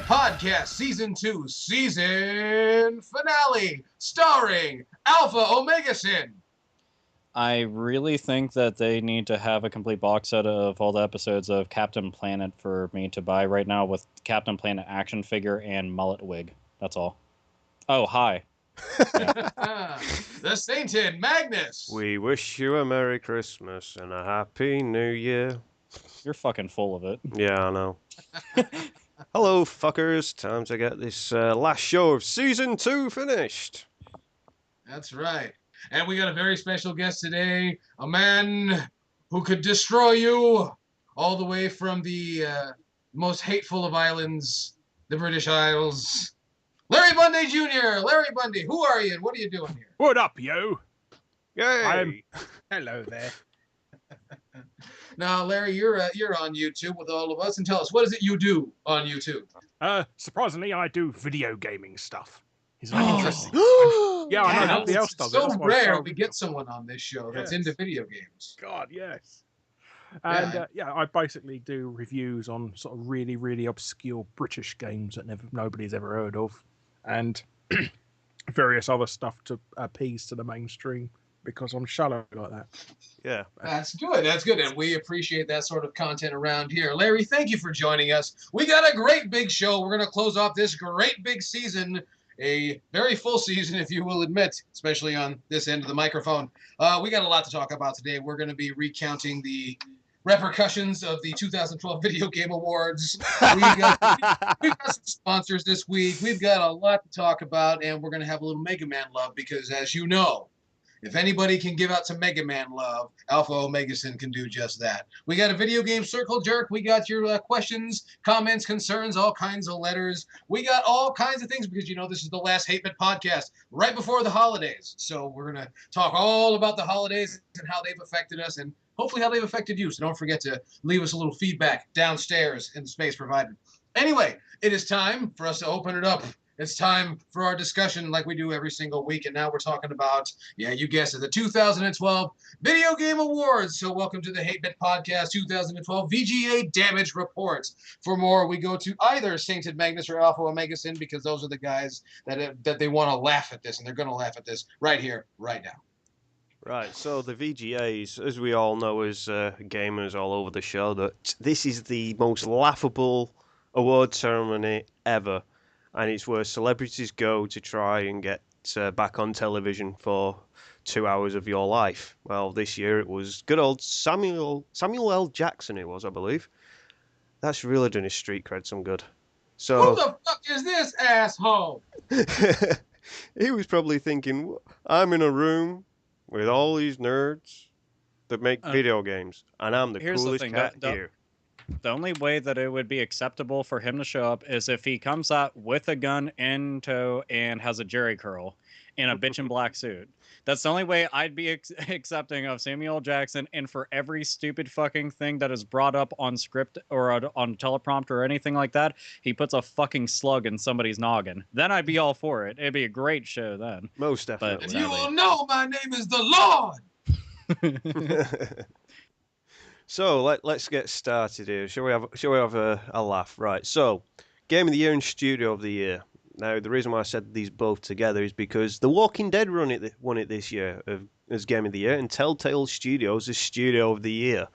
Podcast Season 2 Season Finale, starring Alpha Omega Sin. I really think that they need to have a complete box set of all the episodes of Captain Planet for me to buy right now with Captain Planet action figure and mullet wig. That's all. Oh, hi. Yeah. The Sainted Magnus. We wish you a Merry Christmas and a Happy New Year. You're fucking full of it. Yeah, I know. Hello, fuckers. Time to get this last show of Season 2 finished. That's right. And we got a very special guest today, a man who could destroy you all the way from the most hateful of islands, the British Isles. LarryBundyJr. Larry Bundy, who are you and what are you doing here? What up, yo? Yay! Hello there. Now, Larry, you're on YouTube with all of us, and tell us, what is it you do on YouTube? Surprisingly, I do video gaming stuff. It's Oh. interesting. Yeah, I know nobody else does it. so That's why it's rare so we get someone on this show that's Yes. into video games. God, yes. And I basically do reviews on sort of really, really obscure British games that nobody's ever heard of, and various other stuff to appease to the mainstream because I'm shallow like that. Yeah. That's good. That's good. And we appreciate that sort of content around here. Larry, thank you for joining us. We got a great big show. We're going to close off this great big season, a very full season, if you will admit, especially on this end of the microphone. We got a lot to talk about today. We're going to be recounting the repercussions of the 2012 Video Game Awards. We've got some sponsors this week. We've got a lot to talk about, and we're going to have a little Mega Man love because, as you know, if anybody can give out some Mega Man love, Alpha Omega Sin can do just that. We got a video game circle jerk. We got your questions, comments, concerns, all kinds of letters. We got all kinds of things because, you know, this is the last Hate-Meisters podcast right before the holidays. So we're going to talk all about the holidays and how they've affected us and hopefully how they've affected you. So don't forget to leave us a little feedback downstairs in the space provided. Anyway, it is time for us to open it up. It's time for our discussion like we do every single week. And now we're talking about, yeah, you guessed it, the 2012 Video Game Awards. So welcome to the Hate-Meisters Podcast 2012 VGA Damage Reports. For more, we go to either Sainted Magnus or Alpha Omega Sin because those are the guys that they want to laugh at this. And they're going to laugh at this right here, right now. Right, so the VGAs, as we all know as gamers all over the show, that this is the most laughable award ceremony ever. And it's where celebrities go to try and get back on television for 2 hours of your life. Well, this year it was good old Samuel L. Jackson, it was, I believe. That's really done his street cred some good. So Who the fuck is this asshole? he was probably thinking, I'm in a room with all these nerds that make video games, and I'm the Here's the coolest thing, cat here. The only way that it would be acceptable for him to show up is if he comes out with a gun in tow and has a jerry curl in a bitchin' black suit. That's the only way I'd be accepting of Samuel L. Jackson. And for every stupid fucking thing that is brought up on script or on teleprompter or anything like that, he puts a fucking slug in somebody's noggin. Then I'd be all for it. It'd be a great show then. Most definitely. And you will know my name is the Lord. So let's get started here. Shall we have a laugh? Right. So, Game of the Year and Studio of the Year. Now, the reason why I said these both together is because The Walking Dead won it this year as Game of the Year, and Telltale Studios as Studio of the Year.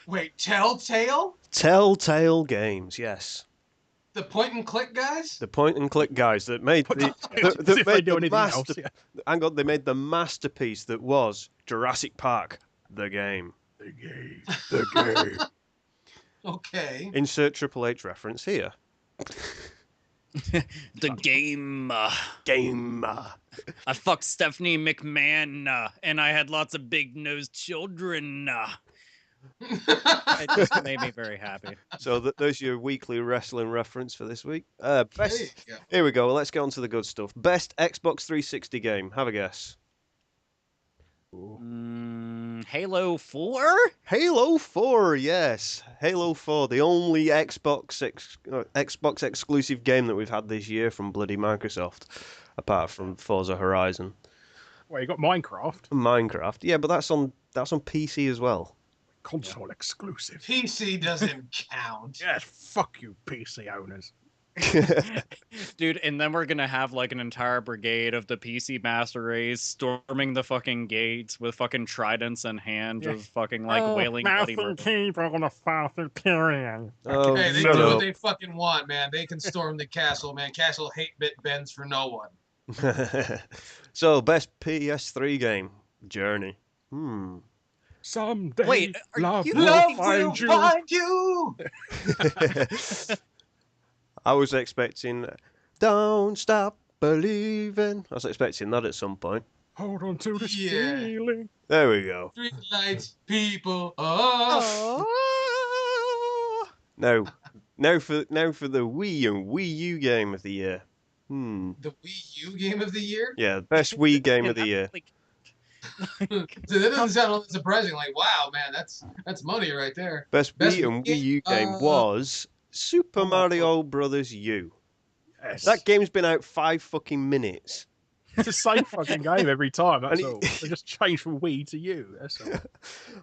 Wait, Telltale? Telltale Games, yes. The point and click guys? The point and click guys that made they made the masterpiece that was Jurassic Park, the game. The game. The game. Okay. Insert Triple H reference here. The game. Game. I fucked Stephanie McMahon, and I had lots of big-nosed children. It just made me very happy. So there's your weekly wrestling reference for this week. There Best. you go. Here we go. Let's get on to the good stuff. Best Xbox 360 game. Have a guess. Halo 4? Halo 4, yes. Halo 4, the only Xbox exclusive game that we've had this year from bloody Microsoft, apart from Forza Horizon. Well, you got Minecraft. Minecraft, yeah, but that's on PC as well. Console exclusive. PC doesn't count. Yes, fuck you, PC owners. Dude, and then we're gonna have like an entire brigade of the PC master race storming the fucking gates with fucking tridents in hand, Yeah. just fucking like wailing bloody murder. Keep on the Father Tyrion. Oh, Hey, they shut do up. what they fucking want, man. They can storm the castle, man. Castle hate bit bends for no one. So, best PS3 game, Journey. Someday, Wait, are love you- will Love find will you. find you. I was expecting "Don't Stop Believing." I was expecting that at some point. Hold on to this Yeah. feeling. There we go. Street lights, people. Oh. Now for the Wii and Wii U game of the year. The Wii U game of the year? Yeah, best Wii game of the year. So that doesn't sound all that surprising. Like, wow, man, that's money right there. Best Best Wii and Wii Wii U game game, was Super Mario Brothers U. Yes. That game's been out 5 fucking minutes. It's the same fucking game every time. That's And all. They just changed from Wii to U. That's all.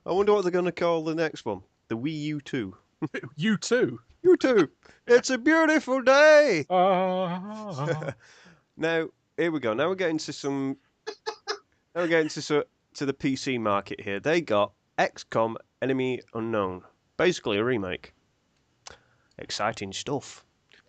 I wonder what they're going to call the next one. The Wii U 2. You too. You too. It's a beautiful day. Ah. Now, here we go. Now we're getting to some. Now we're getting to the PC market here. They got XCOM Enemy Unknown. Basically a remake. Exciting stuff.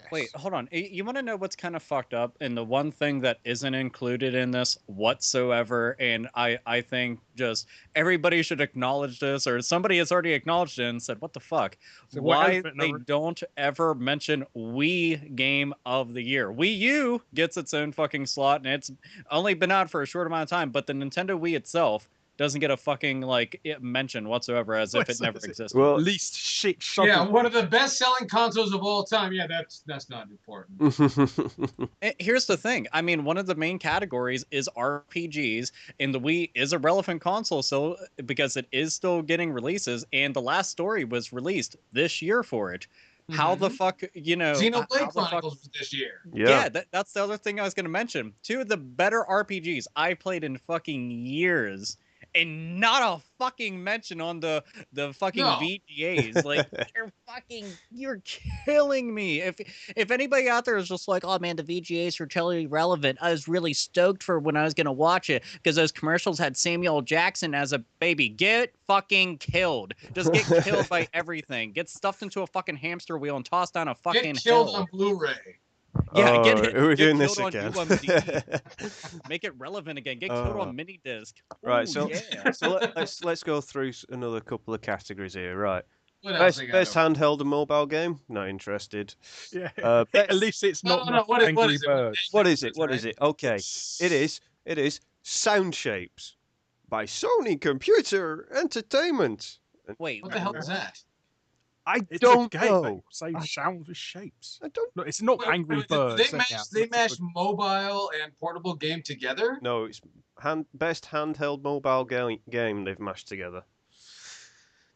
Wait, hold on. You want to know what's kind of fucked up? And the one thing that isn't included in this whatsoever, and I think just everybody should acknowledge this, or somebody has already acknowledged it and said, what the fuck? So what Why elephant they number? don't ever mention Wii Game of the Year. Wii U gets its own fucking slot, and it's only been out for a short amount of time, but the Nintendo Wii itself doesn't get a fucking mention whatsoever, as if it never existed. Well, Least shit Yeah, shovel. one of the best-selling consoles of all time. Yeah, that's not important. Here's the thing. I mean, one of the main categories is RPGs, and the Wii is a relevant console, so because it is still getting releases, and the last story was released this year for it. How the fuck, Xenoblade how the fuck- Chronicles was this year. Yeah, that's the other thing I was going to mention. 2 of the better RPGs I played in fucking years, and not a fucking mention on the fucking No. VGAs. Like, you're killing me. If anybody out there is just like, oh man, the VGAs are totally relevant, I was really stoked for when I was gonna watch it because those commercials had Samuel Jackson as a baby. Get fucking killed. Just get killed by everything. Get stuffed into a fucking hamster wheel and tossed down a fucking Get killed hill. on Blu-ray. Yeah, Oh, get we're doing killed this on again. UMD. Make it relevant again. Get killed on mini disc. Right, Ooh, so yeah. so let's go through another couple of categories here. Right, What else best they got? handheld and mobile game. Not interested. Yeah. At At least it's not No, what is Angry it? Birds. What is it? What right? is it? Okay, it is Sound Shapes by Sony Computer Entertainment. Wait, What the hell is that? I It's don't a game know. that saves sounds with shapes. I don't. No, it's not Wait, Angry wait, Birds. They mashed mobile and portable game together? No, it's best handheld mobile game they've mashed together.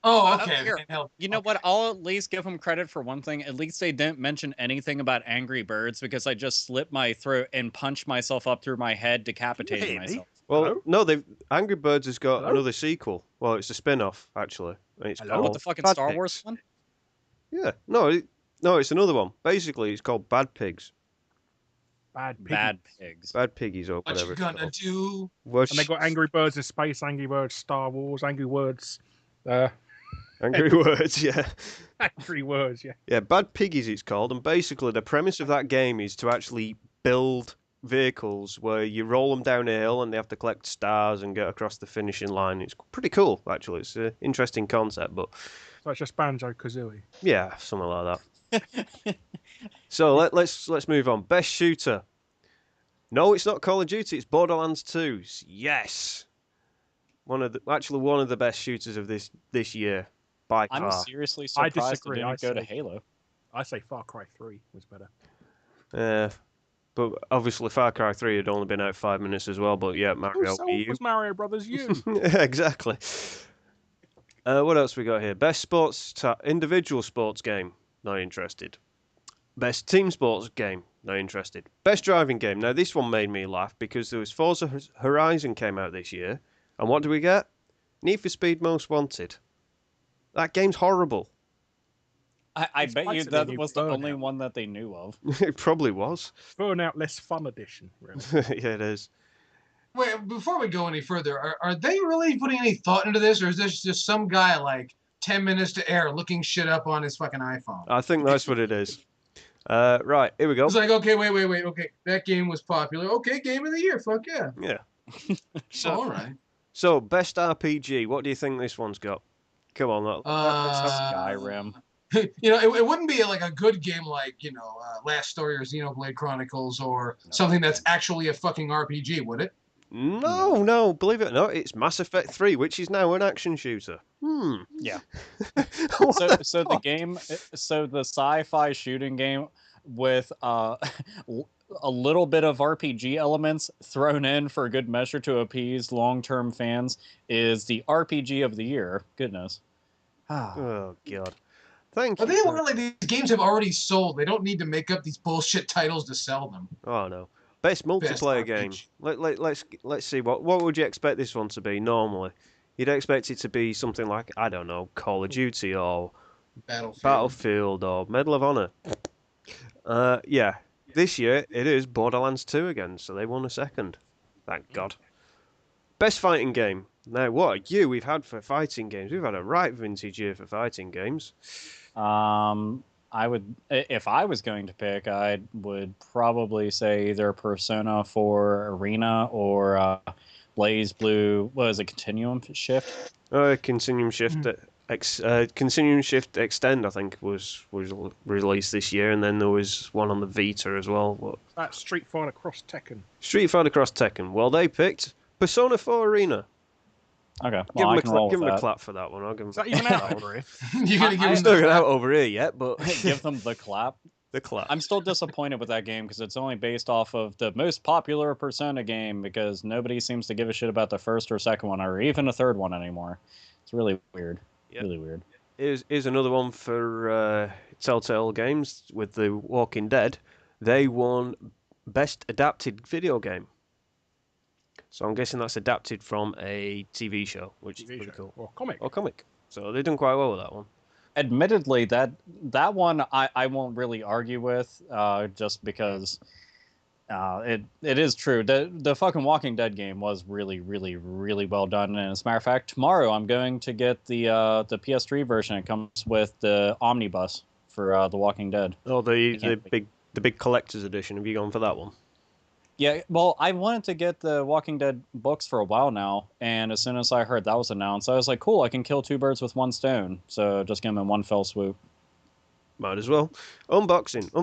Oh, okay. Here, handheld. you know Okay. what? I'll at least give them credit for one thing. At least they didn't mention anything about Angry Birds because I just slit my throat and punched myself up through my head, decapitating Really? myself. Well, Hello? no, they've Angry Birds has got Hello? another sequel. Well, it's a spin-off actually. And it's Hello? called What, the fucking Bad Star Wars Pigs. one? Yeah, no, it's another one. Basically, it's called Bad Pigs, Bad Piggy. Bad Pigs. Bad Piggies, or What whatever. you it's gonna called. do? And they got Angry Birds in Space, Angry Birds Star Wars, Angry Words. Angry Words, yeah. Angry Words, yeah. Yeah, Bad Piggies it's called, and basically the premise of that game is to actually build vehicles where you roll them down a hill and they have to collect stars and get across the finishing line. It's pretty cool, actually. It's an interesting concept, but So it's just Banjo Kazooie. yeah, something like that. So let's move on. Best shooter. No, it's not Call of Duty. It's Borderlands 2. Yes, one of the best shooters of this year by I'm far. seriously I surprised it disagree, didn't I go to say- Halo. I say Far Cry 3 was better. But obviously Far Cry 3 had only been out 5 minutes as well. But yeah, Mario So Wii U. was Mario Brothers U. Exactly. What else we got here? Best individual sports game. Not interested. Best team sports game. Not interested. Best driving game. Now this one made me laugh because there was Forza Horizon came out this year, and what do we get? Need for Speed Most Wanted. That game's horrible. I It's bet you basically a that new was the only Burnout. one that they knew of. It probably was. Burnout Less Fun Edition, really. Yeah, it is. Wait, before we go any further, are they really putting any thought into this, or is this just some guy like 10 minutes to air looking shit up on his fucking iPhone? I think that's what it is. Right, here we go. It's like, okay, wait, okay, that game was popular. Okay, game of the year, fuck yeah. Yeah. So, All right. so best RPG. What do you think this one's got? Come on, Skyrim. You know, it wouldn't be like a good game like, you know, Last Story or Xenoblade Chronicles or something that's actually a fucking RPG, would it? No, believe it or not, it's Mass Effect 3, which is now an action shooter. Yeah. What So the game, so the sci-fi shooting game with a little bit of RPG elements thrown in for good measure to appease long-term fans is the RPG of the year. Goodness. Oh, God. Thank But you. they want like these games have already sold. They don't need to make up these bullshit titles to sell them. Oh, no. Best multiplayer game. Let's see. What would you expect this one to be normally? You'd expect it to be something like, I don't know, Call of Duty or Battlefield or Medal of Honor. Yeah. This year, it is Borderlands 2 again, so they won a second. Thank God. Best fighting game. Now, what a year we've had for fighting games. We've had a right vintage year for fighting games. I would, if I was going to pick, I would probably say either Persona 4 Arena or Blaze Blue. What is it? Continuum Shift. Continuum Shift. Continuum Shift Extend, I think, was released this year, and then there was one on the Vita as well. What? That's Street Fighter Cross Tekken. Street Fighter Cross Tekken. Well, they picked Persona 4 Arena. Okay, well, Give him a clap for that one. I'll give him. Is that even out over here? You're gonna give It's them not out over here yet, but give them the clap. The clap. I'm still disappointed with that game because it's only based off of the most popular Persona game because nobody seems to give a shit about the first or second one or even a third one anymore. It's really weird. Yep. Really weird. Here's another one for Telltale Games with The Walking Dead. They won Best Adapted Video Game. So I'm guessing that's adapted from a TV show, which is pretty cool. Or comic. Or comic. So they've done quite well with that one. Admittedly, that one I won't really argue with, just because it is true. The fucking Walking Dead game was really, really, really well done. And as a matter of fact, tomorrow I'm going to get the PS3 version. It comes with the omnibus for The Walking Dead. Oh, the big collector's edition. Have you gone for that one? Yeah, well, I wanted to get the Walking Dead books for a while now, and as soon as I heard that was announced, I was like, cool, I can kill two birds with one stone. So just get them in one fell swoop. Might as well. Unboxing.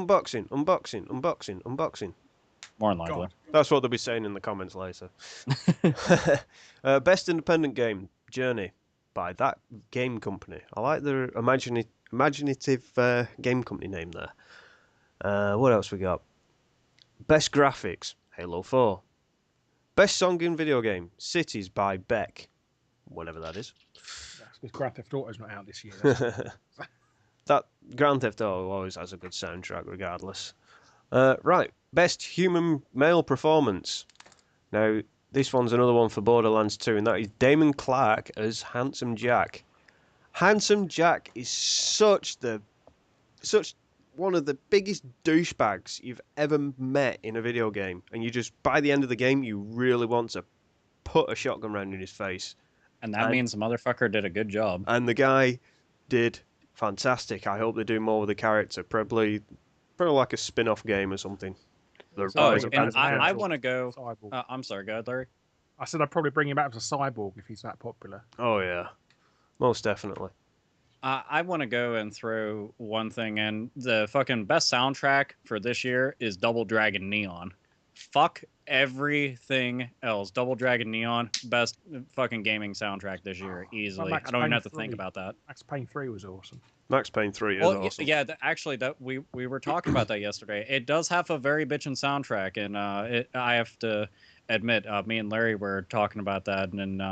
More than likely. God. That's what they'll be saying in the comments later. Best independent game, Journey, by that game company. I like their imaginative game company name there. What else we got? Best graphics, Halo 4. Best song in video game, Cities by Beck. Whatever that is. Because Grand Theft Auto's not out this year. That Grand Theft Auto always has a good soundtrack regardless. Right, best human male performance. Now, this one's another one for Borderlands 2, and that is Damon Clark as Handsome Jack. Handsome Jack is such one of the biggest douchebags you've ever met in a video game, and you just, by the end of the game, you really want to put a shotgun round in his face. And that means the motherfucker did a good job. And the guy did fantastic. I hope they do more with the character. Probably like a spin-off game or something. And I want to go... I'm sorry, go ahead, Larry. I said I'd probably bring him out as a cyborg if he's that popular. Oh, yeah. Most definitely. I want to go and throw one thing in. The fucking best soundtrack for this year is Double Dragon Neon. Fuck everything else. Double Dragon Neon, best fucking gaming soundtrack this year, easily. I don't even have to think about that. Max Payne 3 was awesome. Max Payne 3 is awesome. Yeah, actually, that we were talking about that yesterday. It does have a very bitchin' soundtrack, and I have to admit, me and Larry were talking about that, and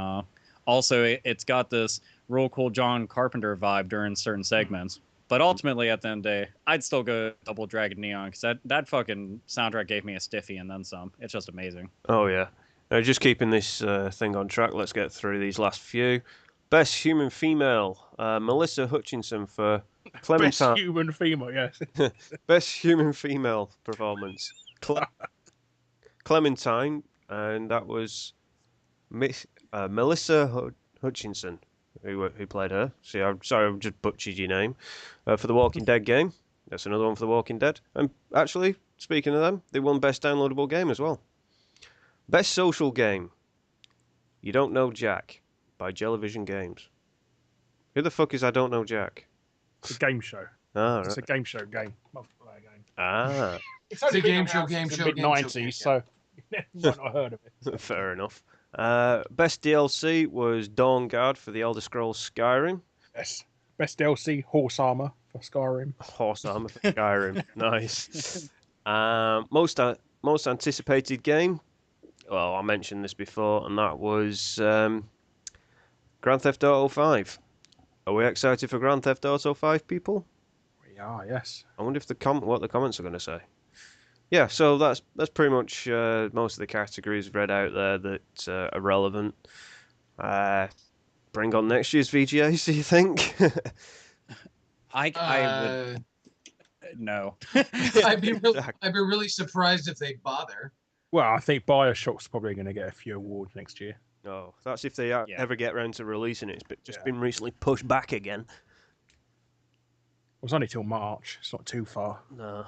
also it's got this real cool John Carpenter vibe during certain segments. But ultimately, at the end of the day, I'd still go Double Dragon Neon, because that fucking soundtrack gave me a stiffy and then some. It's just amazing. Oh, yeah. Now, just keeping this thing on track, let's get through these last few. Best human female, Melissa Hutchinson for Clementine. Best human female, yes. Best human female performance. Clementine, and that was Melissa Hutchinson who played her. See, I'm sorry, I've just butchered your name. For the Walking Dead game. That's another one for the Walking Dead. And actually, speaking of them, they won Best Downloadable Game as well. Best Social Game. You Don't Know Jack by Jellyvision Games. Who the fuck is I Don't Know Jack? It's a game show. Ah, It's right. a game show game. Multiplayer game. Ah, It's only It's a been game show, around game since show, the game show, mid-90s, game so you might not have heard of it. fair enough. Best DLC was Dawn Guard for the Elder Scrolls Skyrim. Yes. Best DLC, Horse Armor for Skyrim. Horse Armor for Skyrim. Nice. Most anticipated game. Well, I mentioned this before, and that was Grand Theft Auto 5. Are we excited for Grand Theft Auto 5, people? We are, yes. I wonder if what the comments are going to say. Yeah, so that's pretty much most of the categories read out there that are relevant. Bring on next year's VGAs, do you think? I would no. I'd be really surprised if they bother. Well, I think Bioshock's probably going to get a few awards next year. No, that's if they ever get around to releasing it. It's just been recently pushed back again. It was only till March. It's not too far. No.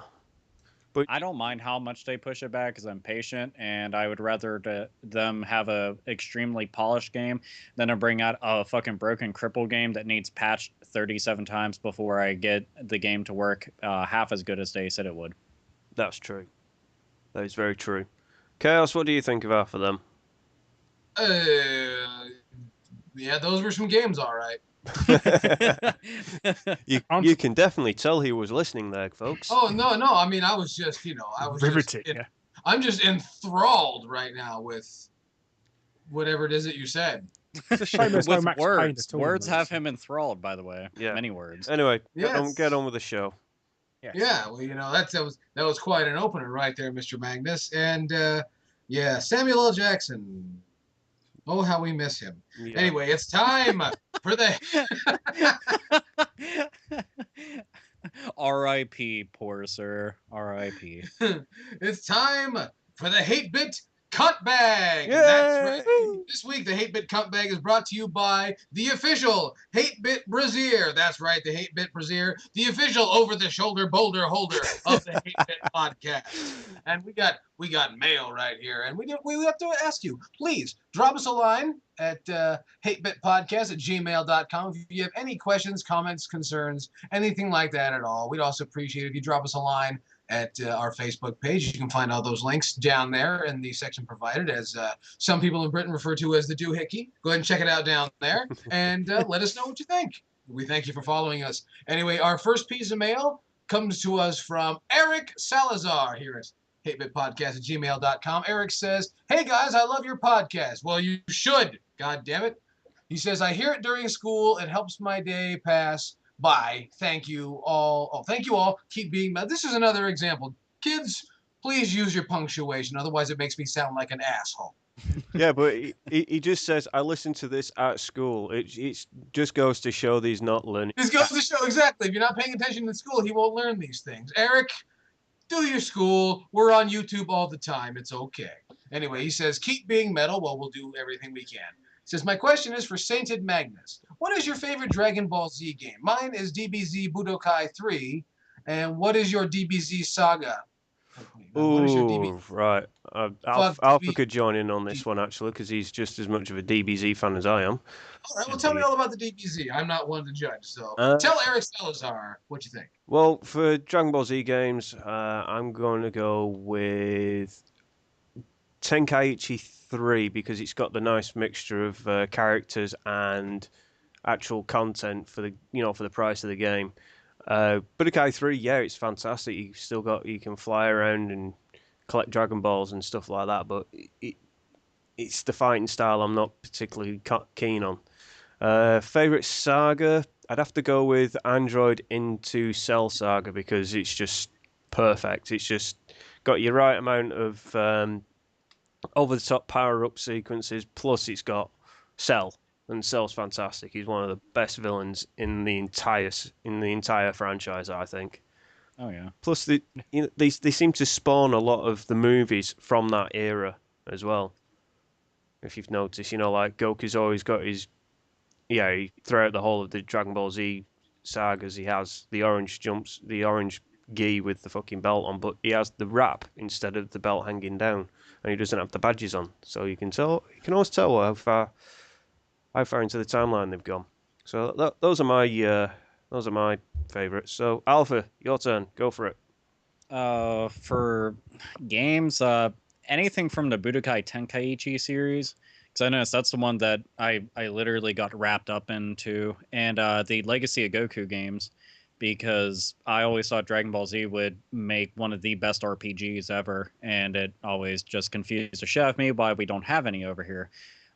I don't mind how much they push it back because I'm patient, and I would rather them have a extremely polished game than to bring out a fucking broken cripple game that needs patched 37 times before I get the game to work half as good as they said it would. That's true. That is very true. Chaos, what do you think of half of them? Yeah, those were some games, all right. you can definitely tell he was listening there, folks. Oh no, I mean, I was just, Riveting, I'm just enthralled right now with whatever it is that you said. It's a shame there's no With Max Payne words. at all. Words have him enthralled, by the way. Yeah. Many words. Anyway, Yes. get on with the show. Yes. Yeah, well, that was quite an opener right there, Mr. Magnus. And Samuel L. Jackson. Oh, how we miss him. Yeah. Anyway, it's time for the R.I.P. Poor sir. R.I.P. it's time for the Hate Bit Cunt Bag. Yay! That's right. This week, the Hate Bit Cunt Bag is brought to you by the official Hate Bit Brazier. That's right, the Hate Bit Brazier, the official over-the-shoulder boulder holder of the Hate Bit podcast. And we got mail right here, and we have to ask you, please drop us a line at hatebitpodcast@gmail.com if you have any questions, comments, concerns, anything like that at all. We'd also appreciate it if you drop us a line at our Facebook page. You can find all those links down there in the section provided, as some people in Britain refer to as the doohickey. Go ahead and check it out down there, and let us know what you think. We thank you for following us. Anyway, our first piece of mail comes to us from Eric Salazar here at hatebitpodcast@gmail.com. Eric says, "Hey guys, I love your podcast." Well, you should, god damn it. He says, "I hear it during school. It helps my day pass by. Thank you all. Oh, thank you all. Keep being..." This is another example. Kids, please use your punctuation. Otherwise, it makes me sound like an asshole. Yeah, but he just says, "I listen to this at school." It just goes to show that he's not learning. This goes to show, exactly. If you're not paying attention in school, he won't learn these things. Eric, do your school. We're on YouTube all the time. It's okay. Anyway, he says, "Keep being metal." Well, we'll do everything we can. He says, "My question is for Sainted Magnus. What is your favorite Dragon Ball Z game? Mine is DBZ Budokai 3. And what is your DBZ Saga?" What is your Ooh, right. Alpha could join in on this one, actually, because he's just as much of a DBZ fan as I am. All right, well, tell me all about the DBZ. I'm not one to judge, so tell Eric Salazar what you think. Well, for Dragon Ball Z games, I'm going to go with Tenkaichi 3 because it's got the nice mixture of characters and actual content for the price of the game. Budokai 3, yeah, it's fantastic. You can fly around and collect Dragon Balls and stuff like that, but it's the fighting style I'm not particularly keen on. Favorite saga, I'd have to go with Android into Cell Saga because it's just perfect. It's just got your right amount of over-the-top power-up sequences, plus it's got Cell. and Cell's fantastic. He's one of the best villains in the entire franchise, I think. Oh yeah. Plus, they seem to spawn a lot of the movies from that era as well. If you've noticed, like Goku's always got his, throughout the whole of the Dragon Ball Z sagas, he has the orange gi with the fucking belt on, but he has the wrap instead of the belt hanging down, and he doesn't have the badges on. So you can always tell how far into the timeline they've gone. So those are my favourites. So Alpha, your turn. Go for it. For games, anything from the Budokai Tenkaichi series, because I noticed that's the one that I literally got wrapped up into, and the Legacy of Goku games, because I always thought Dragon Ball Z would make one of the best RPGs ever, and it always just confused the shit out of me why we don't have any over here.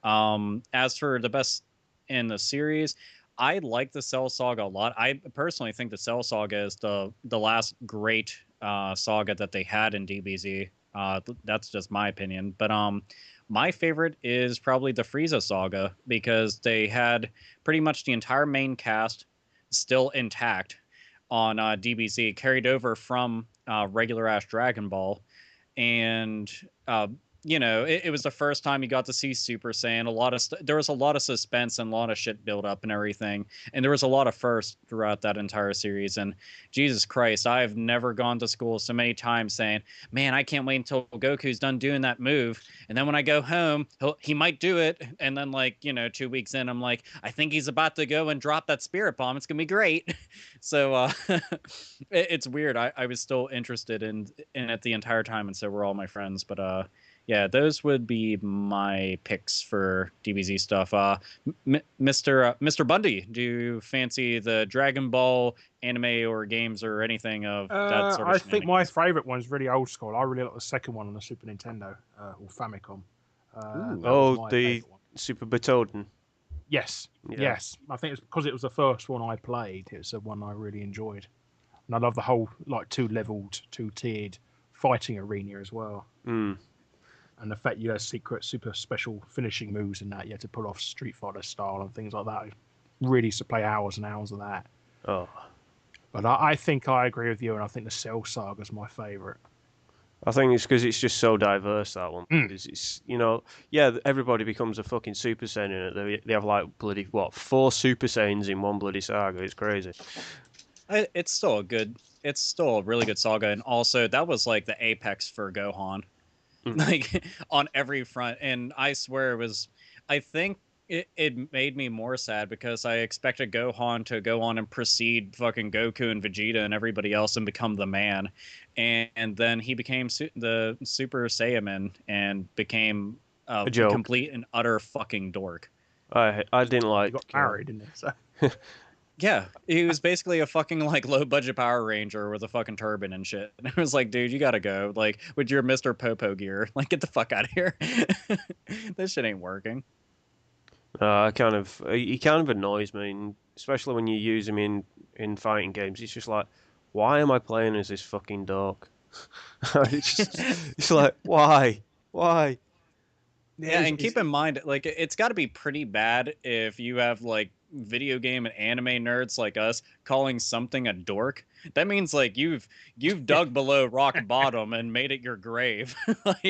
As for the best in the series, I like the Cell Saga a lot. I personally think the Cell Saga is the last great saga that they had in DBZ. That's just my opinion. But my favorite is probably the Frieza Saga, because they had pretty much the entire main cast still intact on DBZ, carried over from regular ass Dragon Ball. And it was the first time you got to see Super Saiyan. There was a lot of suspense and a lot of shit build up and everything, and there was a lot of firsts throughout that entire series. And Jesus Christ, I have never gone to school so many times saying, "Man, I can't wait until Goku's done doing that move." And then when I go home, he might do it, and then 2 weeks in, I'm like, I think he's about to go and drop that spirit bomb. It's gonna be great. So it's weird. I was still interested in it the entire time, and so were all my friends. But yeah, those would be my picks for DBZ stuff. Mr. Bundy, do you fancy the Dragon Ball anime or games or anything of that sort of I think my shenanigans? favourite one is really old school. I really like the second one on the Super Nintendo or Famicom. That was Oh, my the favourite one. Super Butoden. Yes, Yeah. yes. I think it's because it was the first one I played. It's the one I really enjoyed, and I love the whole two-leveled, two-tiered fighting arena as well. Mm. And the fact you had secret, super special finishing moves in that, you had to pull off Street Fighter style and things like that. Really used to play hours and hours of that. Oh. But I think I agree with you, and I think the Cell Saga is my favourite. I think it's because it's just so diverse, that one. It's everybody becomes a fucking Super Saiyan in it. They have bloody 4 Super Saiyans in one bloody saga. It's crazy. It's still a really good saga, and also that was like the apex for Gohan. Like on every front. And I swear I think it made me more sad, because I expected Gohan to go on and precede fucking Goku and Vegeta and everybody else and become the man. And then he became the Super Saiyaman and became a complete and utter fucking dork. I didn't like. He got married, didn't he? So. Yeah, he was basically a fucking low budget Power Ranger with a fucking turban and shit. And it was like, dude, you gotta go. With your Mr. Popo gear, get the fuck out of here. This shit ain't working. He kind of annoys me, and especially when you use him in fighting games. It's just like, why am I playing as this fucking dork? It's like, why? Yeah, and keep in mind, it's got to be pretty bad if you have video game and anime nerds like us calling something a dork. That means you've dug below rock bottom and made it your grave.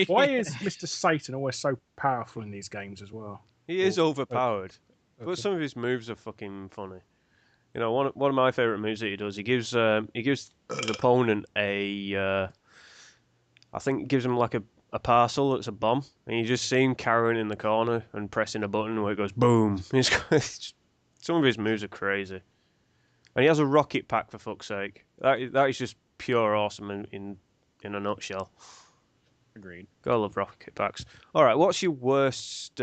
Why is Mr. Satan always so powerful in these games as well? He is overpowered, but some of his moves are fucking funny. One of my favorite moves that he does, he gives the opponent I think it gives him a parcel that's a bomb, and you just see him carrying in the corner and pressing a button where it goes boom. Some of his moves are crazy. And he has a rocket pack, for fuck's sake. That is just pure awesome in a nutshell. Agreed. Gotta love rocket packs. All right, what's your worst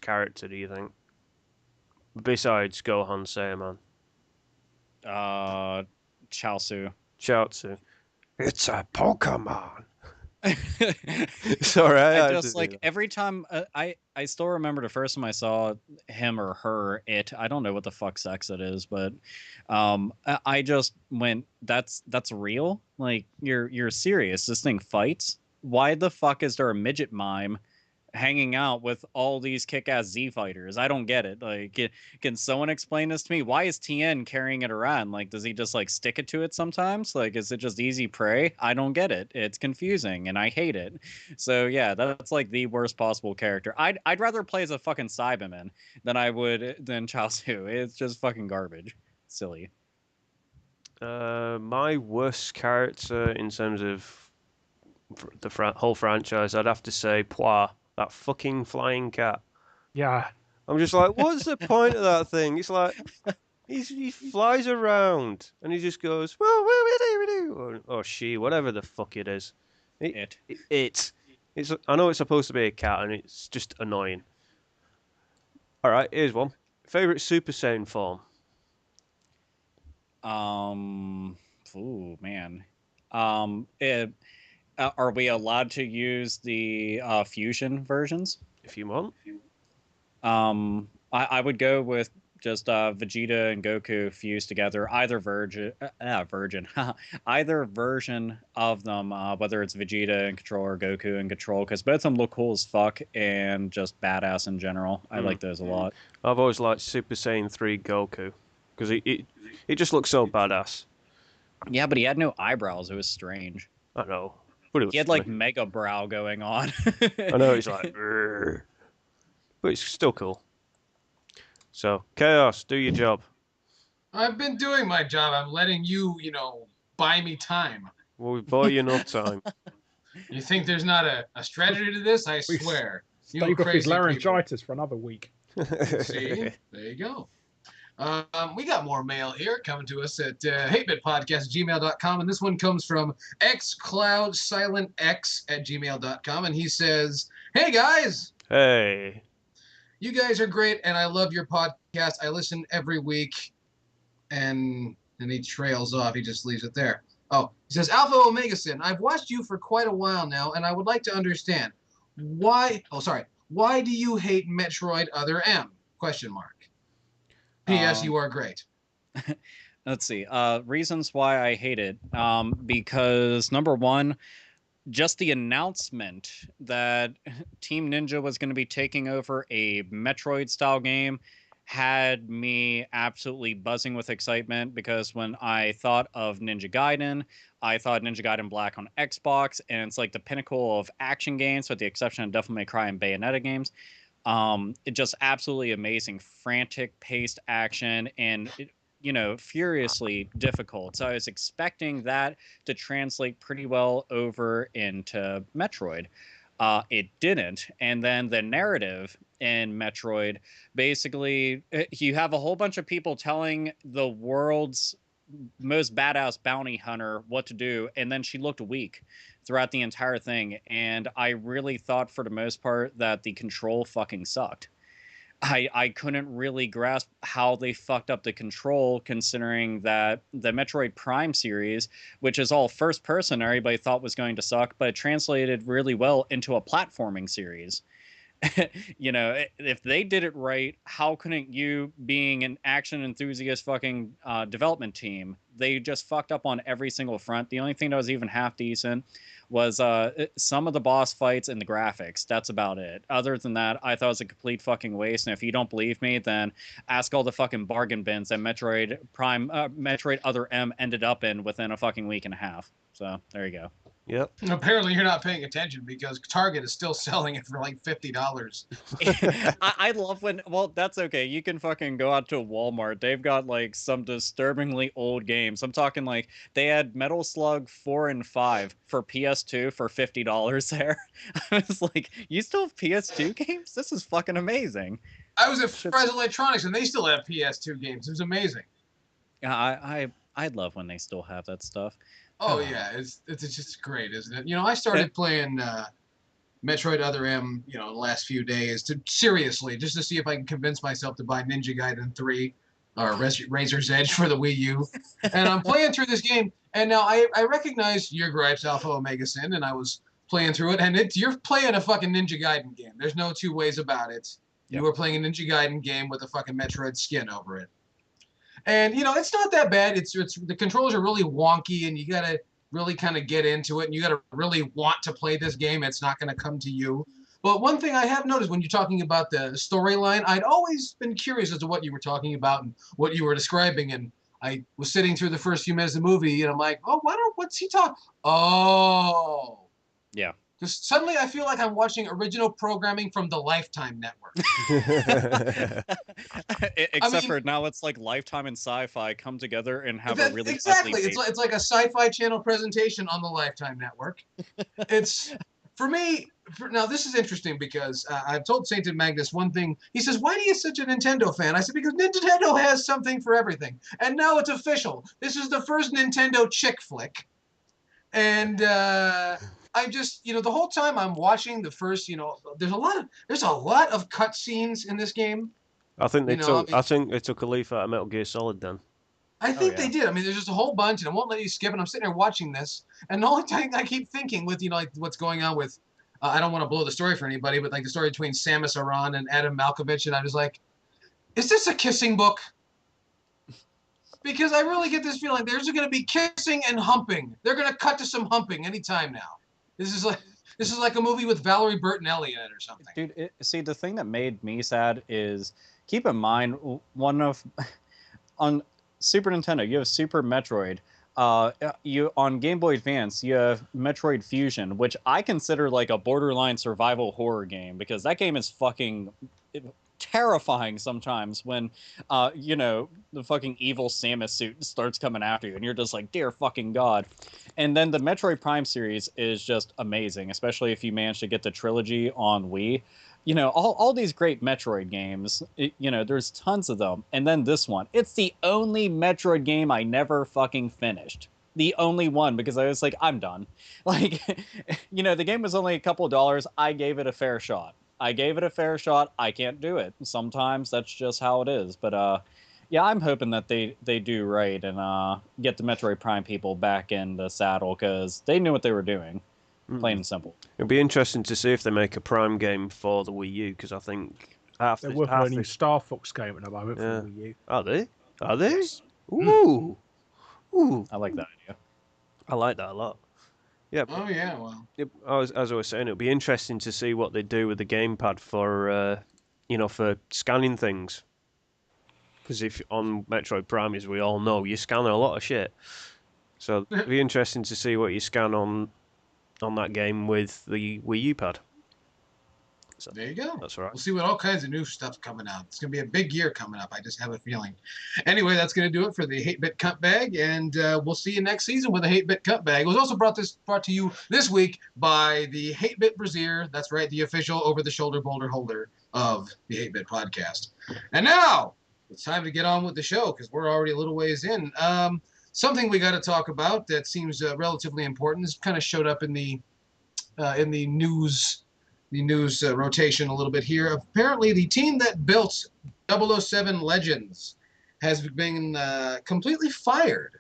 character, do you think? Besides Gohan Saiyaman. Chaozu. It's a Pokemon. Sorry, I just every time I still remember the first time I saw him or her. I don't know what the fuck sex it is, but I just went, that's real. You're serious? This thing fights? Why the fuck is there a midget mime hanging out with all these kick-ass Z fighters. I don't get it. Like, can someone explain this to me? Why is TN carrying it around? Like, does he just like stick it to it sometimes? Like, is it just easy prey? I don't get it. It's confusing and I hate it. So yeah, that's like the worst possible character. I'd rather play as a fucking Cyberman than Chaozu. It's just fucking garbage. Silly. My worst character in terms of the whole franchise, I'd have to say Poir, that fucking flying cat. Yeah. I'm just like, what's the point of that thing? It's like, he flies around and he just goes, or she, whatever the fuck it is. It's I know it's supposed to be a cat and it's just annoying. All right, here's one. Favorite Super Saiyan form? Oh man. Are we allowed to use the fusion versions? If you want. I would go with just Vegeta and Goku fused together, either either version of them, whether it's Vegeta in control or Goku in control, because both of them look cool as fuck and just badass in general. I like those a lot. I've always liked Super Saiyan 3 Goku because it just looks so badass. Yeah, but he had no eyebrows. It was strange. I know. But he had like mega brow going on. I know, he's like, "Rrr." But it's still cool. So, Chaos, do your job. I've been doing my job. I'm letting you, buy me time. Well, we bought you enough time. You think there's not a strategy to this? I swear. Stave off his laryngitis for another week. See? There you go. We got more mail here coming to us at hatebitpodcast@gmail.com, and this one comes from xcloudsilentx@gmail.com, and he says, "Hey guys, hey, you guys are great, and I love your podcast. I listen every week," and he trails off. He just leaves it there. Oh, he says, "Alpha Omega Sin, I've watched you for quite a while now, and I would like to understand why do you hate Metroid Other M? Question mark. P.S. You are great." Let's see. Reasons why I hate it. Because number one, just the announcement that Team Ninja was going to be taking over a Metroid style game had me absolutely buzzing with excitement, because when I thought of Ninja Gaiden, I thought Ninja Gaiden Black on Xbox, and it's like the pinnacle of action games, with the exception of Devil May Cry and Bayonetta games. It just absolutely amazing, frantic paced action, and furiously difficult. So I was expecting that to translate pretty well over into Metroid. It didn't. And then the narrative in Metroid, basically, you have a whole bunch of people telling the world's most badass bounty hunter what to do, and then she looked weak throughout the entire thing, and I really thought for the most part that the control fucking sucked. I couldn't really grasp how they fucked up the control, considering that the Metroid Prime series, which is all first person, everybody thought was going to suck, but it translated really well into a platforming series. If they did it right, how couldn't you, being an action enthusiast fucking development team? They just fucked up on every single front. The only thing that was even half decent was some of the boss fights and the graphics. That's about it. Other than that, I thought it was a complete fucking waste. And if you don't believe me, then ask all the fucking bargain bins that Metroid Other M ended up in within a fucking week and a half. So there you go. Yep. Apparently you're not paying attention, because Target is still selling it for like $50. I love when, well, that's okay. You can fucking go out to Walmart. They've got like some disturbingly old games. I'm talking like they had Metal Slug 4 and 5 for PS2 for $50 there. I was like, you still have PS2 games? This is fucking amazing. I was at Fry's Electronics and they still have PS2 games. It was amazing. Yeah, I love when they still have that stuff. Oh yeah, it's just great, isn't it? I started playing Metroid Other M, in the last few days, seriously, just to see if I can convince myself to buy Ninja Gaiden 3 or Razor's Edge for the Wii U. And I'm playing through this game, and now I recognize your gripes, Alpha Omega Sin, and I was playing through it, and you're playing a fucking Ninja Gaiden game. There's no two ways about it. Yep. You are playing a Ninja Gaiden game with a fucking Metroid skin over it. And, it's not that bad. It's the controls are really wonky, and you got to really kind of get into it, and you got to really want to play this game. It's not going to come to you. But one thing I have noticed when you're talking about the storyline, I'd always been curious as to what you were talking about and what you were describing. And I was sitting through the first few minutes of the movie, and I'm like, oh, what's he talking? Oh. Yeah. Just suddenly I feel like I'm watching original programming from the Lifetime Network. Except for now it's like Lifetime and Sci-Fi come together and have a really exactly. ugly It's like a Sci-Fi Channel presentation on the Lifetime Network. It's for me. Now this is interesting because I've told Sainted Magnus one thing. He says, "Why are you such a Nintendo fan?" I said, "Because Nintendo has something for everything, and now it's official. This is the first Nintendo chick flick, and." I just, the whole time I'm watching the first, there's a lot of cutscenes in this game. I think they took a leaf out of Metal Gear Solid then. I think they did. I mean, there's just a whole bunch, and I won't let you skip. And I'm sitting there watching this, and the only thing I keep thinking with, like what's going on with, I don't want to blow the story for anybody, but like the story between Samus Aran and Adam Malkovich, and I was like, is this a kissing book? Because I really get this feeling there's going to be kissing and humping. They're going to cut to some humping anytime now. This is like a movie with Valerie Bertinelli in it or something. Dude, see, the thing that made me sad is, keep in mind, on Super Nintendo, you have Super Metroid. You on Game Boy Advance, you have Metroid Fusion, which I consider like a borderline survival horror game, because that game is fucking terrifying sometimes when the fucking evil Samus suit starts coming after you and you're just like, dear fucking god. And then the Metroid Prime series is just amazing, especially if you manage to get the trilogy on Wii. All these great Metroid games, there's tons of them. And then this one, it's the only Metroid game I never fucking finished. The only one, because I was like, I'm done. Like, the game was only a couple of dollars. I gave it a fair shot. I can't do it. Sometimes that's just how it is. But yeah, I'm hoping that they do right and get the Metroid Prime people back in the saddle, because they knew what they were doing. Plain and simple. It'll be interesting to see if they make a Prime game for the Wii U, because I think they're working on a new Star Fox game at the moment for the Wii U. Are they? Yes. Ooh. I like that idea. I like that a lot. Yeah. Oh yeah, well. As I was saying, it'll be interesting to see what they do with the gamepad for for scanning things. Because if on Metroid Prime, as we all know, you scan a lot of shit. So it'll be interesting to see what you scan on that game with the Wii U pad. So there you go. That's right. We'll see what all kinds of new stuff's coming out. It's going to be a big year coming up. I just have a feeling. Anyway, that's going to do it for the 8-Bit Cut Bag, and we'll see you next season with a 8-Bit Cut Bag. It was also brought to you this week by the 8-Bit Brazier. That's right, the official over-the-shoulder boulder holder of the 8-Bit Podcast. And now it's time to get on with the show, because we're already a little ways in. Something we got to talk about that seems relatively important. This kind of showed up in the news rotation a little bit here. Apparently, the team that built 007 Legends has been completely fired.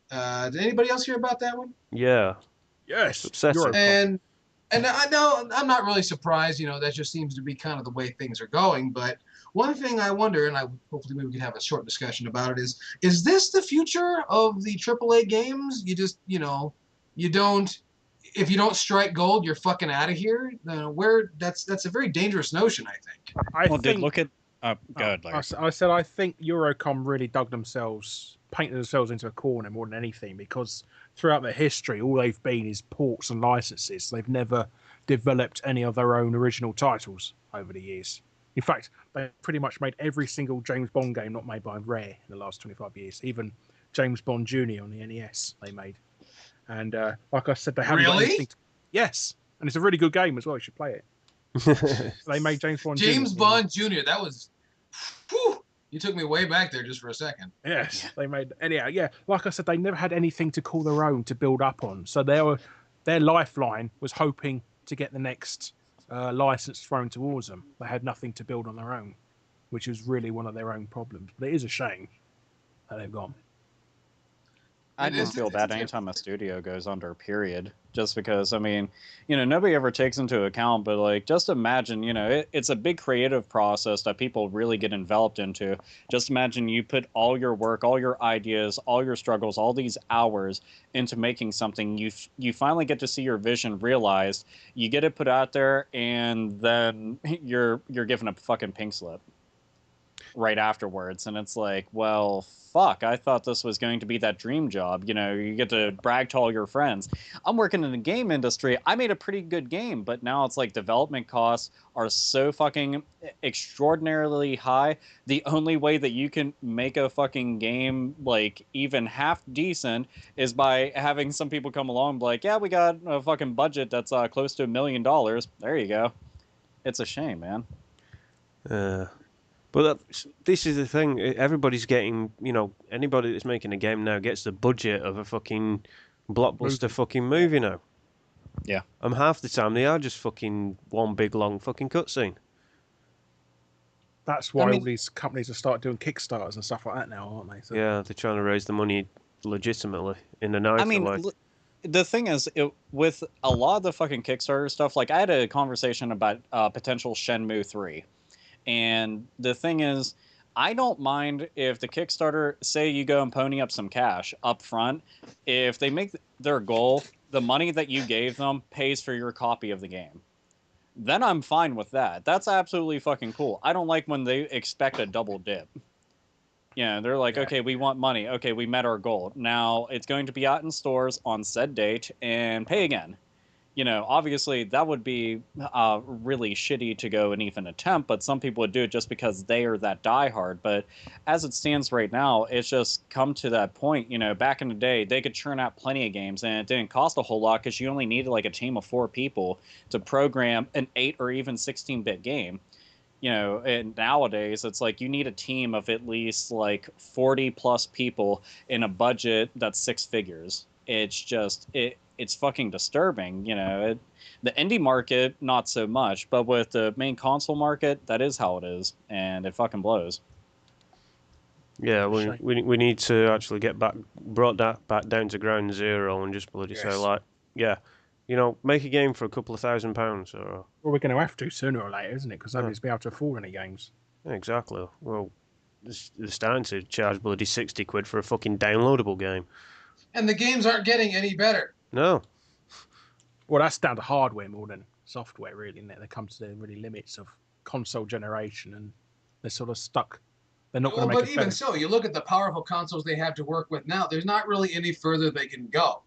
Did anybody else hear about that one? Yeah. Yes. Obsessive. And I know I'm not really surprised. That just seems to be kind of the way things are going. But one thing I wonder, and hopefully maybe we can have a short discussion about it, is this the future of the AAA games? You just, you don't. If you don't strike gold, you're fucking out of here. That's a very dangerous notion, I think. Dude, look at. Go ahead, Larry. I said I think Eurocom really painted themselves into a corner more than anything, because throughout their history, all they've been is ports and licenses. They've never developed any of their own original titles over the years. In fact, they pretty much made every single James Bond game not made by Rare in the last 25 years. Even James Bond Jr. on the NES they made. And like I said, they haven't got anything yes, and it's a really good game as well. You should play it. They made James Bond James Bond Jr. That was... Whew, you took me way back there just for a second. Yes, they made... Anyhow, yeah, like I said, they never had anything to call their own to build up on. So their lifeline was hoping to get the next license thrown towards them. They had nothing to build on their own, which was really one of their own problems. But it is a shame that they've gone. I It don't is- feel it's bad different. anytime a studio goes under, period. Just because, I mean, nobody ever takes into account, but like, just imagine, it's a big creative process that people really get enveloped into. Just imagine you put all your work, all your ideas, all your struggles, all these hours into making something. You finally get to see your vision realized. You get it put out there, and then you're given a fucking pink slip right afterwards, and it's like, well, fuck, I thought this was going to be that dream job. You get to brag to all your friends, I'm working in the game industry, I made a pretty good game. But now it's like development costs are so fucking extraordinarily high. The only way that you can make a fucking game like even half decent is by having some people come along and be like, yeah, we got a fucking budget that's close to $1 million. There you go. It's a shame, man. But this is the thing. Everybody's getting, anybody that's making a game now gets the budget of a fucking blockbuster fucking movie now. Yeah. Half the time they are just fucking one big long fucking cutscene. That's why all these companies have started doing Kickstarters and stuff like that now, aren't they? So, Yeah, they're trying to raise the money legitimately in a nicer way. The thing is, with a lot of the fucking Kickstarter stuff, like I had a conversation about potential Shenmue 3. And the thing is, I don't mind if the Kickstarter, say you go and pony up some cash up front, if they make their goal, the money that you gave them pays for your copy of the game. Then I'm fine with that. That's absolutely fucking cool. I don't like when they expect a double dip. They're like, okay, we want money. Okay, we met our goal. Now it's going to be out in stores on said date and pay again. Obviously that would be really shitty to go and even attempt, but some people would do it just because they are that diehard. But as it stands right now, it's just come to that point. Back in the day, they could churn out plenty of games, and it didn't cost a whole lot because you only needed like a team of 4 people to program an 8 or even 16-bit game. And nowadays it's like you need a team of at least like 40 plus people in a budget that's 6 figures. It's just it's fucking disturbing. The indie market not so much, but with the main console market, that is how it is, and it fucking blows. Yeah, we need to actually get brought that back down to ground zero and just bloody say like, yeah, make a game for a couple of £1,000 or. Well, we're going to have to sooner or later, isn't it? Because nobody's be able to afford any games. Exactly. Well, they're starting to charge bloody 60 quid for a fucking downloadable game. And the games aren't getting any better. No. Well, that's down to hardware more than software, really, isn't it? They come to the really limits of console generation, and they're sort of stuck. They're not going to make it better. But even so, you look at the powerful consoles they have to work with now. There's not really any further they can go.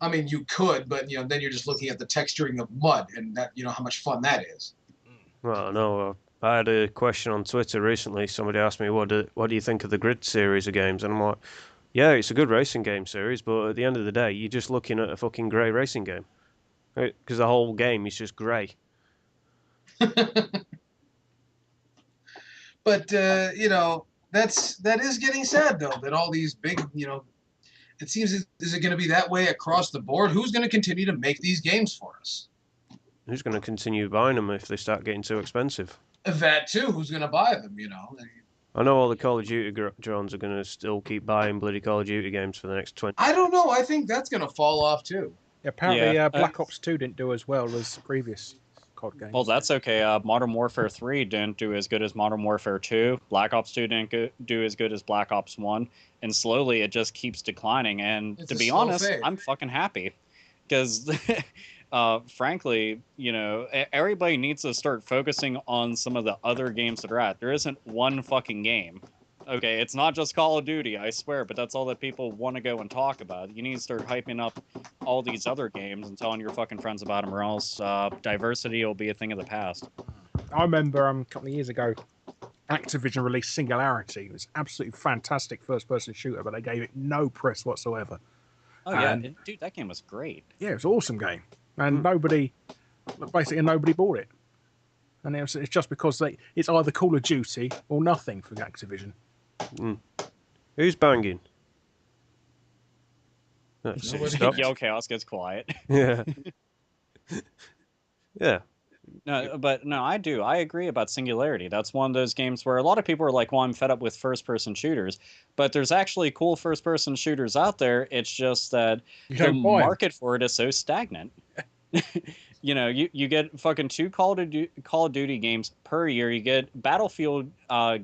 I mean, you could, but then you're just looking at the texturing of mud, and that how much fun that is. Well, no, I had a question on Twitter recently. Somebody asked me, what do you think of the Grid series of games? And I'm like, yeah, it's a good racing game series, but at the end of the day, you're just looking at a fucking grey racing game. Because the whole game is just grey. But, that is getting sad, though, that all these big, it seems, is it going to be that way across the board? Who's going to continue to make these games for us? Who's going to continue buying them if they start getting too expensive? That, too. Who's going to buy them, I know all the Call of Duty drones are going to still keep buying bloody Call of Duty games for the next 20. I don't know. I think that's going to fall off, too. Apparently, Black Ops 2 didn't do as well as previous COD games. Well, that's okay. Modern Warfare 3 didn't do as good as Modern Warfare 2. Black Ops 2 didn't do as good as Black Ops 1. And slowly, it just keeps declining. And to be honest, I'm fucking happy. Because, frankly, everybody needs to start focusing on some of the other games that are out. There isn't one fucking game. Okay, it's not just Call of Duty, I swear, but that's all that people want to go and talk about. You need to start hyping up all these other games and telling your fucking friends about them, or else diversity will be a thing of the past. I remember a couple of years ago, Activision released Singularity. It was absolutely fantastic first-person shooter, but they gave it no press whatsoever. Oh, yeah, dude, that game was great. Yeah, it was an awesome game. And nobody bought it. And it's just because it's either Call of Duty or nothing for Activision. Who's banging? Yell Chaos gets quiet. Yeah. Yeah. No, but no, I do. I agree about Singularity. That's one of those games where a lot of people are like, well, I'm fed up with first-person shooters. But there's actually cool first-person shooters out there. It's just that You the don't buy 'em. market for it is so stagnant. You know, you get fucking 2 Call of Duty games per year. You get Battlefield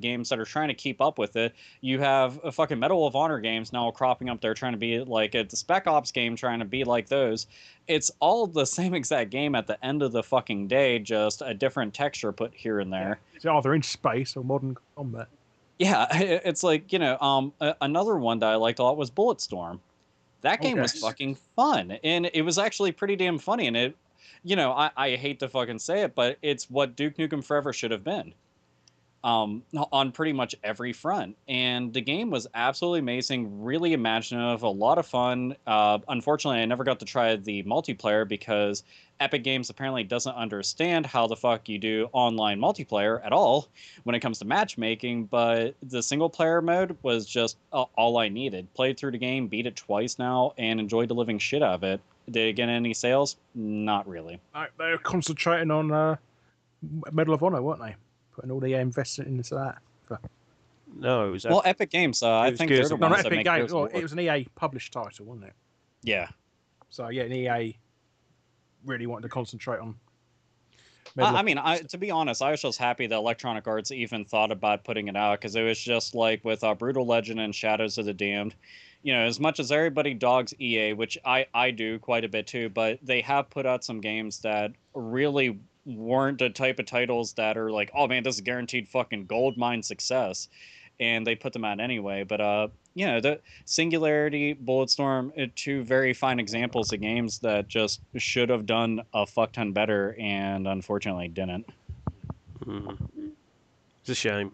games that are trying to keep up with it. You have a fucking Medal of Honor games now cropping up there trying to be like a Spec Ops game trying to be like those. It's all the same exact game at the end of the fucking day, just a different texture put here and there. It's either in space or modern combat. Yeah, it's like, you know, another one that I liked a lot was Bulletstorm. That game was yes. fucking fun, and it was actually pretty damn funny, and it, you know, I hate to fucking say it, but it's what Duke Nukem Forever should have been, on pretty much every front. And the game was absolutely amazing, really imaginative, a lot of fun. Unfortunately, I never got to try the multiplayer because Epic Games apparently doesn't understand how the fuck you do online multiplayer at all when it comes to matchmaking. But the single player mode was just all I needed. Played through the game, beat it twice now, and enjoyed the living shit out of it. Did it get any sales? Not really. They were concentrating on Medal of Honor, weren't they? Putting all the investment into that. No, it was Well, Epic Games, I It was think Gears they're of the No, ones not that Epic make Games. Gears of Well, War. it was an EA published title, wasn't it? Yeah. So yeah, an EA really wanted to concentrate on. I mean, to be honest, I was just happy that Electronic Arts even thought about putting it out, because it was just like with Brutal Legend and Shadows of the Damned. You know, as much as everybody dogs EA, which I do quite a bit too, but they have put out some games that really weren't the type of titles that are like, oh man, this is guaranteed fucking gold mine success, and they put them out anyway. But you know, the Singularity, Bulletstorm, 2 very fine examples of games that just should have done a fuck ton better, and unfortunately didn't. It's a shame.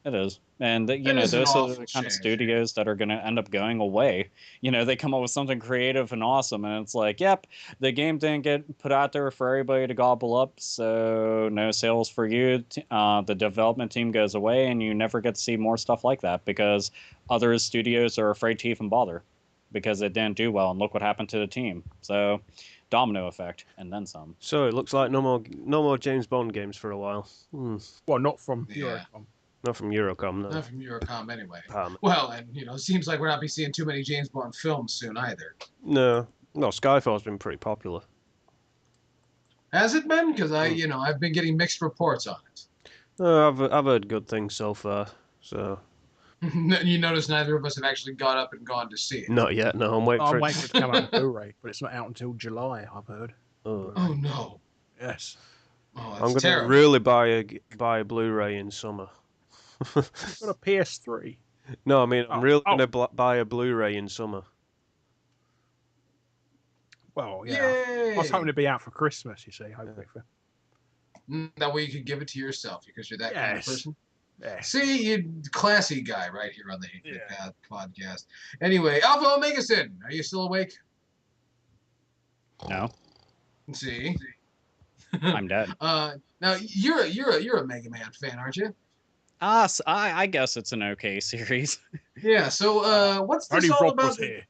It is. And, you It know, is an those are awful the kind of shame. studios that are going to end up going away. You know, they come up with something creative and awesome, and it's like, yep, the game didn't get put out there for everybody to gobble up, so no sales for you. The development team goes away, and you never get to see more stuff like that because other studios are afraid to even bother because it didn't do well, and look what happened to the team. So, domino effect, and then some. So it looks like no more James Bond games for a while. Well, not from Yeah. Eurocom. Not from Eurocom, no. Not from Eurocom anyway. Palmer. Well, and you know, it seems like we're not be seeing too many James Bond films soon either. No. No, Skyfall's been pretty popular. Has it been? Because I've been getting mixed reports on it. I've heard good things so far, so... You notice neither of us have actually got up and gone to see it. Not yet, no. I'm waiting for I'm it. waiting for it to come out on Blu-ray, but it's not out until July, I've heard. Oh. Oh no. Yes. Oh, I'm that's going to terrible. really buy a Blu-ray in summer. Got a PS3. No, I mean, I'm Oh, really oh. going to buy a Blu-ray in summer. Well, yeah. Yay! I was hoping to be out for Christmas, you see, hopefully. That way you could give it to yourself because you're that kind of Yes. person. Yeah. See, you classy guy right here on the Hate podcast. Anyway, Alpha Omega Sin, are you still awake? No, See. I'm dead. Now you're a Mega Man fan, aren't you? I guess it's an okay series. Yeah. So what's this Only all Rob about? was here.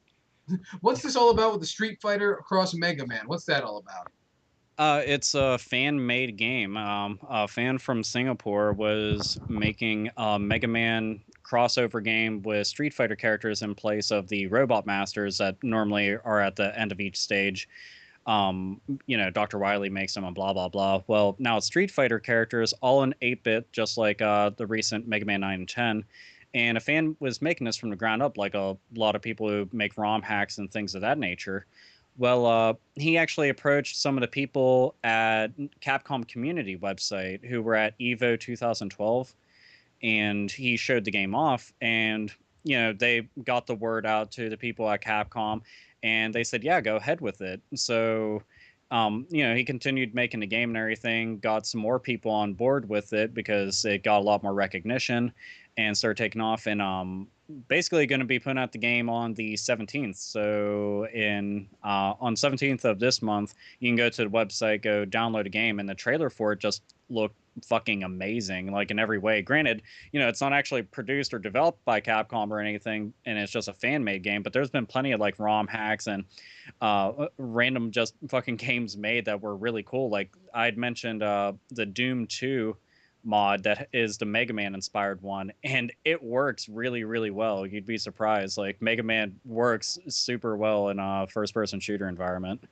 What's this all about with the Street Fighter across Mega Man? What's that all about? It's a fan-made game. A fan from Singapore was making a Mega Man crossover game with Street Fighter characters in place of the Robot Masters that normally are at the end of each stage. You know, Dr. Wily makes them and blah, blah, blah. Well, now it's Street Fighter characters, all in 8-bit, just like the recent Mega Man 9 and 10. And a fan was making this from the ground up, like a lot of people who make ROM hacks and things of that nature. Well, he actually approached some of the people at Capcom community website who were at EVO 2012, and he showed the game off, and, you know, they got the word out to the people at Capcom, and they said, yeah, go ahead with it. So, you know, he continued making the game and everything, got some more people on board with it because it got a lot more recognition and started taking off, and basically going to be putting out the game on the 17th. So on 17th of this month, you can go to the website, go download a game, and the trailer for it just looked fucking amazing, like in every way. Granted, it's not actually produced or developed by Capcom or anything, and it's just a fan-made game, but there's been plenty of like ROM hacks and random just fucking games made that were really cool. Like I'd mentioned the Doom 2 mod that is the Mega Man inspired one, and it works really, really well. You'd be surprised. Like Mega Man works super well in a first person shooter environment.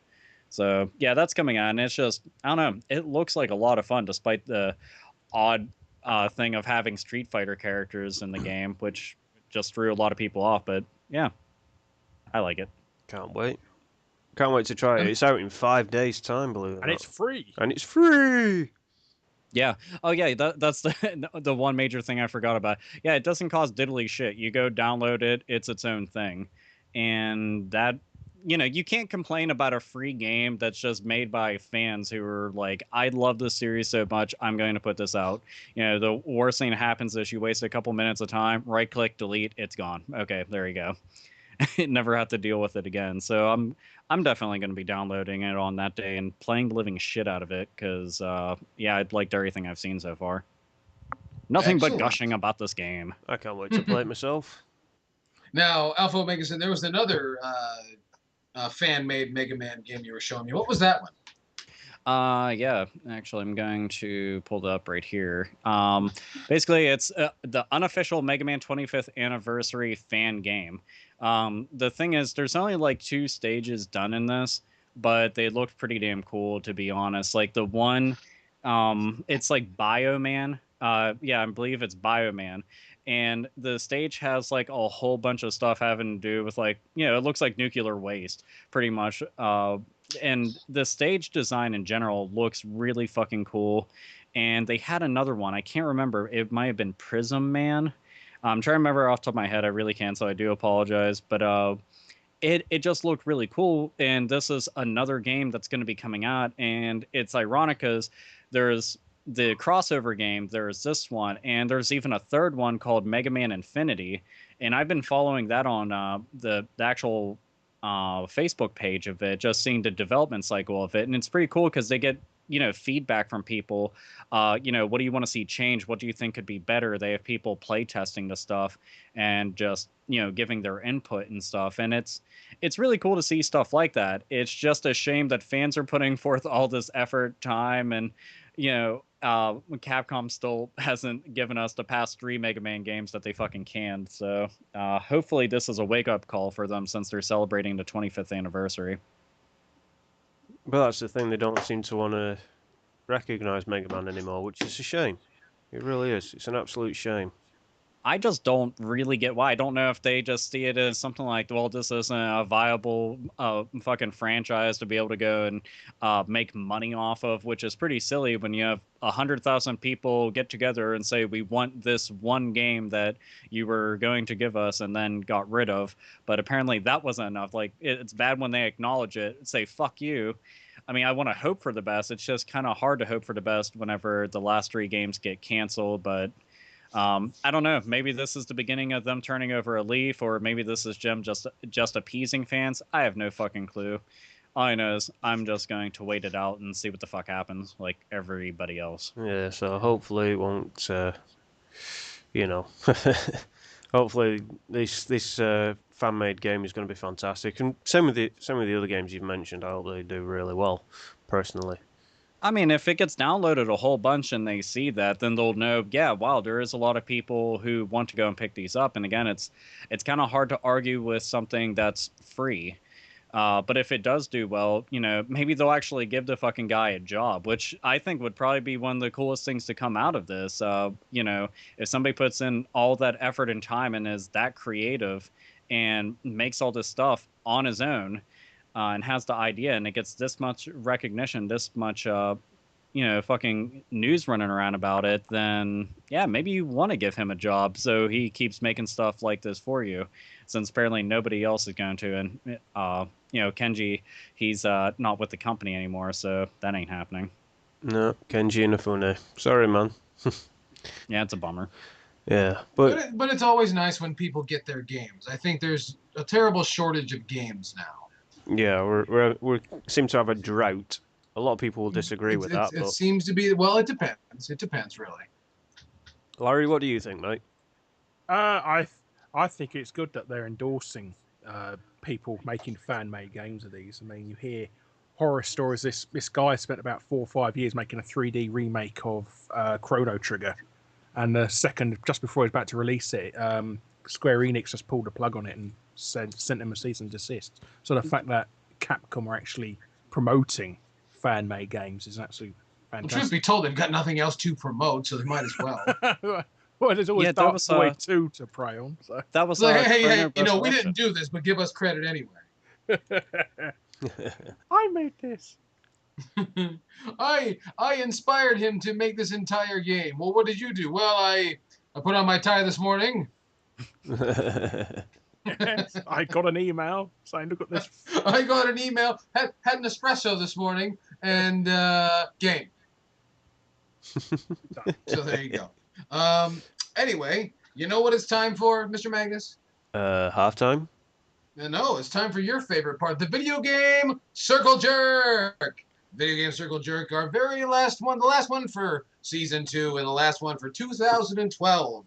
So yeah, that's coming out, and it's just, I don't know, it looks like a lot of fun despite the odd thing of having Street Fighter characters in the game, which just threw a lot of people off. But yeah, I like it. Can't wait. Can't wait to try it. It's out in 5 days' time, believe it or not. And it's free. And it's free. Yeah. Oh, yeah. That's the one major thing I forgot about. Yeah, it doesn't cost diddly shit. You go download it. It's its own thing. And that, you can't complain about a free game that's just made by fans who are like, I love this series so much, I'm going to put this out. The worst thing that happens is you waste a couple minutes of time, right click, delete, it's gone. Okay, there you go. Never have to deal with it again. So I'm definitely going to be downloading it on that day and playing the living shit out of it because, yeah, I'd liked everything I've seen so far. Nothing but gushing about this game. I can't wait to play it myself. Now, Alpha Omega said there was another fan-made Mega Man game you were showing me. What was that one? Yeah, actually, I'm going to pull it up right here. Basically, it's the unofficial Mega Man 25th anniversary fan game. The thing is, there's only like 2 stages done in this, but they looked pretty damn cool, to be honest. Like the one, it's like Bioman. Yeah, I believe it's Bioman. And the stage has like a whole bunch of stuff having to do with like, it looks like nuclear waste, pretty much. And the stage design in general looks really fucking cool. And they had another one. I can't remember. It might have been Prism Man. I'm trying to remember off the top of my head. I really can't, so I do apologize. But it just looked really cool. And this is another game that's going to be coming out. And it's ironic because there's the crossover game, there's this one, and there's even a third one called Mega Man Infinity. And I've been following that on the actual Facebook page of it, just seeing the development cycle of it. And it's pretty cool because they get feedback from people. What do you want to see change? What do you think could be better? They have people play testing the stuff and just giving their input and stuff. And it's really cool to see stuff like that. It's just a shame that fans are putting forth all this effort, time, and Capcom still hasn't given us the past 3 Mega Man games that they fucking canned. So hopefully this is a wake-up call for them since they're celebrating the 25th anniversary. But that's the thing, they don't seem to want to recognise Mega Man anymore, which is a shame. It really is. It's an absolute shame. I just don't really get why. I don't know if they just see it as something like, well, this isn't a viable fucking franchise to be able to go and make money off of, which is pretty silly when you have 100,000 people get together and say, we want this one game that you were going to give us and then got rid of. But apparently that wasn't enough. Like, it's bad when they acknowledge it, say, fuck you. I mean, I want to hope for the best. It's just kind of hard to hope for the best whenever the last 3 games get canceled, but I don't know. Maybe this is the beginning of them turning over a leaf, or maybe this is Jim just appeasing fans. I have no fucking clue. All I know is I'm just going to wait it out and see what the fuck happens, like everybody else. Yeah, so hopefully it won't, hopefully this fan-made game is going to be fantastic. And same with the other games you've mentioned. I hope they do really well, personally. I mean, if it gets downloaded a whole bunch and they see that, then they'll know, yeah, wow, there is a lot of people who want to go and pick these up. And again, it's kind of hard to argue with something that's free. But if it does do well, maybe they'll actually give the fucking guy a job, which I think would probably be one of the coolest things to come out of this. If somebody puts in all that effort and time and is that creative and makes all this stuff on his own, and has the idea, and it gets this much recognition, this much, fucking news running around about it, then, yeah, maybe you want to give him a job so he keeps making stuff like this for you, since apparently nobody else is going to. And, Kenji, he's not with the company anymore, so that ain't happening. No, Kenji Inafune. Sorry, man. Yeah, it's a bummer. Yeah, but it's always nice when people get their games. I think there's a terrible shortage of games now. Yeah, we seem to have a drought A lot of people will disagree with that. It seems to be, well, it depends. It depends, really. Larry, what do you think, mate? I think it's good that they're endorsing people making fan-made games of these. I mean, you hear horror stories. This guy spent about 4 or 5 years making a 3D remake of Chrono Trigger, and the second, just before he was about to release it, Square Enix just pulled the plug on it and sent him a cease and desist. So the fact that Capcom are actually promoting fan-made games is absolutely fantastic. Well, truth be told, they've got nothing else to promote, so they might as well. Well, there's always Dark Boy 2 to prey on. So. That was like, hey, you know, we didn't do this, but give us credit anyway. I made this. I inspired him to make this entire game. Well, what did you do? Well, I put on my tie this morning. Yes, I got an email saying, look at this. I got an email, had an espresso this morning, and game. So there you go. Anyway, you know what it's time for, Mr. Magnus? Halftime? No, it's time for your favorite part, the video game Circle Jerk. Video game Circle Jerk, our very last one, the last one for Season 2 and the last one for 2012.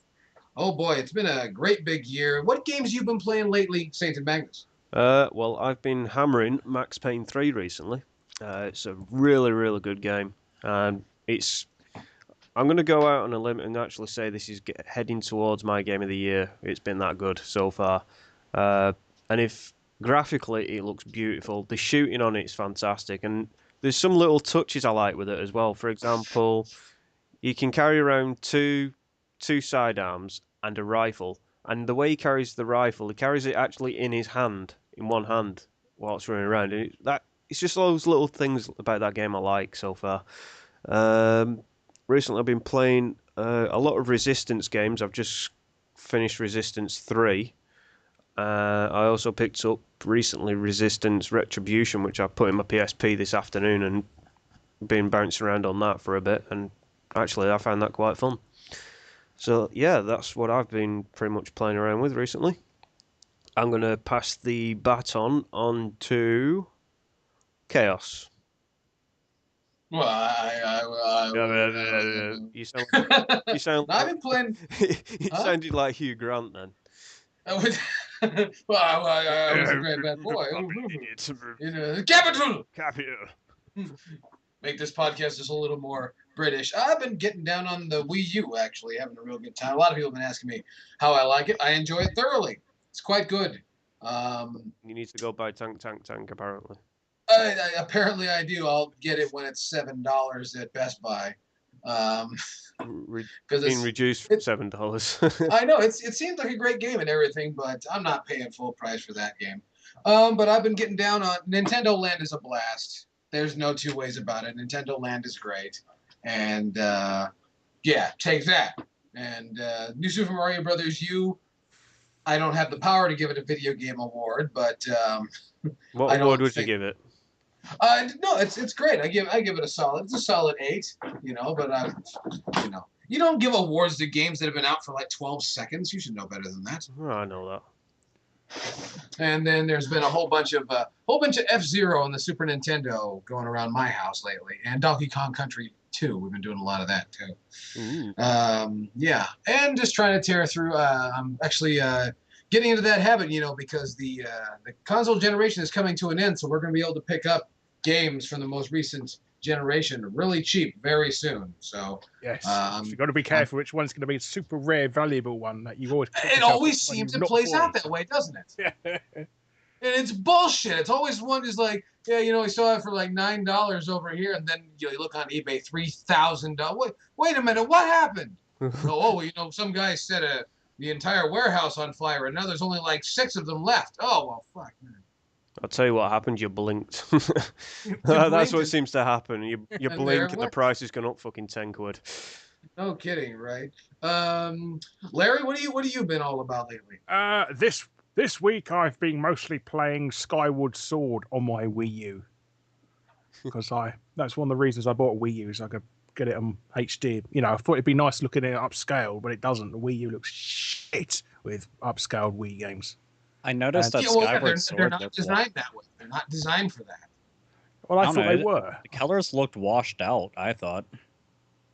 Oh boy, it's been a great big year. What games you been playing lately, Saint and Magnus? Well, I've been hammering Max Payne 3 recently. It's a really, really good game. And I'm going to go out on a limb and actually say this is heading towards my game of the year. It's been that good so far. And if graphically it looks beautiful, the shooting on it's fantastic. And there's some little touches I like with it as well. For example, you can carry around two sidearms and a rifle. And the way he carries the rifle, he carries it actually in his hand, in one hand, whilst running around. And it's just those little things about that game I like so far. Recently I've been playing a lot of Resistance games. I've just finished Resistance 3. I also picked up recently Resistance Retribution, which I put in my PSP this afternoon and been bouncing around on that for a bit. And actually I found that quite fun. So yeah, that's what I've been pretty much playing around with recently. I'm going to pass the baton on to Chaos. Well, You sound I've been playing. You sounded like Hugh Grant then. I was a great bad boy. You know, capital. Make this podcast just a little more British. I've been getting down on the Wii U, actually, having a real good time. A lot of people have been asking me how I like it. I enjoy it thoroughly. It's quite good. You need to go buy Tank, apparently. Apparently I do. I'll get it when it's $7 at Best Buy. Because it's reduced from $7. I know it seems like a great game and everything, but I'm not paying full price for that game. But I've been getting down on Nintendo Land is a blast. There's no two ways about it. Nintendo Land is great, and yeah, take that. And New Super Mario Brothers U. I don't have the power to give it a video game award, but what award would you give it? No, it's great. I give it a solid. It's a solid 8. You know, but you don't give awards to games that have been out for like 12 seconds. You should know better than that. Oh, I know that. And then there's been a whole bunch of F-Zero on the Super Nintendo going around my house lately, and Donkey Kong Country 2. We've been doing a lot of that too. Yeah, and just trying to tear through. I'm actually getting into that habit, you know, because the console generation is coming to an end, so we're going to be able to pick up games from the most recent generation really cheap very soon. So yes, you've got to be careful which one's going to be a super rare, valuable one that you always. It always seems it plays out that way, doesn't it? And it's bullshit. It's always one who's like, yeah, you know, we saw it for like $9 over here, and then you look on eBay, $3,000. Wait a minute, what happened? Oh, you know, some guy set the entire warehouse on fire, and now there's only like 6 of them left. Oh well, fuck, man. I'll tell you what happened. You blinked. That's what seems to happen. You blink and the price has gone up fucking 10 quid. No kidding, right? Larry, what have you been all about lately? This week I've been mostly playing Skyward Sword on my Wii U because that's one of the reasons I bought a Wii U, so I could get it on HD. You know, I thought it'd be nice looking at it upscaled, but it doesn't. The Wii U looks shit with upscaled Wii games. I noticed that Skyward Sword, they're not designed that way. They're not designed for that. Well, I don't thought know, they were. The colors looked washed out, I thought.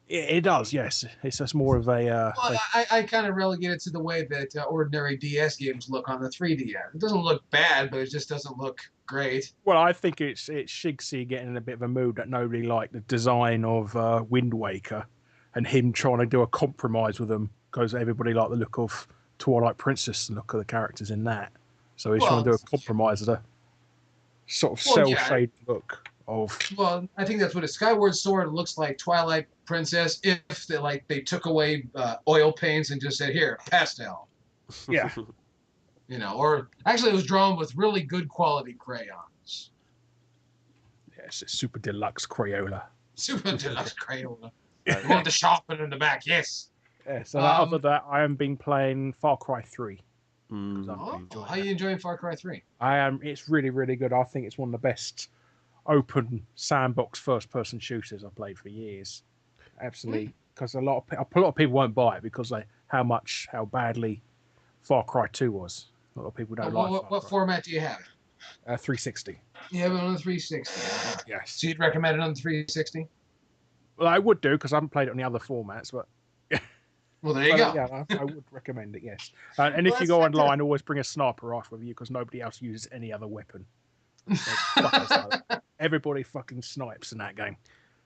It does, yes. It's just more of a. Well, I kind of relegate it to the way that ordinary DS games look on the 3DS. It doesn't look bad, but it just doesn't look great. Well, I think it's Shigsy getting in a bit of a mood that nobody liked the design of Wind Waker, and him trying to do a compromise with them because everybody liked the look of Twilight Princess, the look of the characters in that. So he's trying to do a compromise of the sort of cel-shaded look of. Well, I think that's what a Skyward Sword looks like. Twilight Princess, if they took away oil paints and just said, "Here, pastel." Yeah. Or actually, it was drawn with really good quality crayons. Yes, it's super deluxe Crayola. Super deluxe Crayola. You want the sharpen in the back, yes. So other than that, I am been playing Far Cry 3. How are you enjoying Far Cry 3? I am. It's really, really good. I think it's one of the best open sandbox first-person shooters I've played for years. Absolutely, because a lot of people won't buy it because how badly Far Cry 2 was. A lot of people don't like. What format do you have? 360. You have it on the 360. Yes. So you'd recommend it on the 360? Well, I would do because I haven't played it on the other formats, but. Well, there you go. Yeah, I would recommend it. Yes. And if you go online, always bring a sniper rifle with you because nobody else uses any other weapon. Everybody fucking snipes in that game.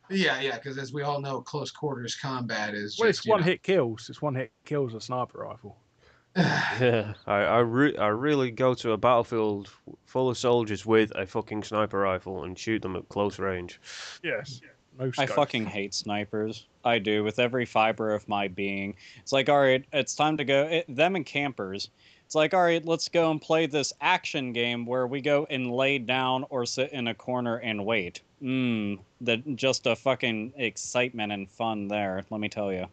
Yeah, because as we all know, close quarters combat is just, it's one hit kills. It's one hit kills a sniper rifle. Yeah, I really go to a battlefield full of soldiers with a fucking sniper rifle and shoot them at close range. Yes. No I scope. fucking hate snipers. I do, with every fiber of my being. It's like, all right, it's time to go. Them and campers. It's like, all right, let's go and play this action game where we go and lay down or sit in a corner and wait. Just a fucking excitement and fun there, let me tell you.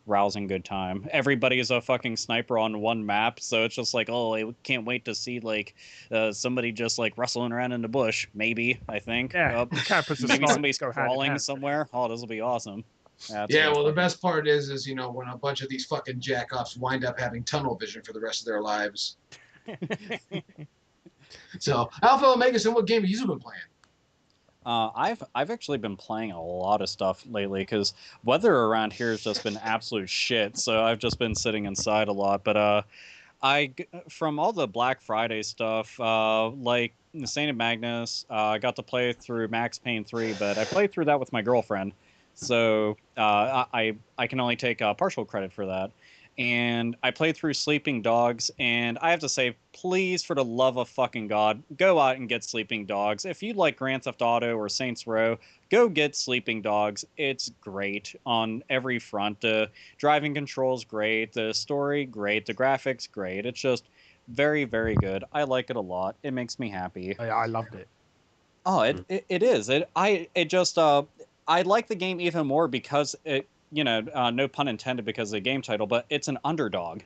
Rousing good time. Everybody is a fucking sniper on one map, so it's just like, oh, I can't wait to see somebody just rustling around in the bush. Maybe, I think. Yeah, maybe somebody's crawling somewhere. Oh, this will be awesome. Well, the best part is when a bunch of these fucking jackoffs wind up having tunnel vision for the rest of their lives. So, Alpha Omegason, what game have you been playing? I've actually been playing a lot of stuff lately because weather around here has just been absolute shit. So I've just been sitting inside a lot. But from all the Black Friday stuff, like Saint Magnus, I got to play through Max Payne 3, but I played through that with my girlfriend. So I can only take partial credit for that. And I played through Sleeping Dogs, and I have to say, please, for the love of fucking God, go out and get Sleeping Dogs. If you like Grand Theft Auto or Saints Row, go get Sleeping Dogs. It's great on every front. The driving controls great, the story great, the graphics great. It's just very, very good. I like it a lot. It makes me happy. I loved it. Oh, it is. I like the game even more because it. No pun intended because of the game title, but it's an underdog.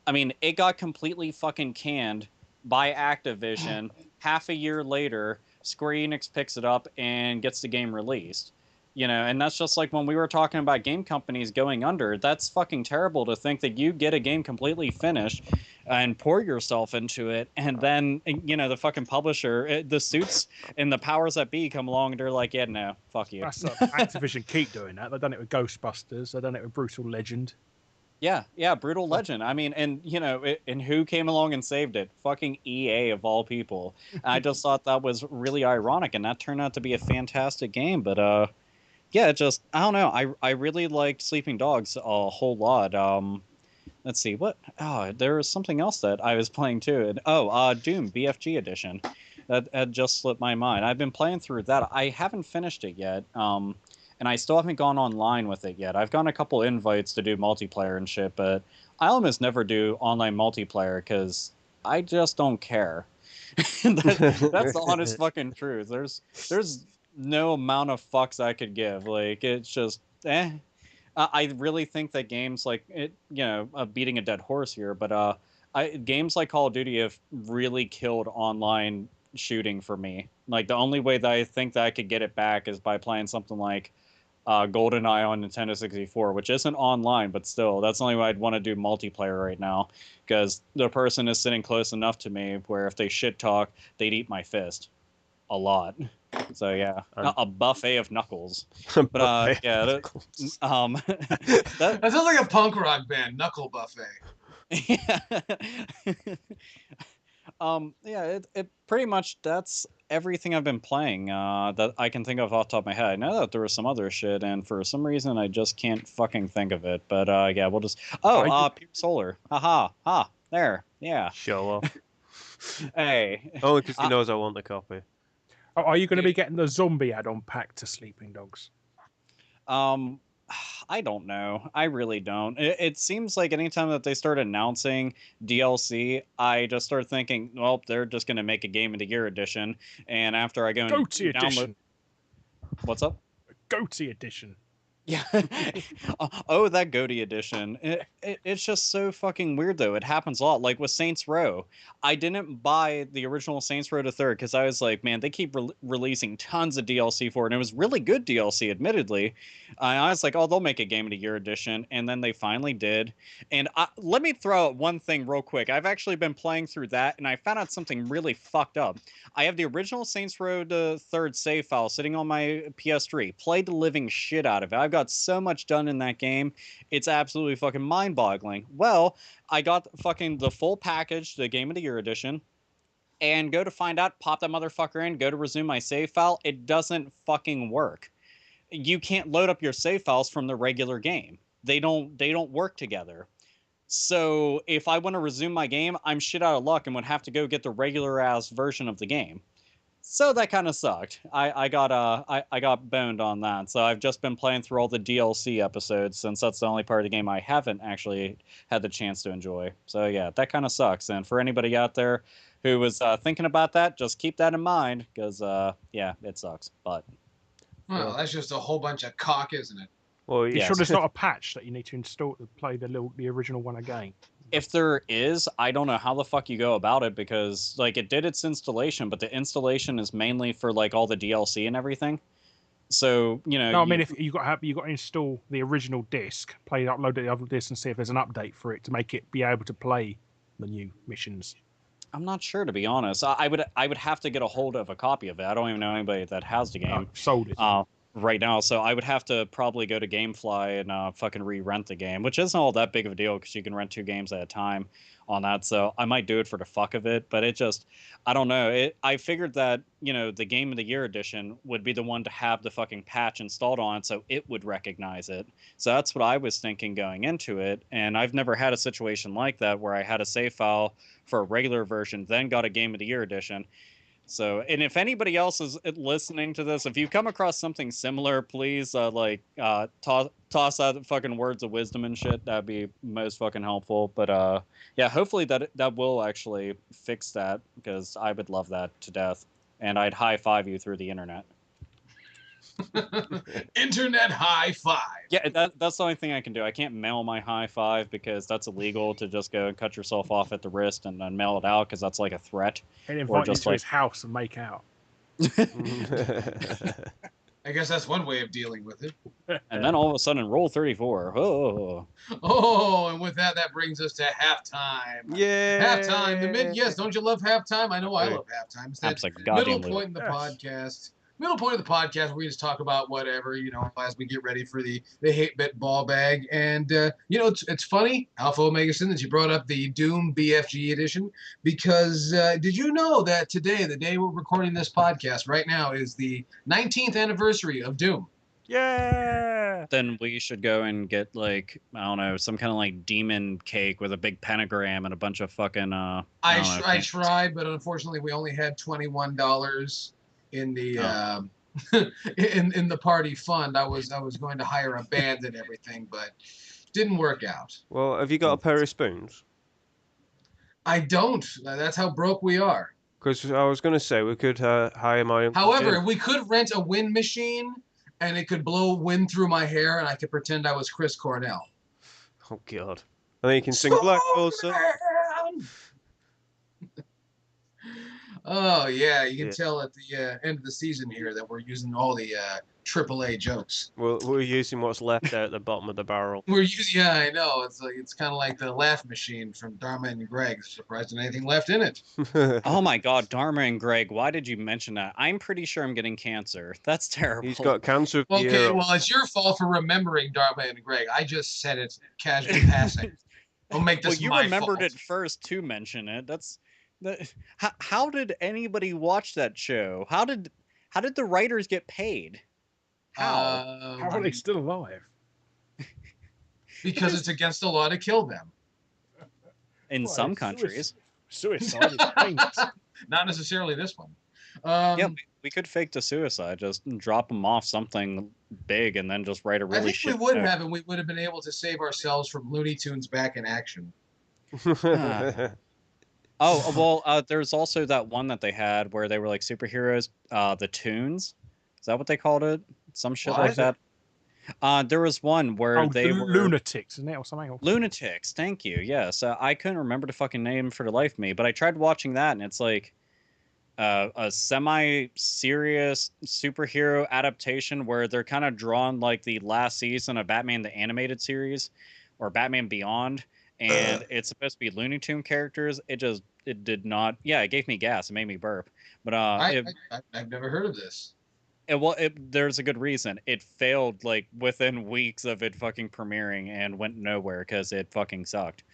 I mean, it got completely fucking canned by Activision. Half a year later, Square Enix picks it up and gets the game released. And that's just like when we were talking about game companies going under. That's fucking terrible to think that you get a game completely finished and pour yourself into it, and then the fucking publisher, the suits and the powers that be come along and they're like, yeah, no, fuck you. Activision keep doing that. They've done it with Ghostbusters. They've done it with Brutal Legend. Yeah, Brutal Legend. I mean, and who came along and saved it? Fucking EA of all people. I just thought that was really ironic, and that turned out to be a fantastic game. But yeah, just I don't know. I really liked Sleeping Dogs a whole lot. Let's see what. Oh, there was something else that I was playing too. Doom BFG edition. That had just slipped my mind. I've been playing through that. I haven't finished it yet. And I still haven't gone online with it yet. I've gotten a couple invites to do multiplayer and shit, but I almost never do online multiplayer because I just don't care. That's the honest fucking truth. There's no amount of fucks I could give. It's just I really think that games like it, beating a dead horse here, but games like Call of Duty have really killed online shooting for me. Like the only way that I think that I could get it back is by playing something like GoldenEye on Nintendo 64, which isn't online, but still, that's the only way I'd want to do multiplayer right now, because the person is sitting close enough to me where if they shit talk, they'd eat my fist. A lot. So yeah, And- a buffet of knuckles. But Buffet yeah, knuckles. that That sounds like a punk rock band, Knuckle Buffet. yeah. Yeah, it pretty much that's everything I've been playing that I can think of off the top of my head. I know that there was some other shit, and for some reason I just can't fucking think of it. But yeah, we'll just Pure Solar. Haha, ha, there, yeah. Show off. Hey, Only because he knows I want the copy. Oh, are you going to be getting the zombie add-on pack to Sleeping Dogs? I don't know. I really don't. It seems like anytime that they start announcing DLC, I just start thinking, well, they're just going to make a Game of the Year edition. And after I go and Goatee download, edition. what's up? Goatee edition. Yeah. Oh, that Goatee edition. It's just so fucking weird, though. It happens a lot. Like with Saints Row, I didn't buy the original Saints Row to third because I was like, man, they keep releasing tons of DLC for it. And it was really good DLC, admittedly. I was like, oh, they'll make a Game of the Year edition. And then they finally did. And let me throw out one thing real quick. I've actually been playing through that, and I found out something really fucked up. I have the original Saints Row to third save file sitting on my PS3. Played the living shit out of it. I've got so much done in that game. It's absolutely fucking mind-boggling. Well, I got fucking the full package, the Game of the Year edition, and go to find out, pop that motherfucker in, go to resume my save file. It doesn't fucking work. You can't load up your save files from the regular game. They don't work together. So if I want to resume my game, I'm shit out of luck and would have to go get the regular ass version of the game. So that kind of sucked. I got boned on that. So I've just been playing through all the DLC episodes since that's the only part of the game I haven't actually had the chance to enjoy. So yeah, that kind of sucks. And for anybody out there who was thinking about that, just keep that in mind because yeah, it sucks. But Well, that's just a whole bunch of cock, isn't it? Well, You Yes. sure there's not a patch that you need to install to play the original one again? if there is, I don't know how the fuck you go about it because like it did its installation, but the installation is mainly for like all the DLC and everything. So you know, No, I mean if you got to install the original disc, upload the other disc, and see if there's an update for it to make it be able to play the new missions. I'm not sure to be honest. I would have to get a hold of a copy of it. I don't even know anybody that has the game Sold it. right now, so I would have to probably go to GameFly and fucking re-rent the game, which isn't all that big of a deal because you can rent 2 games at a time on that. So I might do it for the fuck of it, but it just I don't know. I figured that the Game of the Year edition would be the one to have the fucking patch installed on it, so it would recognize it. So that's what I was thinking going into it, and I've never had a situation like that where I had a save file for a regular version, then got a Game of the Year edition. So, and if anybody else is listening to this, if you come across something similar, please toss out fucking words of wisdom and shit. That'd be most fucking helpful. But yeah, hopefully that will actually fix that because I would love that to death, and I'd high five you through the internet. Internet high five. Yeah, that's the only thing I can do. I can't mail my high five because that's illegal to just go and cut yourself off at the wrist and then mail it out because that's like a threat. And or invite you just to like- his house and make out. I guess that's one way of dealing with it. And then all of a sudden, roll 34. Oh. Oh, and with that brings us to halftime. Yeah. Halftime. Yes, don't you love halftime? I know I love halftime. It's that That's a goddamn middle point in the Yes. podcast. Middle point of the podcast where we just talk about whatever, as we get ready for the hate bet ball bag. And, it's funny, Alpha Omegason, that you brought up the Doom BFG edition because did you know that today, the day we're recording this podcast right now, is the 19th anniversary of Doom? Yeah. Then we should go and get like I don't know some kind of like demon cake with a big pentagram and a bunch of fucking. I tried, but unfortunately we only had $21 in the in the party fund. I was going to hire a band and everything, but didn't work out. Well, have you got a pair of spoons? I don't. That's how broke we are. Because I was going to say we could hire my Uncle However, Jim. we could rent a wind machine, and it could blow wind through my hair, and I could pretend I was Chris Cornell. Oh, God. And then you can sing Black Wilson. Oh yeah, you can Yeah. tell at the end of the season here that we're using all the AAA jokes. We're using what's left out the bottom of the barrel. We're using, yeah, I know. It's kind of like the laugh machine from Dharma and Greg. Surprised there's anything left in it. Oh my God, Dharma and Greg, why did you mention that? I'm pretty sure I'm getting cancer. That's terrible. He's got cancer of the Okay, ear. well, it's your fault for remembering Dharma and Greg. I just said it casually passing. Don't make this Well, you my remembered fault. it first to mention it. How did anybody watch that show? How did the writers get paid? How? How are they still alive? Because it's against the law to kill them. In Well, some it's countries. Suicide is painless. Not necessarily this one. Yeah, we could fake the suicide, just drop them off something big and then just write a I really think we shit would note. have, and we would have been able to save ourselves from Looney Tunes back in action. Oh, well, there's also that one that they had where they were like superheroes, the Toons. Is that what they called it? Some shit What? like that. There was one where they the were lunatics, isn't it, or something? Or... Lunatics. Thank you. Yes, I couldn't remember the fucking name for the life of me, but I tried watching that, and it's like a semi-serious superhero adaptation where they're kind of drawn like the last season of Batman the Animated Series or Batman Beyond, and it's supposed to be Looney Tune characters. It did not. Yeah, it gave me gas. It made me burp. But I've never heard of this. there's a good reason. It failed like within weeks of it fucking premiering and went nowhere because it fucking sucked.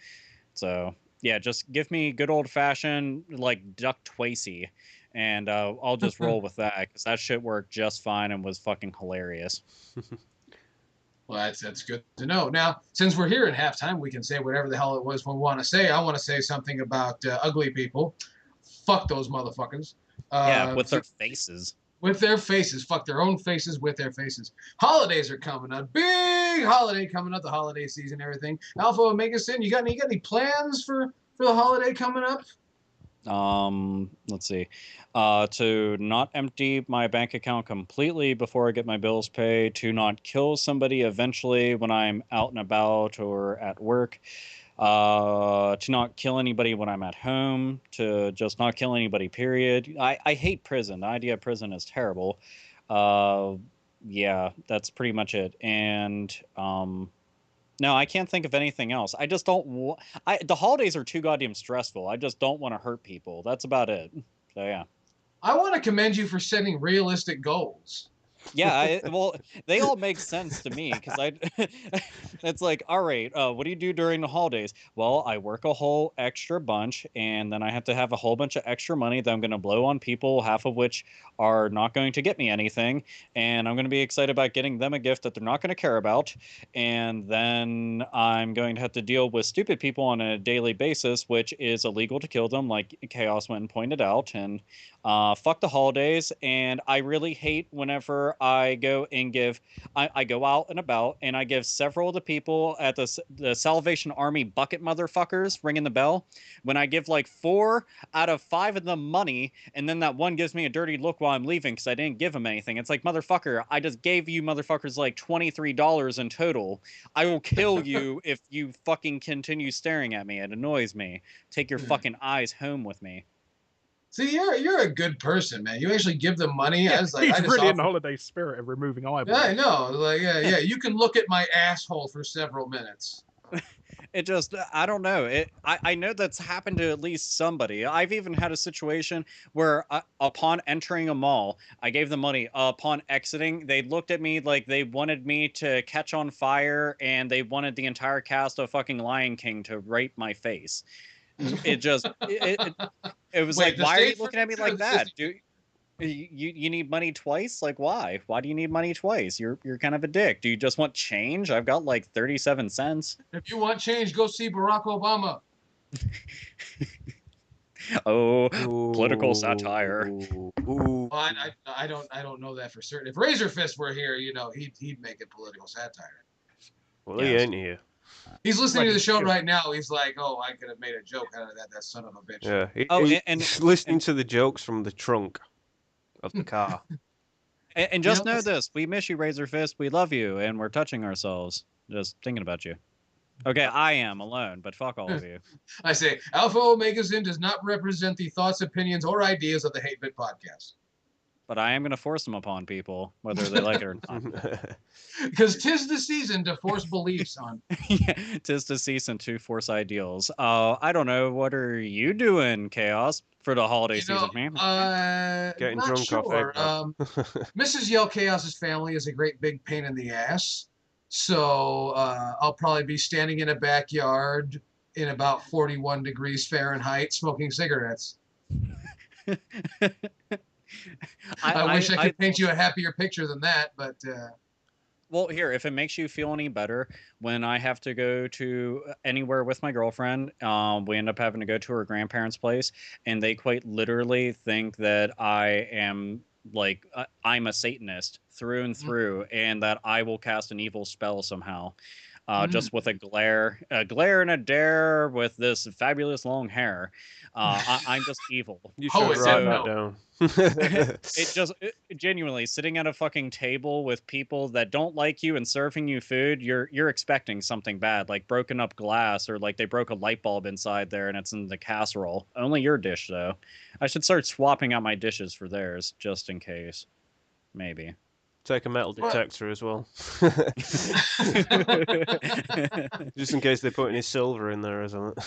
So yeah, just give me good old fashioned like Duck Tracy, and I'll just roll with that because that shit worked just fine and was fucking hilarious. Well, that's good to know. Now, since we're here at halftime, we can say whatever the hell it was we want to say. I want to say something about ugly people. Fuck those motherfuckers. Yeah, with their faces. With their faces. Fuck their own faces with their faces. Holidays are coming up. Big holiday coming up. The holiday season, everything. Alpha Omega Sin, you got any plans for the holiday coming up? Let's see. To not empty my bank account completely before I get my bills paid, to not kill somebody eventually when I'm out and about or at work, to not kill anybody when I'm at home, to just not kill anybody, period. I hate prison. The idea of prison is terrible. Yeah, that's pretty much it. And, no, I can't think of anything else. I just don't. The holidays are too goddamn stressful. I just don't want to hurt people. That's about it. So yeah. I want to commend you for setting realistic goals. Yeah, well, they all make sense to me because it's like, all right, what do you do during the holidays? Well, I work a whole extra bunch, and then I have to have a whole bunch of extra money that I'm going to blow on people, half of which are not going to get me anything, and I'm going to be excited about getting them a gift that they're not going to care about, and then I'm going to have to deal with stupid people on a daily basis, which is illegal to kill them, like Chaos went and pointed out, and fuck the holidays. And I really hate whenever I go and I go out and about and I give several of the people at the Salvation Army bucket motherfuckers ringing the bell. When I give like 4 out of 5 of them money, and then that one gives me a dirty look while I'm leaving because I didn't give him anything. It's like, motherfucker, I just gave you motherfuckers like $23 in total. I will kill you if you fucking continue staring at me. It annoys me. Take your fucking eyes home with me. See, you're a good person, man. You actually give them money. Yeah, I was like, he's I just really in offer... the holiday spirit of removing eyeballs. Yeah, I know. Like, yeah. You can look at my asshole for several minutes. It just, I don't know. I know that's happened to at least somebody. I've even had a situation where upon entering a mall, I gave them money. Upon exiting, they looked at me like they wanted me to catch on fire, and they wanted the entire cast of fucking Lion King to rape my face. It just, it was Wait, like, why are you looking at me like that? Do you need money twice? Like, why? Why do you need money twice? You're kind of a dick. Do you just want change? I've got like 37 cents. If you want change, go see Barack Obama. Oh, political satire. Well, I don't know that for certain. If Razor Fist were here, he'd make it political satire. Well, he ain't here. He's listening to the show right now. He's like, "Oh, I could have made a joke out of that son of a bitch." Yeah. He's listening to the jokes from the trunk of the car. And just know this: we miss you, Razor Fist. We love you, and we're touching ourselves just thinking about you. Okay, I am alone, but fuck all of you. I say Alpha Omega Zen does not represent the thoughts, opinions, or ideas of the Hate Bit podcast. But I am going to force them upon people, whether they like it or not. Because 'tis the season to force beliefs on. Yeah, 'tis the season to force ideals. I don't know. What are you doing, Chaos, for the holiday season, man? Getting not drunk off sure. eggnog. Mrs. Yell Chaos's family is a great big pain in the ass. So I'll probably be standing in a backyard in about 41 degrees Fahrenheit smoking cigarettes. I wish I could paint you a happier picture than that, but... Well, here, if it makes you feel any better, when I have to go to anywhere with my girlfriend, we end up having to go to her grandparents' place, and they quite literally think that I am like I'm a Satanist through and through, and that I will cast an evil spell somehow, just with a glare and a dare with this fabulous long hair. I'm just evil. You should write that down. Genuinely sitting at a fucking table with people that don't like you and serving you food, you're expecting something bad, like broken up glass, or like they broke a light bulb inside there and it's in the casserole. Only your dish though. I should start swapping out my dishes for theirs just in case. Maybe. Take a metal detector as well. Just in case they put any silver in there or something.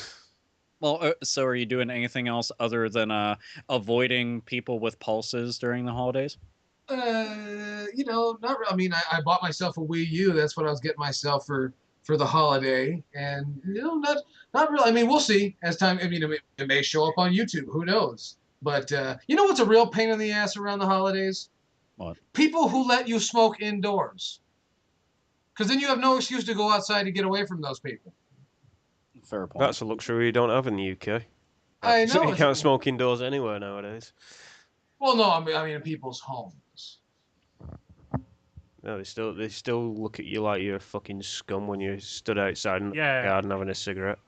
Well, so are you doing anything else other than avoiding people with pulses during the holidays? Not. I mean, I bought myself a Wii U. That's what I was getting myself for the holiday, and not really. I mean, we'll see as time. I mean, it may show up on YouTube. Who knows? But what's a real pain in the ass around the holidays? What? People who let you smoke indoors. Because then you have no excuse to go outside to get away from those people. Fair point. That's a luxury you don't have in the UK. I know. So you can't smoke indoors anywhere nowadays. Well, no, I mean in people's homes. No, they still look at you like you're a fucking scum when you stood outside in the garden having a cigarette.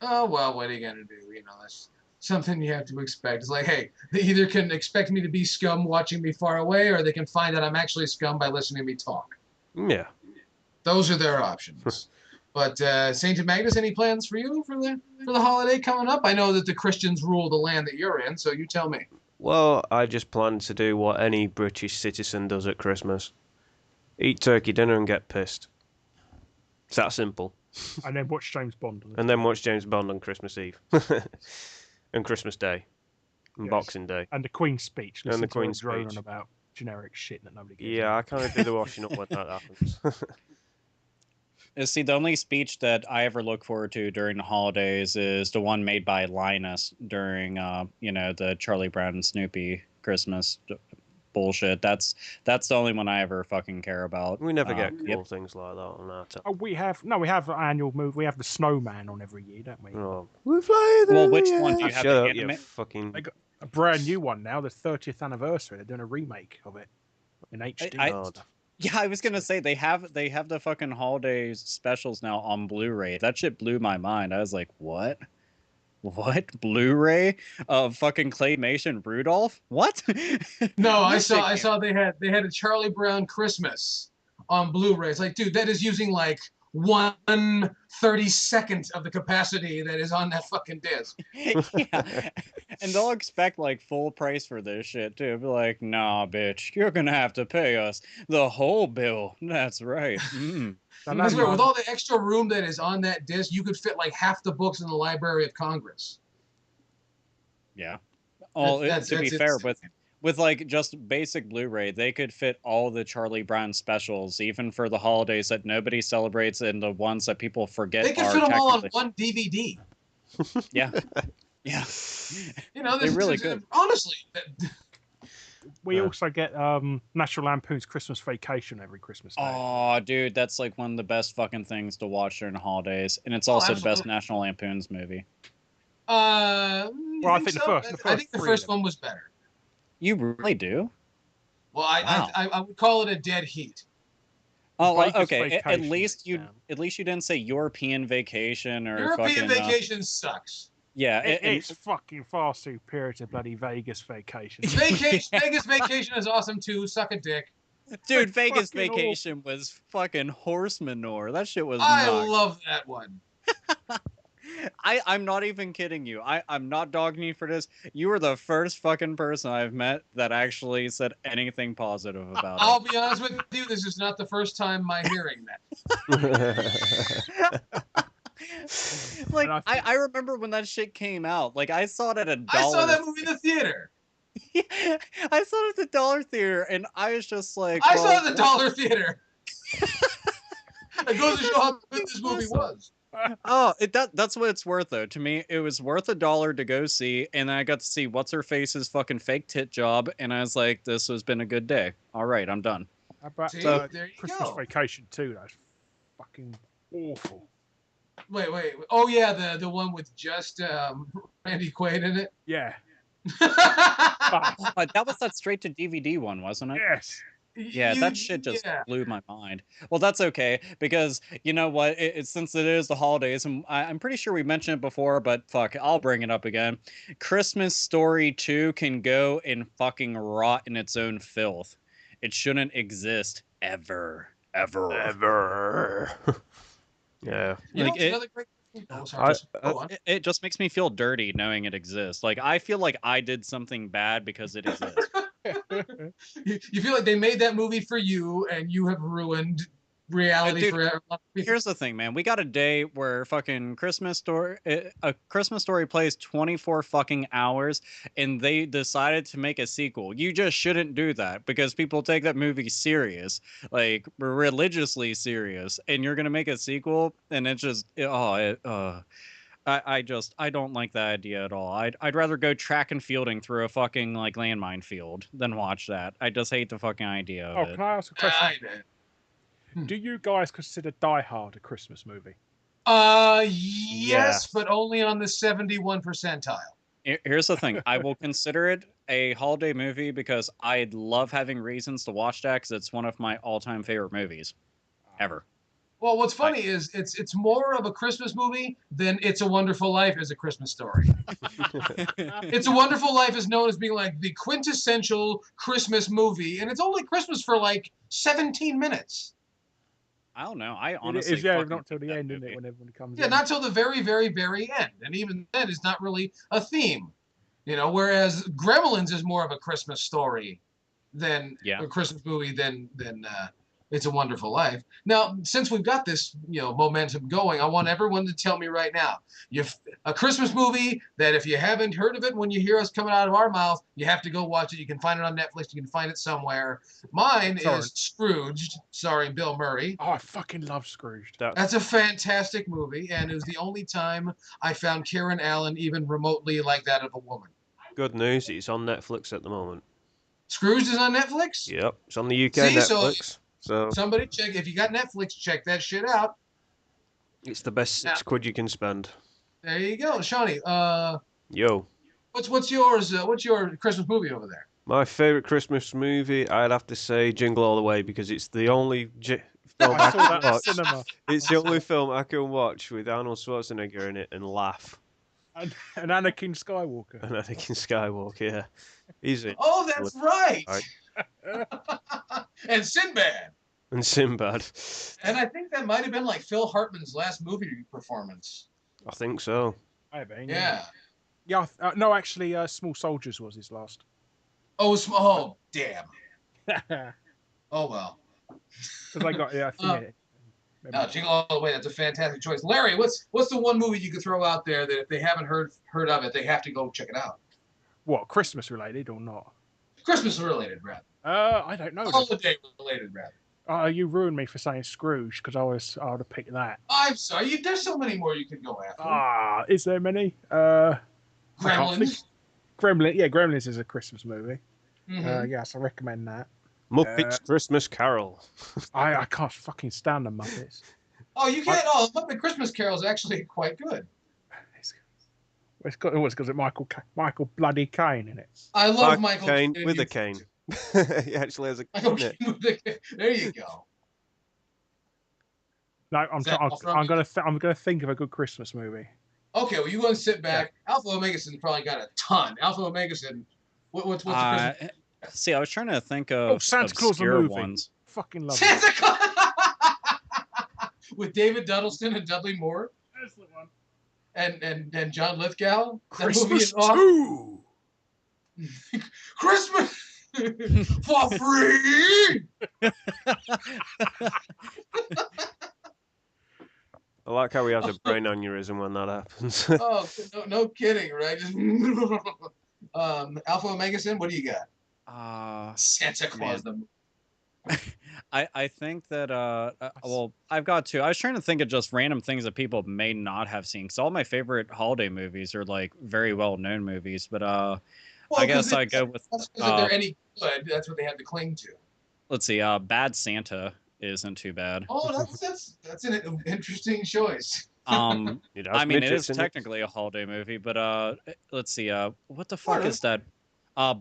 Oh, well, what are you going to do? That's something you have to expect. It's like, hey, they either can expect me to be scum watching me far away, or they can find that I'm actually scum by listening to me talk. Yeah. Those are their options. But Saint Magnus, any plans for you for the holiday coming up? I know that the Christians rule the land that you're in, so you tell me. Well, I just plan to do what any British citizen does at Christmas. Eat turkey dinner and get pissed. It's that simple. And then watch James Bond. And then watch James Bond on Christmas Eve. And Christmas Day. And Boxing Day. And the Queen's speech. And the Queen's drone speech. On about generic shit that nobody gives. Yeah, I kind of do the washing up when that happens. See, the only speech that I ever look forward to during the holidays is the one made by Linus during, the Charlie Brown and Snoopy Christmas bullshit. That's the only one I ever fucking care about. We never get cool things like that on our time. Oh, we have an annual move. We have the snowman on every year, don't we? Oh, we fly there. Well, which one do you have? Shut the up, anime? you fucking... They got a brand new one now, the 30th anniversary. They're doing a remake of it in HD. Yeah, I was gonna say they have the fucking holidays specials now on Blu-ray. That shit blew my mind. I was like, what? Blu-ray of fucking claymation Rudolph? What? No, I saw they had a Charlie Brown Christmas on Blu-ray. It's like, dude, that is using like 1/32 of the capacity that is on that fucking disc. Yeah. And they'll expect like full price for this shit too. Be like, nah, bitch, you're gonna have to pay us the whole bill. That's right. I swear, with all the extra room that is on that disc, you could fit like half the books in the Library of Congress. Yeah. To be fair, with like just basic Blu-ray, they could fit all the Charlie Brown specials, even for the holidays that nobody celebrates and the ones that people forget. They could fit them all on one DVD. Yeah. Yeah. They really could. Honestly. We also get National Lampoon's Christmas Vacation every Christmas Day. Oh, dude, that's like one of the best fucking things to watch during the holidays, and it's also the best National Lampoon's movie. I think the first one was better. You really do? Well, I would call it a dead heat. Oh, okay. At least you didn't say European Vacation or European Vacation sucks. Yeah, it's fucking far superior to bloody Vegas Vacation. Vegas Vacation is awesome too. Suck a dick. Dude, Vegas Fucking Vacation was fucking horse manure. That shit was I nuts. love that one. I'm not even kidding you. I'm not dogging you for this. You were the first fucking person I've met that actually said anything positive about I'll be honest with you, this is not the first time my hearing that. it. Like, I remember when that shit came out. Like, I saw it at $1. I saw that movie in the theater. I saw it at the dollar theater, and I was just like, I saw it at the dollar theater. It goes to show how good this movie was. Oh, that's what it's worth, though. To me, it was worth $1 to go see, and I got to see What's-Her-Face's fucking fake tit job, and I was like, this has been a good day. All right, I'm done. How about See, So- there you Christmas go. Vacation 2? That's fucking awful. Wait. Oh, yeah, the one with just Randy Quaid in it? Yeah. That was that straight-to-DVD one, wasn't it? Yes. Yeah, that shit just blew my mind. Well, that's okay, because you know what? Since it is the holidays, and I'm pretty sure we mentioned it before, but fuck, I'll bring it up again. Christmas Story 2 can go and fucking rot in its own filth. It shouldn't exist ever. Ever. Yeah. You know, Like, it's another great. Oh, sorry. Go on. It just makes me feel dirty knowing it exists. Like, I feel like I did something bad because it exists. You feel like they made that movie for you, and you have ruined reality Dude, for a lot of people. Here's the thing, man. We got a day where fucking a Christmas Story plays 24 fucking hours, and they decided to make a sequel. You just shouldn't do that because people take that movie serious, like religiously serious, and you're gonna make a sequel, and it's just I don't like that idea at all. I'd rather go track and fielding through a fucking like landmine field than watch that. I just hate the fucking idea of Oh, it. can I ask a question? I know. Do you guys consider Die Hard a Christmas movie? Yes, but only on the 71 percentile. Here's the thing. I will consider it a holiday movie because I love having reasons to watch that because it's one of my all-time favorite movies ever. Well, what's funny is it's more of a Christmas movie than It's a Wonderful Life as a Christmas story. It's a Wonderful Life is known as being like the quintessential Christmas movie, and it's only Christmas for like 17 minutes. I don't know. I It honestly is, yeah, fucking not till the hate end, that isn't it? movie. When everyone comes Yeah, in. not till the very, very, very end, and even then, it's not really a theme. You know, whereas Gremlins is more of a Christmas story than a Christmas movie than It's a Wonderful Life. Now, since we've got this, momentum going, I want everyone to tell me right now, a Christmas movie that if you haven't heard of it when you hear us coming out of our mouth, you have to go watch it. You can find it on Netflix. You can find it somewhere. Mine is Scrooged, starring Bill Murray. Oh, I fucking love Scrooged. That's a fantastic movie, and it was the only time I found Karen Allen even remotely like that of a woman. Good news, it's on Netflix at the moment. Scrooged is on Netflix? Yep, it's on the UK Netflix. So somebody check, if you got Netflix, check that shit out. It's the best £6 you can spend. There you go, Shawnee. Yo. What's yours? What's your Christmas movie over there? My favorite Christmas movie, I'd have to say Jingle All the Way because it's the only film I can watch. Cinema. It's the only film I can watch with Arnold Schwarzenegger in it and laugh. And Anakin Skywalker. And Anakin Skywalker, yeah. He's it. Oh, that's right. And Sinbad. And Sinbad. And I think that might have been like Phil Hartman's last movie performance. I think so. Yeah. Yeah. No, actually, Small Soldiers was his last. Oh, damn. Oh well. Because I got No, Jingle All the Way. That's a fantastic choice, Larry. What's the one movie you could throw out there that if they haven't heard of it, they have to go check it out? What, Christmas related or not? Christmas related, rather. I don't know. Holiday related, rather. You ruined me for saying Scrooge because I would have picked that. I'm sorry. There's so many more you could go after. Is there many? Gremlins. Gremlins is a Christmas movie. Mm-hmm. Yes, I recommend that. Muppets Christmas Carol. I can't fucking stand the Muppets. Oh, you can't. Muppet Christmas Carol is actually quite good. It's got Michael Bloody Caine in it. I love Michael Caine with a cane. He actually has a cane. There you go. No, I'm gonna think of a good Christmas movie. Okay, well, you go and sit back. Yeah. Alpha Omegason probably got a ton. Alpha Omegason, what's the Christmas? See, I was trying to think Oh, of Santa Claus the obscure movie. ones. Fucking love it. Santa Claus with David Duddleston and Dudley Moore That's the one. and John Lithgow. That movie is Christmas awesome. 2. Christmas for free. I like how we have the brain aneurysm when that happens. Oh, no kidding, right? Just Alpha Omega Sin, what do you got? Santa Claus the movie. I think that well, I've got two. I was trying to think of just random things that people may not have seen. Because all my favorite holiday movies are like very well known movies. But Well, I guess I go with that's because if they're any good, that's what they have to cling to. let's see. Bad Santa isn't too bad. Oh, that's an interesting choice. I mean, it is midgets in technically a holiday movie, but let's see. What the fuck is that?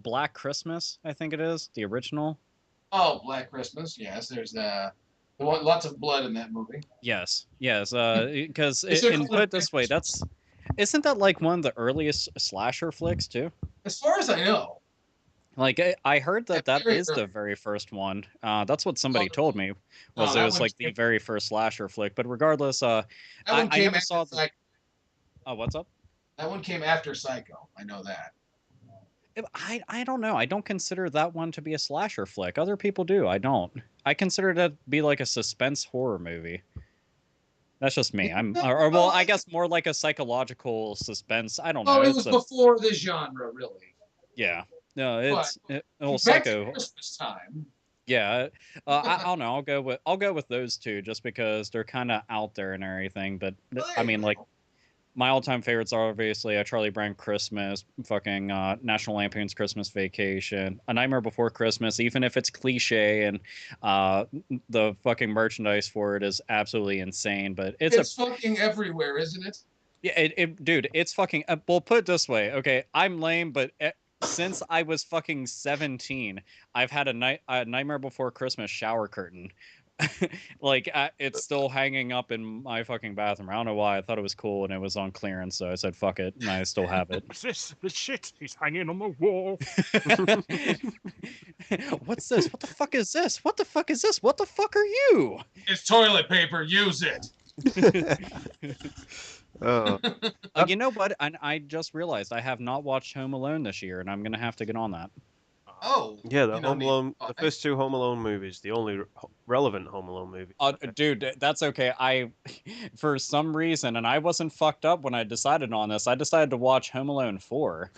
Black Christmas, I think it is the original. Oh, Black Christmas. Yes, there's lots of blood in that movie. Yes. Because Is there and put it this way, isn't that like one of the earliest slasher flicks too? As far as I know. Like I heard that Yeah, is the very first one. That's what somebody told me. It was like the very first slasher flick. But regardless, I never saw the. Oh, what's up? That one came after Psycho. I know that. I don't know. I don't consider that one to be a slasher flick. Other people do. I don't. I consider that to be like a suspense horror movie. That's just me. Well, I guess more like a psychological suspense. I don't know. Oh, it was before the genre, really. Yeah. No, it's back Psycho. to Christmas time. Yeah, I don't know. I'll go with those two just because they're kind of out there and everything. But I mean, like, my all-time favorites are obviously Charlie Brown Christmas, fucking National Lampoon's Christmas Vacation, A Nightmare Before Christmas, even if it's cliche and the fucking merchandise for it is absolutely insane. But it's fucking everywhere, isn't it? Yeah, dude, it's fucking. Well, put it this way, okay, I'm lame, but. Since I was fucking 17, I've had a Nightmare Before Christmas shower curtain. Like, it's still hanging up in my fucking bathroom. I don't know why. I thought it was cool and it was on clearance, so I said, fuck it, and I still have it. What's this? The shit he's hanging on the wall. What's this? What the fuck is this? What the fuck is this? What the fuck are you? It's toilet paper. Use it. You know what? I just realized I have not watched Home Alone this year, and I'm gonna have to get on that. Oh, yeah, the first two Home Alone movies, the only relevant Home Alone movie. Dude, that's okay. For some reason, and I wasn't fucked up when I decided on this. I decided to watch Home Alone 4.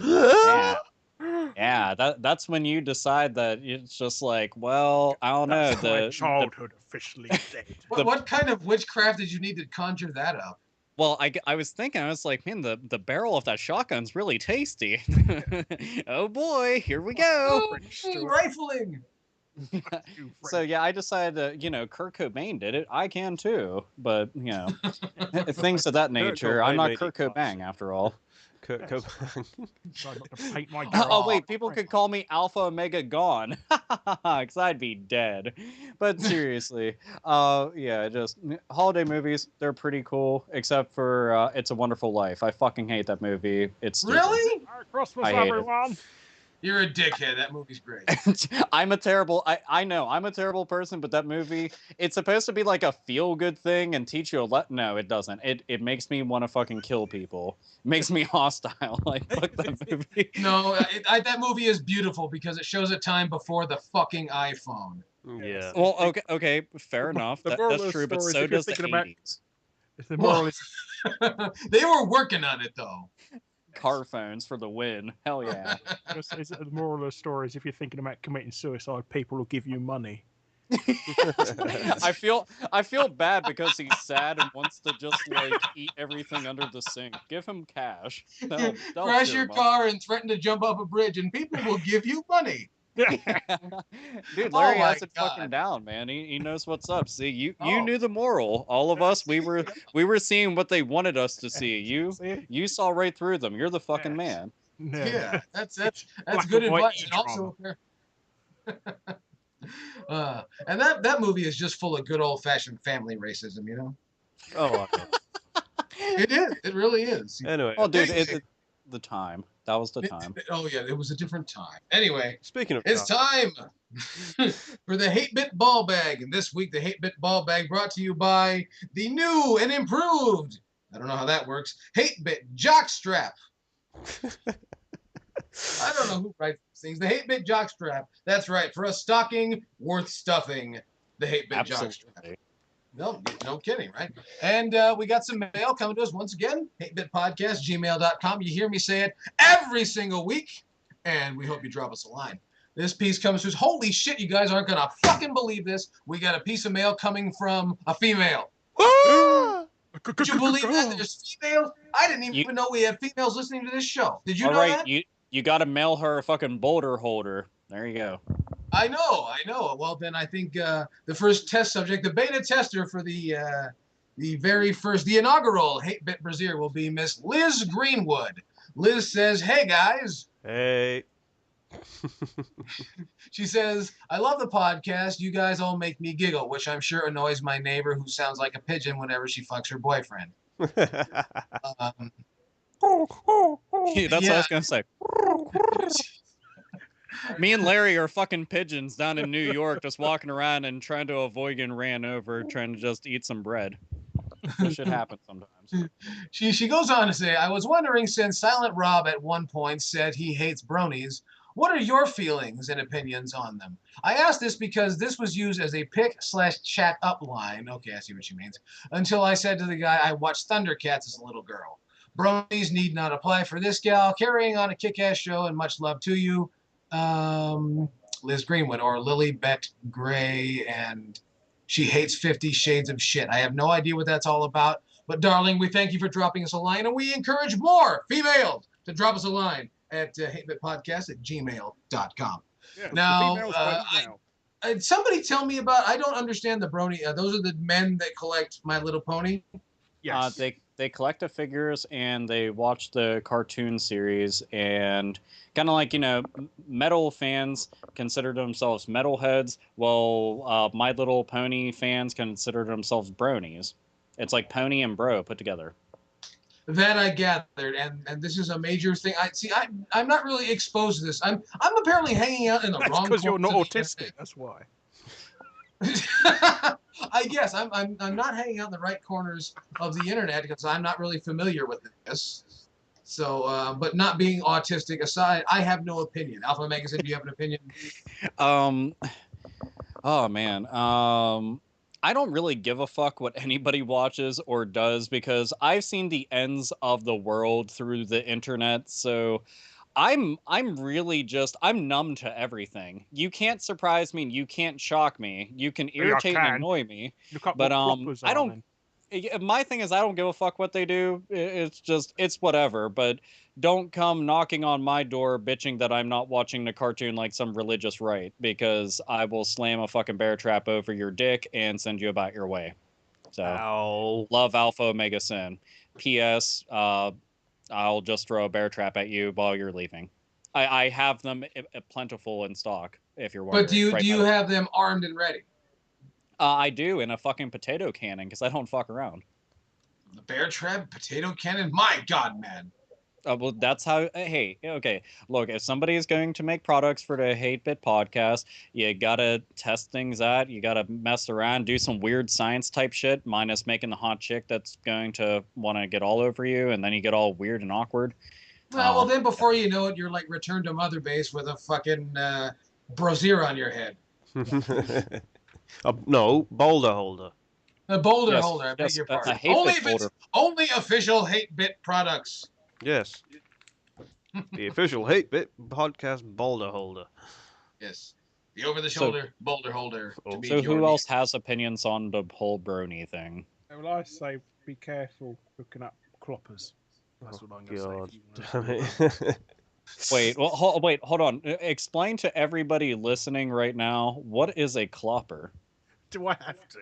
Yeah, that's when you decide that it's just like, well, I don't know. My childhood officially dead. What kind of witchcraft did you need to conjure that up? Well, I was thinking, I was like, man, the barrel of that shotgun's really tasty. Oh boy, here we go. Rifling. So yeah, I decided to, Kurt Cobain did it. I can too, but things of that nature. I'm not Kurt Cobain after all. Kurt Cobain. Oh wait, people could call me Alpha Omega Gone, because I'd be dead. But seriously, yeah, just holiday movies. They're pretty cool, except for It's a Wonderful Life. I fucking hate that movie. It's stupid. Really? Merry Christmas, everyone. You're a dickhead. That movie's great. I'm a terrible. I know I'm a terrible person, but that movie, it's supposed to be like a feel good thing and teach you a lot. No, it doesn't. It makes me want to fucking kill people. It makes me hostile. Like fuck that movie. No, that movie is beautiful because it shows a time before the fucking iPhone. Yeah. Well, okay, fair enough. That's true, but so does the 80s. They were working on it though. Car phones for the win. Hell yeah. The moral of the story is if you're thinking about committing suicide, people will give you money. I feel bad because he's sad and wants to just like eat everything under the sink. Give him cash. Crash your car and threaten to jump off a bridge, and people will give you money. Dude, Larry has it fucking down, man. He knows what's up. See, you knew the moral. All of us, we were seeing what they wanted us to see. You saw right through them. You're the fucking man. Yeah, that's good advice. And also, and that movie is just full of good old fashioned family racism, you know. Oh, it is. It really is. Anyway, well, dude, the time That was the time. Oh yeah, it was a different time. Anyway, Speaking of it's time for the Hate Bit Ball Bag. And this week, the Hate Bit Ball Bag brought to you by the new and improved, I don't know how that works, Hate Bit Jockstrap. I don't know who writes these things. The Hate Bit Jockstrap. That's right, for a stocking worth stuffing. The Hate Bit Jockstrap. No kidding, right? And we got some mail coming to us once again. hatebitpodcast@gmail.com. You hear me say it every single week, and we hope you drop us a line. This piece comes to us. Holy shit, you guys aren't gonna fucking believe this. We got a piece of mail coming from a female. Could you believe that? There's females? I didn't even know we had females listening to this show. Did you know that? You got to mail her a fucking boulder holder. There you go. I know. Well, then I think the first test subject, the beta tester for the inaugural Hate Bit Brazier will be Miss Liz Greenwood. Liz says, "Hey guys." Hey. She says, "I love the podcast. You guys all make me giggle," which I'm sure annoys my neighbor who sounds like a pigeon whenever she fucks her boyfriend. That's what I was going to say. Me and Larry are fucking pigeons down in New York, just walking around and trying to avoid getting ran over, trying to just eat some bread. That shit happens sometimes. She goes on to say, "I was wondering, since Silent Rob at one point said he hates bronies, what are your feelings and opinions on them? I asked this because this was used as a pick/chat up line." Okay, I see what she means. "Until I said to the guy I watched Thundercats as a little girl. Bronies need not apply for this gal. Carrying on a kick-ass show and much love to you. Liz Greenwood," or Lily Bet Gray, and she hates 50 Shades of Shit. I have no idea what that's all about. But darling, we thank you for dropping us a line, and we encourage more females to drop us a line at hatebitpodcast@gmail.com. Yeah, Now, somebody tell me about, I don't understand the brony. Those are the men that collect My Little Pony? Yes. They collect the figures and they watch the cartoon series, and kind of like, metal fans consider themselves metalheads, while My Little Pony fans consider themselves bronies. It's like pony and bro put together. That I gathered, and this is a major thing. I'm not really exposed to this. I'm apparently hanging out in the wrong. Because you're not autistic. Internet. That's why. I guess I'm not hanging out in the right corners of the internet because I'm not really familiar with this. So, but not being autistic aside, I have no opinion. Alpha Magazine, do you have an opinion? Oh man. I don't really give a fuck what anybody watches or does, because I've seen the ends of the world through the internet. So I'm really just, I'm numb to everything. You can't surprise me. You can't shock me. You can irritate and annoy me. But I don't. My thing is, I don't give a fuck what they do. It's just, it's whatever. But don't come knocking on my door bitching that I'm not watching the cartoon like some religious rite, because I will slam a fucking bear trap over your dick and send you about your way. So, love Alpha Omega Sin. P.S. I'll just throw a bear trap at you while you're leaving. I have them plentiful in stock, if you're wondering. But do you have them armed and ready? I do, in a fucking potato cannon, because I don't fuck around. The bear trap, potato cannon? My God, man. Well, that's how. Hey, okay. Look, if somebody is going to make products for the Hate Bit podcast, you gotta test things out. You gotta mess around, do some weird science type shit, minus making the hot chick that's going to want to get all over you, and then you get all weird and awkward. Well, then before you know it, you're like Return to Mother Base with a fucking brazier on your head. No, boulder holder. A boulder holder, I beg your pardon. Only official Hate Bit products. Yes. The official Hate Bit podcast boulder holder. Yes. The over-the-shoulder boulder holder. So who else has opinions on the whole brony thing? Well, I say be careful hooking up cloppers. That's what I'm going to say. Damn it. Wait, hold on. Explain to everybody listening right now, what is a clopper? Do I have to?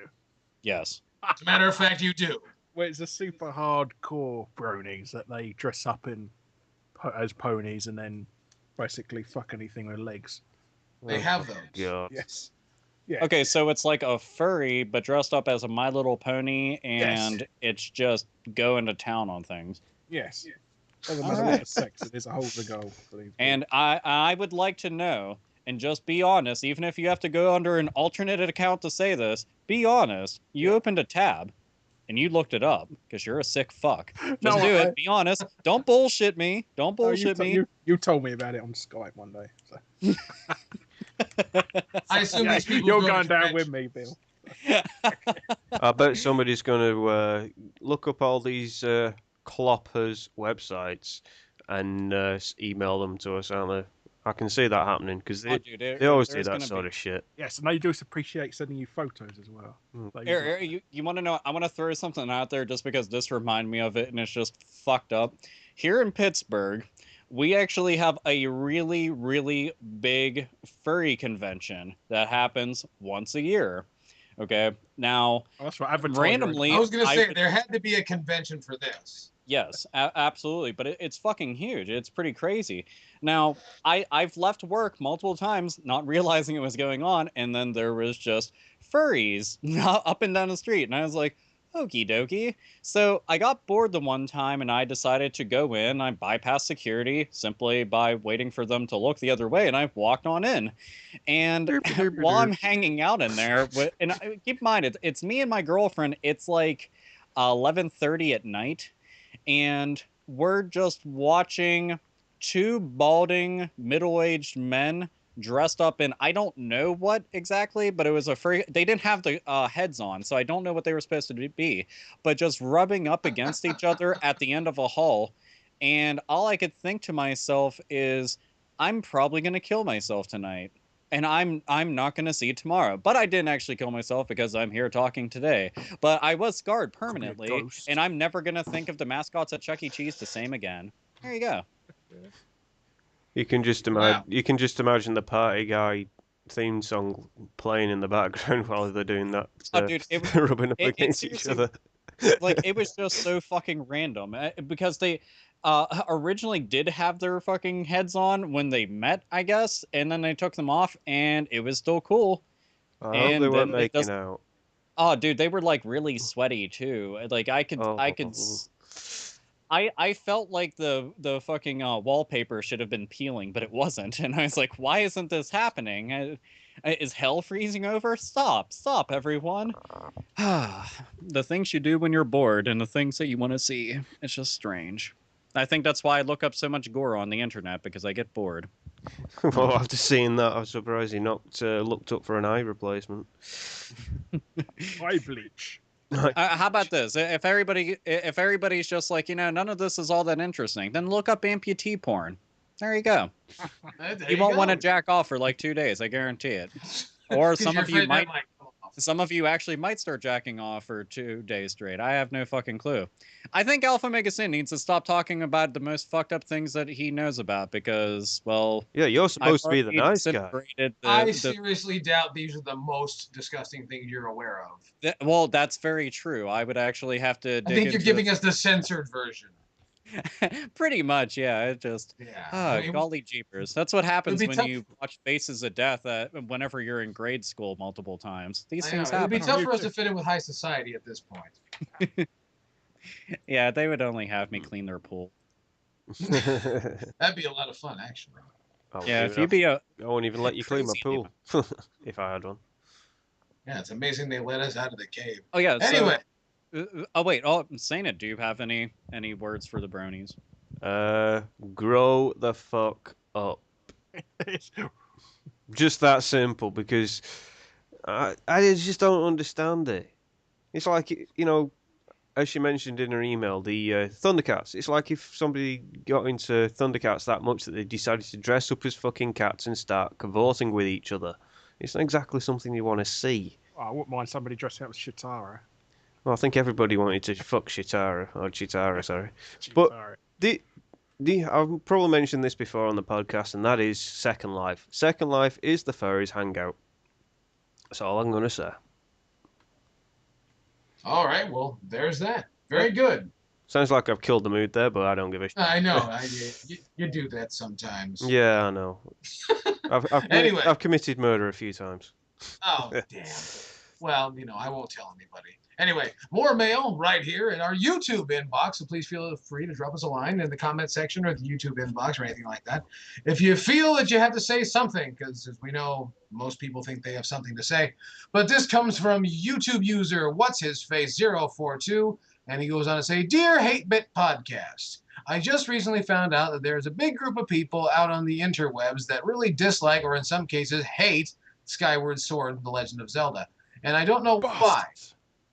Yes. As a matter of fact, you do. Well, it's a super hardcore bronies that they dress up in as ponies and then basically fuck anything with legs. They have those. Yeah. Yes. Yeah. Okay, so it's like a furry, but dressed up as a My Little Pony, and it's just going to town on things. Yes. There's All another right. bit of sex that is a hole to go. Believe me. And I would like to know, and just be honest, even if you have to go under an alternate account to say this, be honest. You opened a tab, and you looked it up, because you're a sick fuck. Just No, do it. Be honest. Don't bullshit me. Don't No, bullshit me. you told me about it on Skype one day. So. I assume Yeah, these people you're go to going down with convention. me, Bill. I bet somebody's going to look up all these cloppers websites and email them to us, aren't they? I can see that happening because Oh, dude, they always do there's that gonna sort be- of shit. Yes, and they do appreciate sending you photos as well. Like, Here, you want to know? I want to throw something out there just because this reminded me of it, and it's just fucked up. Here in Pittsburgh, we actually have a really, really big furry convention that happens once a year. Okay, now oh, that's right. Avatar, randomly, I was gonna I say would- there had to be a convention for this. Yes, absolutely. But it's fucking huge. It's pretty crazy. Now, I've left work multiple times not realizing it was going on, and then there was just furries up and down the street. And I was like, okie dokie. So I got bored the one time, and I decided to go in. I bypassed security simply by waiting for them to look the other way, and I walked on in. And while I'm hanging out in there, and keep in mind, it's me and my girlfriend. It's like 11:30 at night. And we're just watching two balding middle-aged men dressed up in I don't know what exactly, but it was a furry. They didn't have the heads on, so I don't know what they were supposed to be, but just rubbing up against each other at the end of a hall. And all I could think to myself is, I'm probably gonna kill myself tonight. And I'm not gonna see tomorrow. But I didn't actually kill myself because I'm here talking today. But I was scarred permanently, ghost. and I'm never gonna think of the mascots at Chuck E. Cheese the same again. There you go. You can just imagine. You can just imagine the party guy theme song playing in the background while they're doing that. Oh, dude, it- rubbing up it against each seriously- other. Like, it was just so fucking random because they originally did have their fucking heads on when they met, I guess, and then they took them off, and it was still cool. I hope and they weren't then it making does- out. Oh, dude, they were like really sweaty too. Like I could I felt like the fucking wallpaper should have been peeling, but it wasn't. And I was like, why isn't this happening? Is hell freezing over? Stop, everyone. The things you do when you're bored and the things that you want to see. It's just strange. I think that's why I look up so much gore on the internet, because I get bored. Well, after seeing that, I was surprised he not looked up for an eye replacement. eye bleach. How about this? If everybody's just like, none of this is all that interesting, then look up amputee porn. There you go. There You won't go. want to jack off for like 2 days, I guarantee it. Or 'Cause some you're of you afraid that might. come off. Some of you actually might start jacking off for 2 days straight. I have no fucking clue. I think Alpha Mega Sin needs to stop talking about the most fucked up things that he knows about because, well, Yeah, you're supposed to be the I've nice guy. disintegrated I seriously doubt these are the most disgusting things you're aware of. well, that's very true. I would actually have to I dig think you're into giving us the censored version. Pretty much, yeah. It just Yeah. golly jeepers. That's what happens be when tough- you watch Faces of Death whenever you're in grade school multiple times. These I things know. It'd be happen. tough for us to fit in with high society at this point. Yeah, they would only have me clean their pool. That'd be a lot of fun, actually. Yeah, if you be a I won't even let you clean my Crazy pool if I had one. Yeah, it's amazing they let us out of the cave. oh yeah. Anyway, Oh wait. Oh, Saina, do you have any words for the bronies? Grow the fuck up. Just that simple, because I just don't understand it. It's like, as she mentioned in her email, the Thundercats. It's like if somebody got into Thundercats that much that they decided to dress up as fucking cats and start cavorting with each other. It's not exactly something you want to see. I wouldn't mind somebody dressing up as Chitara. Well, I think everybody wanted to fuck Chitara, sorry. But I've probably mentioned this before on the podcast, and that is Second Life. Second Life is the furries' hangout. That's all I'm going to say. all right. Well, there's that. Very good. Sounds like I've killed the mood there, but I don't give a shit. I know. You do that sometimes. Yeah, I know. Anyway. I've committed murder a few times. Oh, damn. Well, I won't tell anybody. Anyway, more mail right here in our YouTube inbox, so please feel free to drop us a line in the comment section or the YouTube inbox or anything like that. If you feel that you have to say something, because as we know, most people think they have something to say. But this comes from YouTube user What's His Face 042, and he goes on to say, Dear Hate-Bit Podcast, I just recently found out that there's a big group of people out on the interwebs that really dislike, or in some cases hate, Skyward Sword: The Legend of Zelda. And I don't know why.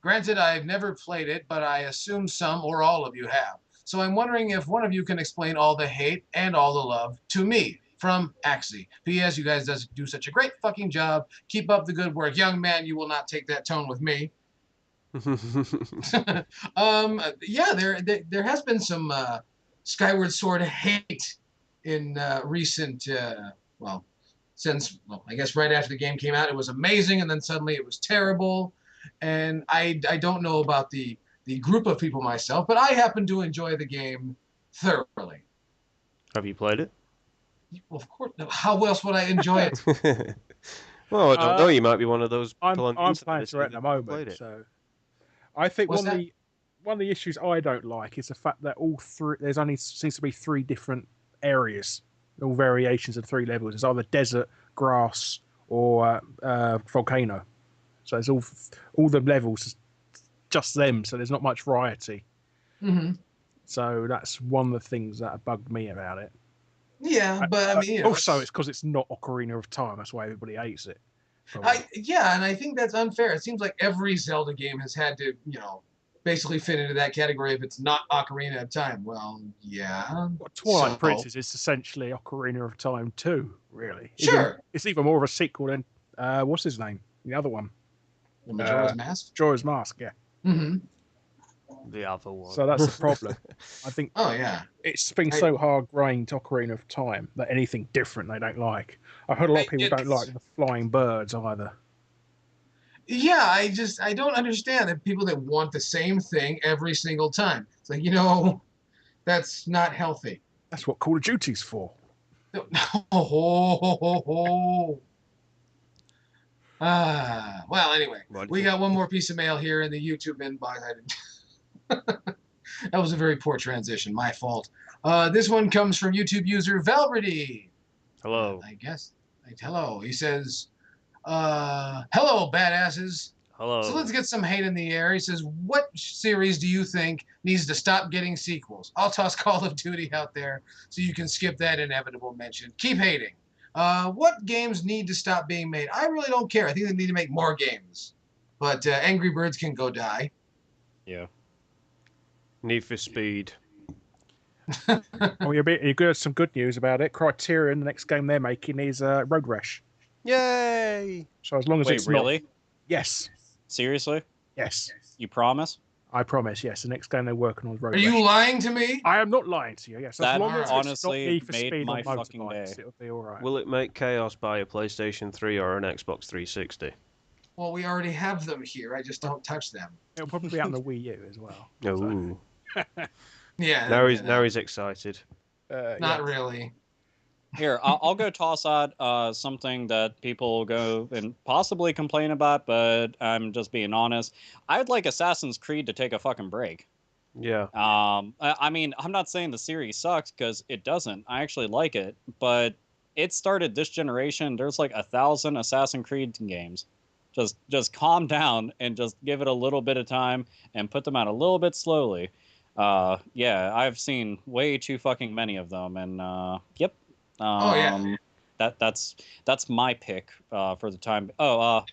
Granted, I've never played it, but I assume some or all of you have. So I'm wondering if one of you can explain all the hate and all the love to me, from Axie. P.S. You guys do such a great fucking job. Keep up the good work. Young man, you will not take that tone with me. Yeah, there has been some Skyward Sword hate in recent, since, I guess right after the game came out, it was amazing, and then suddenly it was terrible. And I don't know about the group of people myself, but I happen to enjoy the game thoroughly. Have you played it? Well, of course. How else would I enjoy it? Well, I don't know. You might be one of those. I'm people playing through it at the moment, so I think one of the issues I don't like is the fact that there's only seems to be 3 different areas, all variations of 3 levels. It's either desert, grass, or volcano. So it's all the levels, just them. So there's not much variety. Mm-hmm. So that's one of the things that bugged me about it. Yeah, but I mean, also it's because it's not Ocarina of Time. That's why everybody hates it. Yeah, and I think that's unfair. It seems like every Zelda game has had to, basically fit into that category if it's not Ocarina of Time. Well, yeah. Well, Twilight Princess is essentially Ocarina of Time 2, really. Sure. It's even more of a sequel than what's his name? The other one. Majora's Mask? Majora's Mask, yeah. Mm-hmm. The other one. So that's the problem. I think it's been so hard growing to Ocarina of Time that anything different they don't like. I've heard a lot of people don't like the flying birds either. Yeah, I don't understand the people that want the same thing every single time. It's like, that's not healthy. That's what Call of Duty's for. Well, anyway, we got one more piece of mail here in the YouTube inbox. That was a very poor transition. My fault. This one comes from YouTube user Valverdy. Hello. I guess. Hello. He says, hello, badasses. Hello. So let's get some hate in the air. He says, what series do you think needs to stop getting sequels? I'll toss Call of Duty out there so you can skip that inevitable mention. Keep hating. What games need to stop being made? I really don't care. I think they need to make more games. But Angry Birds can go die. Yeah. Need for Speed. You're good. Some good news about it. Criterion, the next game they're making is Road Rash. Yay! So as long as it's really? not... Yes. Seriously? Yes. You promise? I promise, yes. The next game they're working on is Road Are Rash. you lying to me? I am not lying to you, yes. That as long as honestly it's not Need for made Speed my on fucking motorbikes, day. it'll be all right. Will it make Chaos buy a PlayStation 3 or an Xbox 360? Well, we already have them here. I just don't touch them. It'll probably be out on the Wii U as well. Ooh. Yeah. Now he's excited. Not really. Here, I'll go toss out something that people go and possibly complain about, but I'm just being honest. I'd like Assassin's Creed to take a fucking break. Yeah. I mean, I'm not saying the series sucks, because it doesn't. I actually like it, but it started this generation. There's like 1,000 Assassin's Creed games. Just calm down and just give it a little bit of time and put them out a little bit slowly. Yeah, I've seen way too fucking many of them, and yep. That's my pick for the time.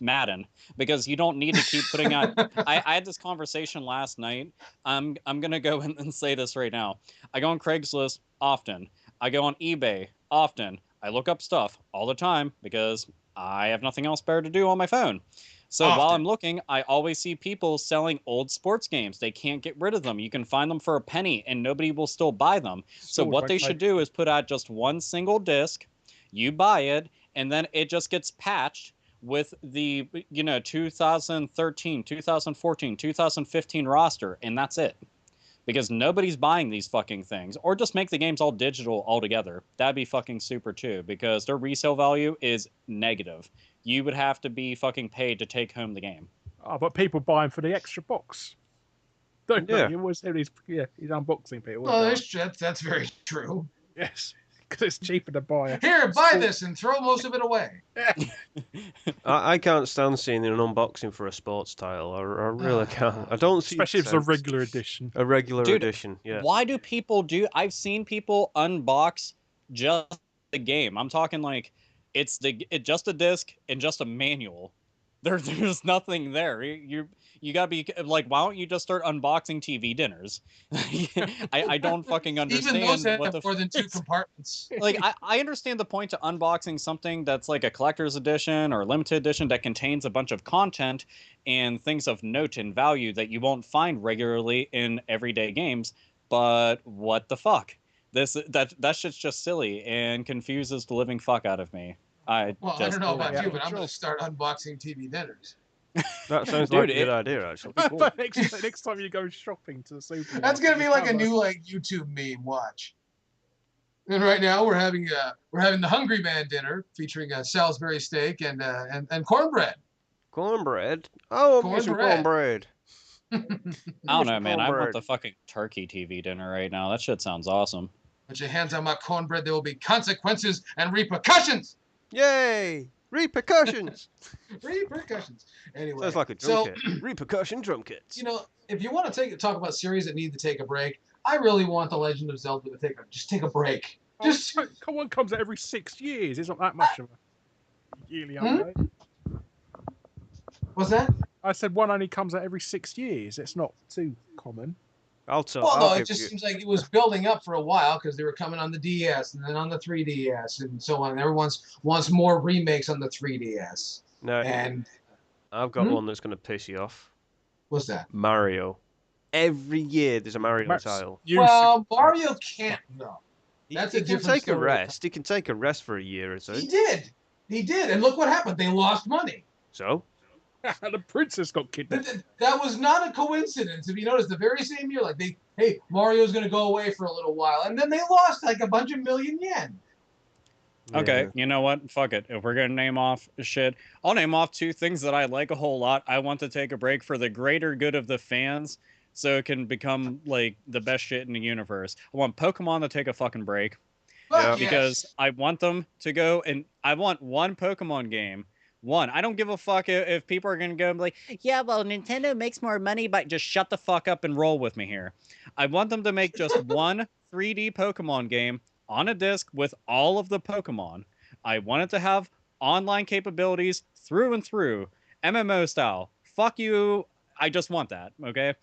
Madden, because you don't need to keep putting out. I had this conversation last night. I'm gonna go and say this right now. I go on Craigslist often. I go on eBay often. I look up stuff all the time because I have nothing else better to do on my phone. So while I'm looking, I always see people selling old sports games. They can't get rid of them. You can find them for a penny, and nobody will still buy them. So what they should do is put out just one single disc. You buy it, and then it just gets patched with the 2013, 2014, 2015 roster, and that's it. Because nobody's buying these fucking things. Or just make the games all digital altogether. That'd be fucking super too, because their resale value is negative. You would have to be fucking paid to take home the game. Oh, but people buy them for the extra box. Don't Yeah. they? You always hear he's unboxing people. Well, that's very true. Yes, because it's cheaper to buy. Here, buy this and throw most of it away. I can't stand seeing an unboxing for a sports title. I really can't. I don't see Especially if it's a regular edition. A regular Dude, edition, yeah. Why do people do? I've seen people unbox just the game. I'm talking like it's just a disc and just a manual. There's nothing there. You gotta be like, why don't you just start unboxing TV dinners? I don't fucking understand. Even those what have more than 2 compartments. Like I understand the point to unboxing something that's like a collector's edition or limited edition that contains a bunch of content and things of note and value that you won't find regularly in everyday games. But what the fuck? That shit's just silly and confuses the living fuck out of me. I don't know about you, but I'm going to start unboxing TV dinners. That sounds like a good idea, actually. Cool. next time you go shopping to the supermarket. That's going to be like a new YouTube meme. Watch. And right now we're having the Hungry Man dinner featuring a Salisbury steak and cornbread. Cornbread? Oh, I'm some cornbread. I don't know, man. I want the fucking turkey TV dinner right now. That shit sounds awesome. Put your hands on my cornbread. There will be consequences and repercussions. Yay! Repercussions. Repercussions. Anyway, sounds like a drum kit. Repercussion drum kits. You know, if you want to talk about series that need to take a break, I really want The Legend of Zelda to take a break. Just one comes out every 6 years. It's not that much of a yearly update. What's that? I said one only comes out every 6 years. It's not too common. It just seems like it was building up for a while because they were coming on the DS and then on the 3DS and so on. Everyone wants more remakes on the 3DS. No, and I've got one that's going to piss you off. What's that? Mario. Every year there's a Mario title. Well, Mario can't though. That's he can take a rest. He can take a rest for a year or so. He did, and look what happened. They lost money. So. The princess got kidnapped. That was not a coincidence. If you notice, the very same year, Mario's going to go away for a little while, and then they lost like a bunch of million yen. Okay, you know what? Fuck it. If we're gonna name off shit, I'll name off 2 things that I like a whole lot. I want to take a break for the greater good of the fans, so it can become like the best shit in the universe. I want Pokemon to take a fucking break, because I want them to go and I want one Pokemon game. I don't give a fuck if people are going to go and be like, yeah, well, Nintendo makes more money, but just shut the fuck up and roll with me here. I want them to make just one 3D Pokemon game on a disc with all of the Pokemon. I want it to have online capabilities through and through, MMO style. Fuck you. I just want that, okay?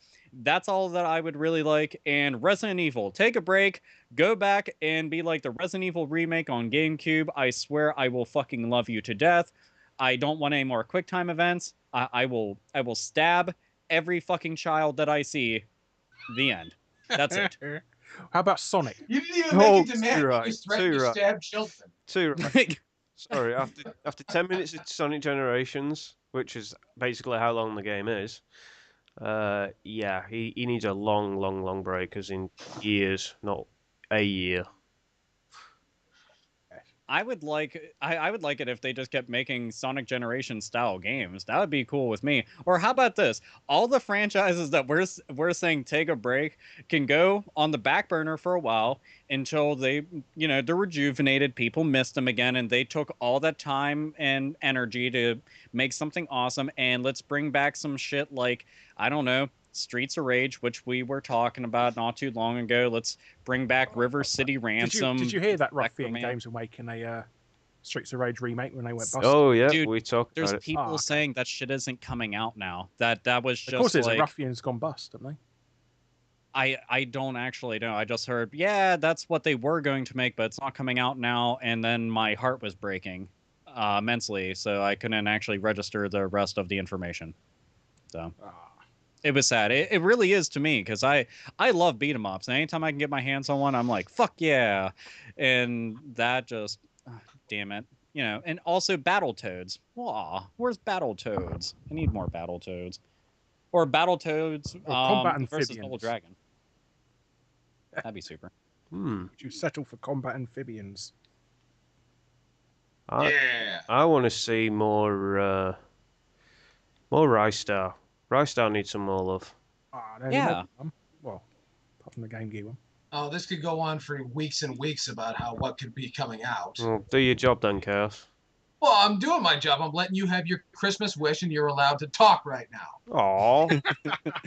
That's all that I would really like. And Resident Evil, take a break, go back and be like the Resident Evil remake on GameCube. I swear I will fucking love you to death. I don't want any more QuickTime events. I will stab every fucking child that I see. The end. That's it. How about Sonic? You didn't even make a demand. You threatened to stab children. Too right. Sorry, after 10 minutes of Sonic Generations, which is basically how long the game is, he needs a long break, as in years, not a year. I would like it if they just kept making Sonic Generation style games. That would be cool with me. Or how about this? All the franchises that we're saying take a break can go on the back burner for a while until they're rejuvenated. People missed them again, and they took all that time and energy to make something awesome. And let's bring back some shit like, I don't know, Streets of Rage, which we were talking about not too long ago. Let's bring back River City Ransom. Did you hear that Ruffian Games were making a Streets of Rage remake when they went bust? Oh yeah, dude, we talked. There's people saying that shit isn't coming out now. That was just. Of course, like, Ruffian's gone bust, haven't they? I don't actually know. I just heard, that's what they were going to make, but it's not coming out now. And then my heart was breaking immensely, so I couldn't actually register the rest of the information. So. It was sad. It really is to me, because I love beat 'em ups. And anytime I can get my hands on one, I'm like, fuck yeah. And that just, damn it. And also Battletoads. Aw, where's Battletoads? I need more Battletoads. Or Battletoads Combat versus Amphibians. Double Dragon. That'd be super. Would you settle for Combat Amphibians? I want to see more More Rystar. Rystar needs some more love. Yeah. Well, apart from the Game Gear one. Oh, this could go on for weeks and weeks about what could be coming out. Well, do your job then, Chaos. Well, I'm doing my job. I'm letting you have your Christmas wish, and you're allowed to talk right now. Aw.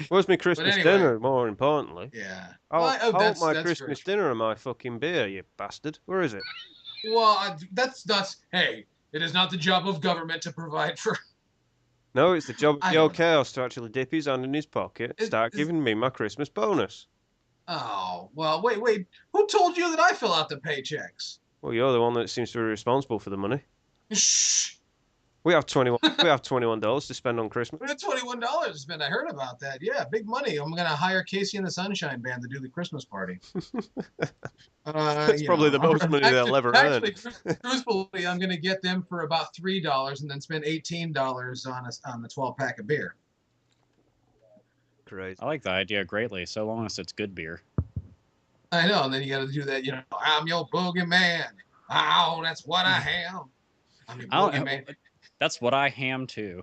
Where's my Christmas anyway. dinner, more importantly? Yeah. I want that's my very Christmas true. dinner and my fucking beer, you bastard. Where is it? Well, that's hey, it is not the job of government to provide for. No, it's the job of I your don't know. Chaos to actually dip his hand in his pocket, start giving me my Christmas bonus. Oh, well, wait. Who told you that I fill out the paychecks? Well, you're the one that seems to be responsible for the money. Shh. We have $21 to spend on Christmas. We had $21 to spend. I heard about that. Yeah, big money. I'm gonna hire Casey and the Sunshine Band to do the Christmas party. That's probably the most money they'll ever earn. Actually, truthfully, I'm gonna get them for about $3 and then spend $18 on the 12-pack of beer. Crazy. I like the idea greatly, so long as it's good beer. I know, and then you got to do that. I'm your boogeyman. Oh, that's what I am. I'm your boogeyman. That's what I ham too.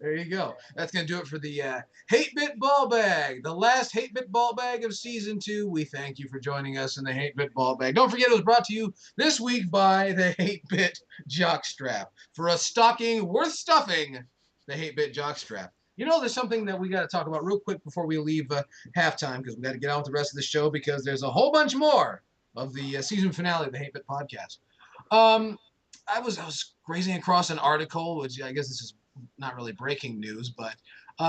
There you go. That's going to do it for the Hate-Bit Ball Bag, the last Hate-Bit Ball Bag of Season 2. We thank you for joining us in the Hate-Bit Ball Bag. Don't forget it was brought to you this week by the Hate-Bit Jockstrap. For a stocking worth stuffing, the Hate-Bit Jockstrap. There's something that we got to talk about real quick before we leave halftime, because we got to get on with the rest of the show, because there's a whole bunch more of the season finale of the Hate-Bit Podcast. I was grazing across an article, which I guess this is not really breaking news, but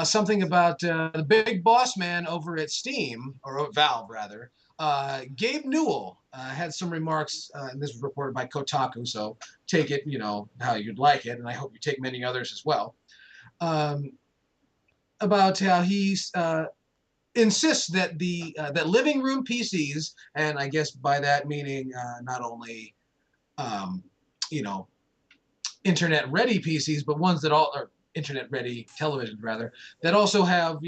something about the big boss man over at Steam, or Valve rather, Gabe Newell had some remarks, and this was reported by Kotaku, so take it, how you'd like it, and I hope you take many others as well, about how he insists that that living room PCs, and I guess by that meaning not only internet ready PCs, but ones that all are internet ready televisions rather, that also have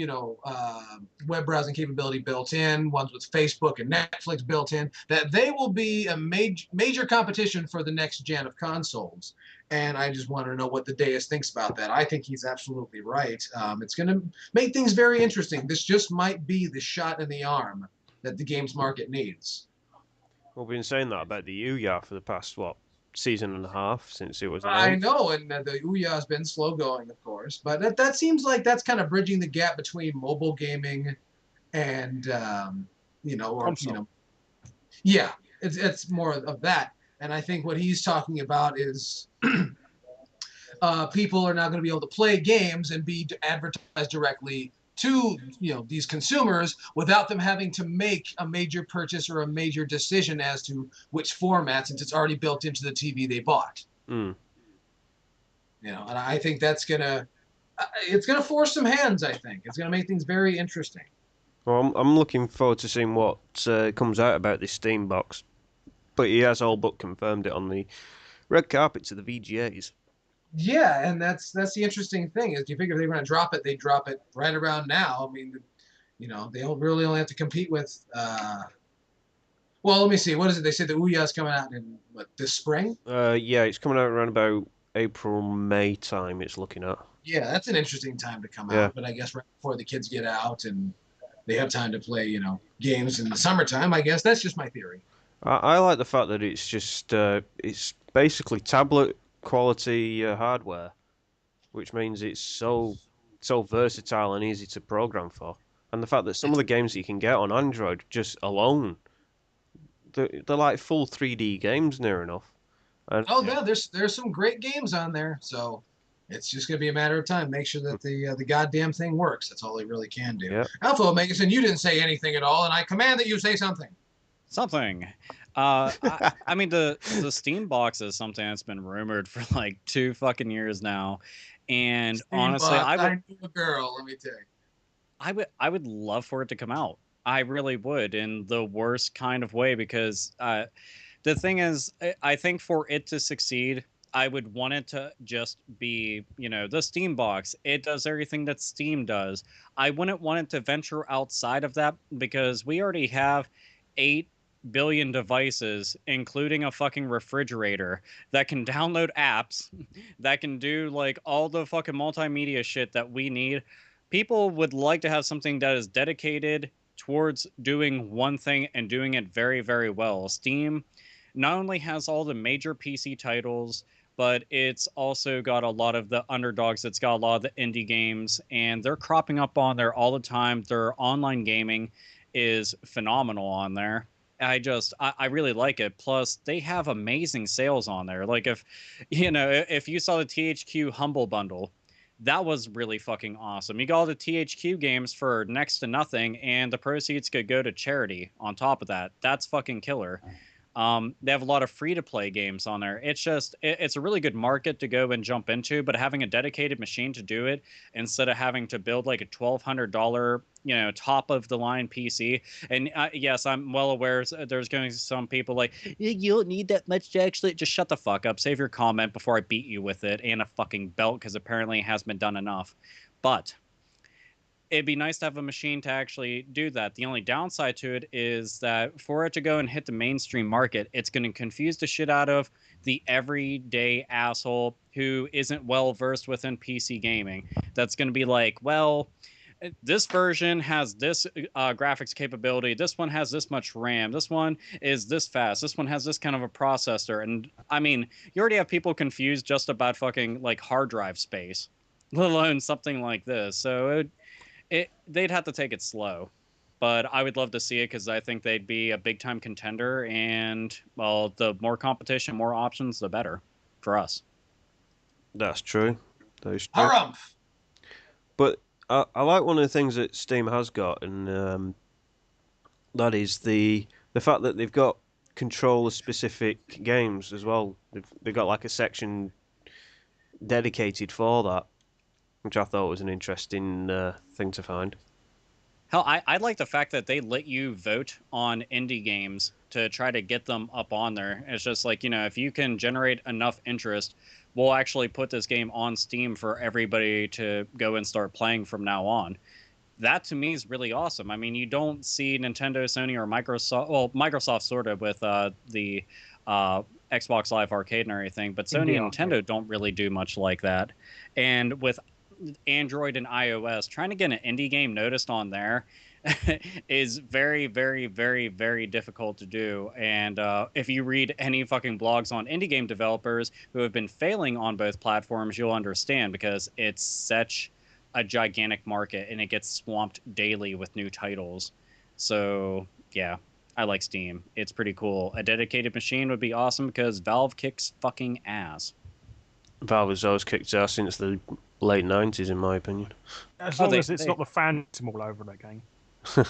web browsing capability built in, ones with Facebook and Netflix built in, that they will be a major competition for the next gen of consoles. And I just want to know what the Deus thinks about that. I think he's absolutely right. It's going to make things very interesting. This just might be the shot in the arm that the games market needs. We've been saying that about the Ouya for the past, season and a half since it was announced. I know, and the Ouya has been slow going, of course, but that seems like that's kind of bridging the gap between mobile gaming and yeah, it's more of that. And I think what he's talking about is people are now going to be able to play games and be advertised directly to these consumers without them having to make a major purchase or a major decision as to which format, since it's already built into the TV they bought. Mm. And I think it's gonna force some hands. I think it's gonna make things very interesting. Well, I'm looking forward to seeing what comes out about this Steam box, but he has all but confirmed it on the red carpet to the VGAs. Yeah, and that's the interesting thing is you figure if they were going to drop it, they drop it right around now. I mean, they don't really only have to compete with. Well, let me see. What is it? They said the Ouya is coming out in this spring? Yeah, it's coming out around about April, May time. It's looking at. Yeah, that's an interesting time to come out. But I guess right before the kids get out and they have time to play, games in the summertime. I guess that's just my theory. I like the fact that it's just it's basically tablet quality hardware, which means it's so versatile and easy to program for, and the fact that some of the games that you can get on Android just alone, they're like full 3D games near enough. And, there's some great games on there, so it's just gonna be a matter of time. Make sure that the goddamn thing works. That's all they really can do. Yeah. Alpha Omegason, you didn't say anything at all, and I command that you say something. I mean, the Steam box is something that's been rumored for like 2 fucking years now, and Steam honestly, box, I knew a girl. Let me tell you, I would love for it to come out. I really would, in the worst kind of way, because the thing is, I think for it to succeed, I would want it to just be, the Steam box. It does everything that Steam does. I wouldn't want it to venture outside of that, because we already have 8 billion devices, including a fucking refrigerator that can download apps, that can do like all the fucking multimedia shit that we need. People would like to have something that is dedicated towards doing one thing and doing it very, very well. Steam not only has all the major PC titles, but it's also got a lot of the underdogs. It's got a lot of the indie games, and they're cropping up on there all the time. Their online gaming is phenomenal on there. I really like it. Plus, they have amazing sales on there. Like if you saw the THQ Humble Bundle, that was really fucking awesome. You got all the THQ games for next to nothing, and the proceeds could go to charity on top of that. That's fucking killer. They have a lot of free-to-play games on there. It's a really good market to go and jump into, but having a dedicated machine to do it instead of having to build like a $1,200, top of the line PC. And yes, I'm well aware there's going to be some people like, you don't need that much to actually just shut the fuck up. Save your comment before I beat you with it and a fucking belt, because apparently it hasn't been done enough. But it'd be nice to have a machine to actually do that. The only downside to it is that for it to go and hit the mainstream market, it's going to confuse the shit out of the everyday asshole who isn't well versed within PC gaming. That's going to be like, well, this version has this graphics capability. This one has this much RAM. This one is this fast. This one has this kind of a processor. And I mean, you already have people confused just about fucking like hard drive space, let alone something like this. So they'd have to take it slow, but I would love to see it because I think they'd be a big time contender. And well, the more competition, more options, the better for us. That's true. That is true. Harumph! But I like one of the things that Steam has got, and that is the fact that they've got controller specific games as well. They've got like a section dedicated for that, which I thought was an interesting thing to find. Hell, I like the fact that they let you vote on indie games to try to get them up on there. It's just like, if you can generate enough interest, we'll actually put this game on Steam for everybody to go and start playing from now on. That to me is really awesome. I mean, you don't see Nintendo, Sony, or Microsoft. Well, Microsoft sort of with the Xbox Live Arcade and everything, but Sony and Nintendo don't really do much like that. And with Android and iOS, trying to get an indie game noticed on there is very, very, very, very difficult to do. And if you read any fucking blogs on indie game developers who have been failing on both platforms, you'll understand, because it's such a gigantic market and it gets swamped daily with new titles. So yeah, I like Steam. It's pretty cool. A dedicated machine would be awesome because Valve kicks fucking ass. Valve has always kicked ass since the late 90s, in my opinion. As long as it's not the Phantom all over that game.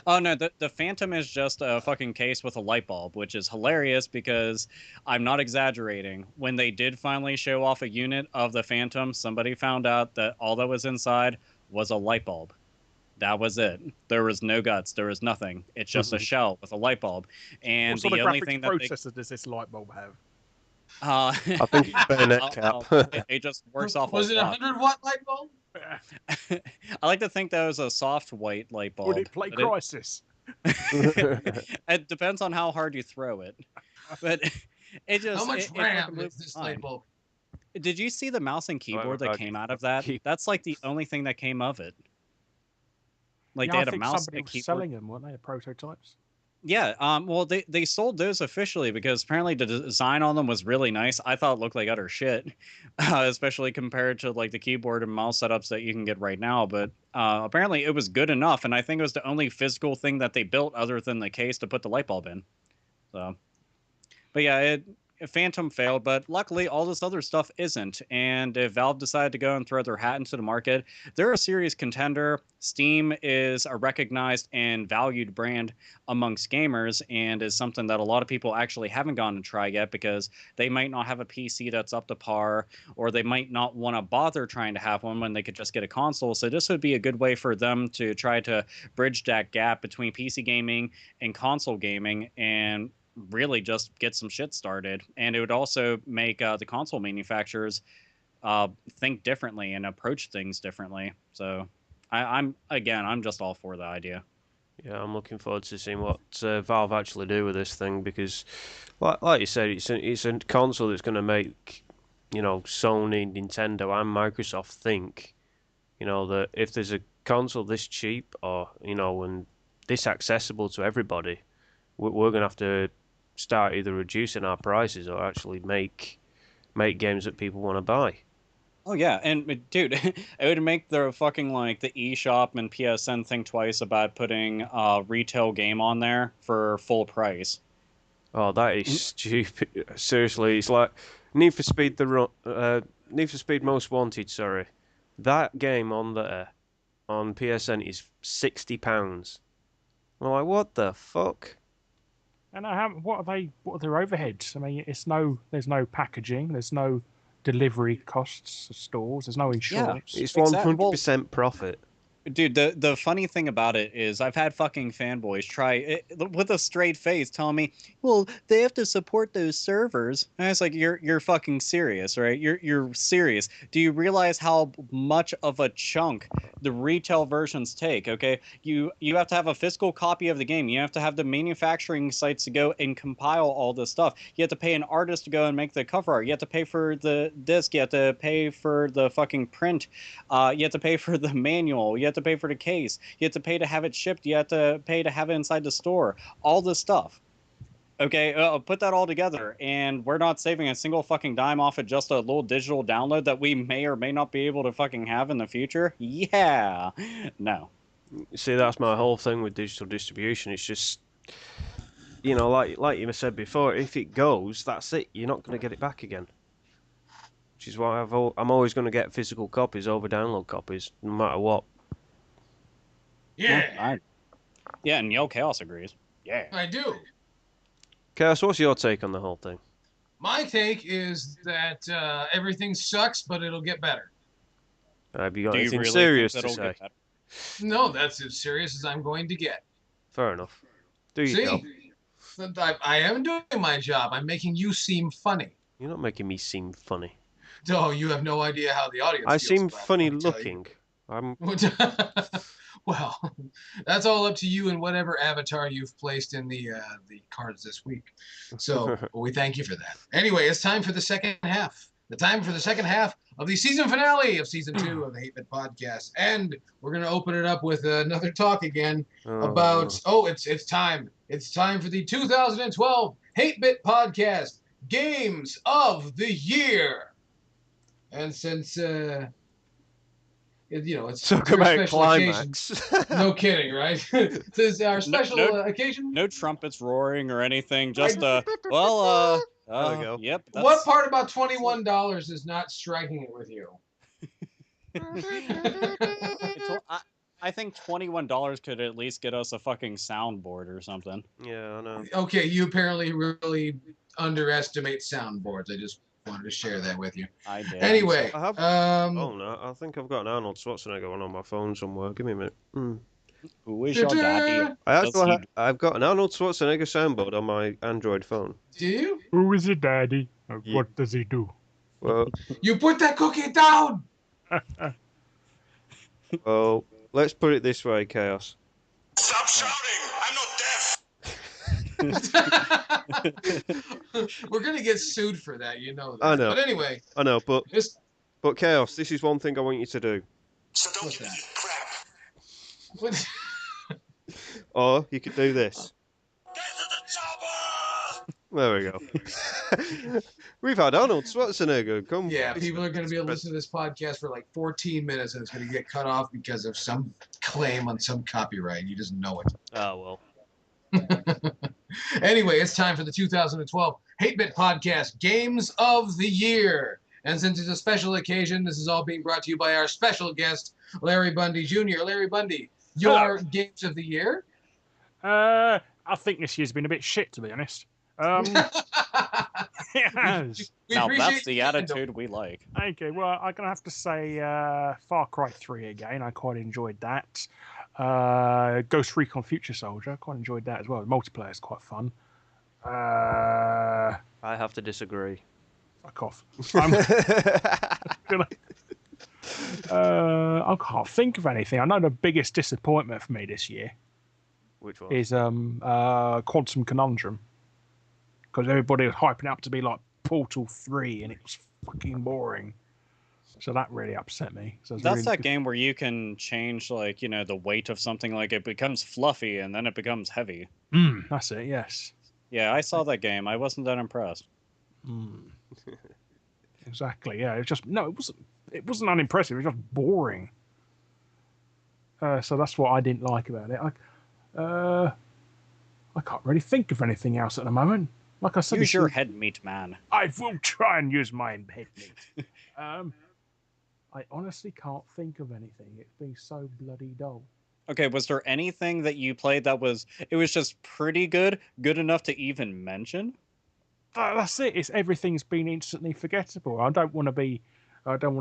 Oh no, the Phantom is just a fucking case with a light bulb, which is hilarious because I'm not exaggerating. When they did finally show off a unit of the Phantom, somebody found out that all that was inside was a light bulb. That was it. There was no guts. There was nothing. It's just a shell with a light bulb. And what sort the of only graphics thing that processor does this light bulb have? I think it's bayonet cap. It just works off. Was it a 100-watt light bulb? I like to think that was a soft white light bulb. Would it play Crisis? It depends on how hard you throw it. But it just how much it RAM is this light bulb? Did you see the mouse and keyboard that came out of that? That's like the only thing that came of it. Like they had a mouse and a keyboard. Selling them, weren't they? Prototypes. Yeah, well, they sold those officially because apparently the design on them was really nice. I thought it looked like utter shit, especially compared to like the keyboard and mouse setups that you can get right now. But apparently it was good enough, and I think it was the only physical thing that they built other than the case to put the light bulb in. So, but yeah, Phantom failed, but luckily all this other stuff isn't. And if Valve decided to go and throw their hat into the market, they're a serious contender. Steam is a recognized and valued brand amongst gamers and is something that a lot of people actually haven't gone to try yet because they might not have a PC that's up to par, or they might not want to bother trying to have one when they could just get a console. So this would be a good way for them to try to bridge that gap between PC gaming and console gaming and really just get some shit started. And it would also make the console manufacturers think differently and approach things differently. So I'm just all for the idea. Yeah, I'm looking forward to seeing what Valve actually do with this thing because, like you said, it's a console that's going to make, Sony, Nintendo, and Microsoft think, that if there's a console this cheap or, and this accessible to everybody, we're going to have to start either reducing our prices or actually make games that people want to buy. Oh yeah, and dude, it would make the fucking like the eShop and PSN think twice about putting a retail game on there for full price. Oh, that is stupid. Seriously, it's like Need for Speed Need for Speed Most Wanted. Sorry, that game on there on PSN is £60. I'm like, what the fuck? And what are they? What are their overheads? I mean, there's no packaging, there's no delivery costs of stores, there's no insurance. It's 100% profit. Dude, the funny thing about it is I've had fucking fanboys try it with a straight face telling me, well, they have to support those servers. And it's like, you're fucking serious, right? You're serious. Do you realize how much of a chunk the retail versions take? Okay, you have to have a physical copy of the game. You have to have the manufacturing sites to go and compile all this stuff. You have to pay an artist to go and make the cover art. You have to pay for the disc. You have to pay for the fucking print. You have to pay for the manual. You have to pay for the case. You have to pay to have it shipped. You have to pay to have it inside the store. All this stuff. Okay, put that all together, and we're not saving a single fucking dime off of just a little digital download that we may or may not be able to fucking have in the future. Yeah, no. See, that's my whole thing with digital distribution. It's just, like you said before, if it goes, that's it. You're not going to get it back again. Which is why I'm always going to get physical copies over download copies, no matter what. Yeah. Yeah, and Yo Chaos agrees. Yeah. I do. Chaos, what's your take on the whole thing? My take is that everything sucks, but it'll get better. Have you got Do you anything really serious think to that'll say? get better? No, that's as serious as I'm going to get. Fair enough. Do you know? See, I am doing my job. I'm making you seem funny. You're not making me seem funny. Oh, you have no idea how the audience I feels seem about it, funny let me tell you. looking. I'm Well, that's all up to you and whatever avatar you've placed in the cards this week. So we thank you for that. Anyway, it's time for the second half. The time for the second half of the season finale of season 2 of the Hate-Meisters podcast, and we're gonna open it up with another talk again about. Oh, it's time. It's time for the 2012 Hate-Meisters podcast Games of the Year. And since it's talk your about special climax. occasion. No kidding, right? This is our special occasion. No trumpets roaring or anything. Just There we go. Yep. What part about $21 is not striking it with you? I think $21 could at least get us a fucking soundboard or something. Yeah, I know. Okay, you apparently really underestimate soundboards. I just wanted to share that with you. I did. Anyway, I have. Oh no, I think I've got an Arnold Schwarzenegger one on my phone somewhere. Give me a minute. Who is your daddy? I've got an Arnold Schwarzenegger soundboard on my Android phone. Do you? Who is your daddy? Yeah. What does he do? Well, You put that cookie down! well, let's put it this way, Chaos. Stop shouting! I'm not deaf! We're going to get sued for that, you know that. I know. But anyway. I know, but Just, Chaos, this is one thing I want you to do. So don't What's give me that? crap. what? Or you could do this. Get to the chopper! There we go. We've had Arnold Schwarzenegger come. Yeah, people are going to be able to listen to this podcast for like 14 minutes and it's going to get cut off because of some claim on some copyright. You just know it. Oh, well. Anyway, it's time for the 2012 Hate-Meisters podcast Games of the Year. And since it's a special occasion, this is all being brought to you by our special guest, LarryBundyJr. Larry Bundy, your Games of the Year? I think this year's been a bit shit, to be honest. It has. We Now appreciate that's the you, attitude we like. Okay, well, I'm going to have to say Far Cry 3 again. I quite enjoyed that. Ghost Recon Future Soldier, quite enjoyed that as well. The multiplayer is quite fun. I have to disagree. Fuck off. I can't think of anything. I know the biggest disappointment for me this year Which one? is Quantum Conundrum, because everybody was hyping it up to be like Portal 3, and it was fucking boring. So that really upset me. So That's really that game where you can change, like, the weight of something. Like, it becomes fluffy and then it becomes heavy. That's it. Yes. Yeah, I saw that game. I wasn't that impressed. Exactly. Yeah. It wasn't unimpressive. It was just boring. So that's what I didn't like about it. I can't really think of anything else at the moment. Like I said, Use your head meat, man. I will try and use my head meat. I honestly can't think of anything. It's been so bloody dull. Okay, was there anything that you played that was just pretty good enough to even mention? That's it. It's everything's been instantly forgettable. I don't want to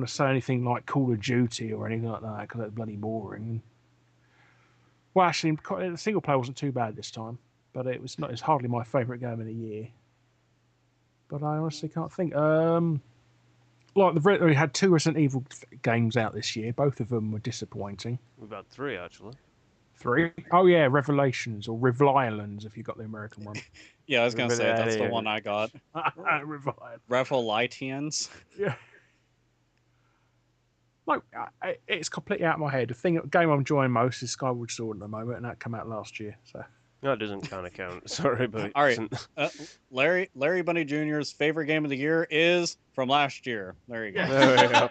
say anything like Call of Duty or anything like that because that's bloody boring. Well, actually, the single player wasn't too bad this time, but it's hardly my favourite game of the year. But I honestly can't think. We had 2 Resident Evil games out this year. Both of them were disappointing. We've had 3 actually. 3? Oh yeah, Revelations or Revlilands if you got the American one. Yeah, I was gonna say that's the one I got. Revelations. Yeah. No, it's completely out of my head. The game I'm enjoying most is Skyward Sword at the moment, and that came out last year. So That doesn't kind of count. Sorry, but all right. Larry Bundy Jr.'s favorite game of the year is from last year. There you go. There we go.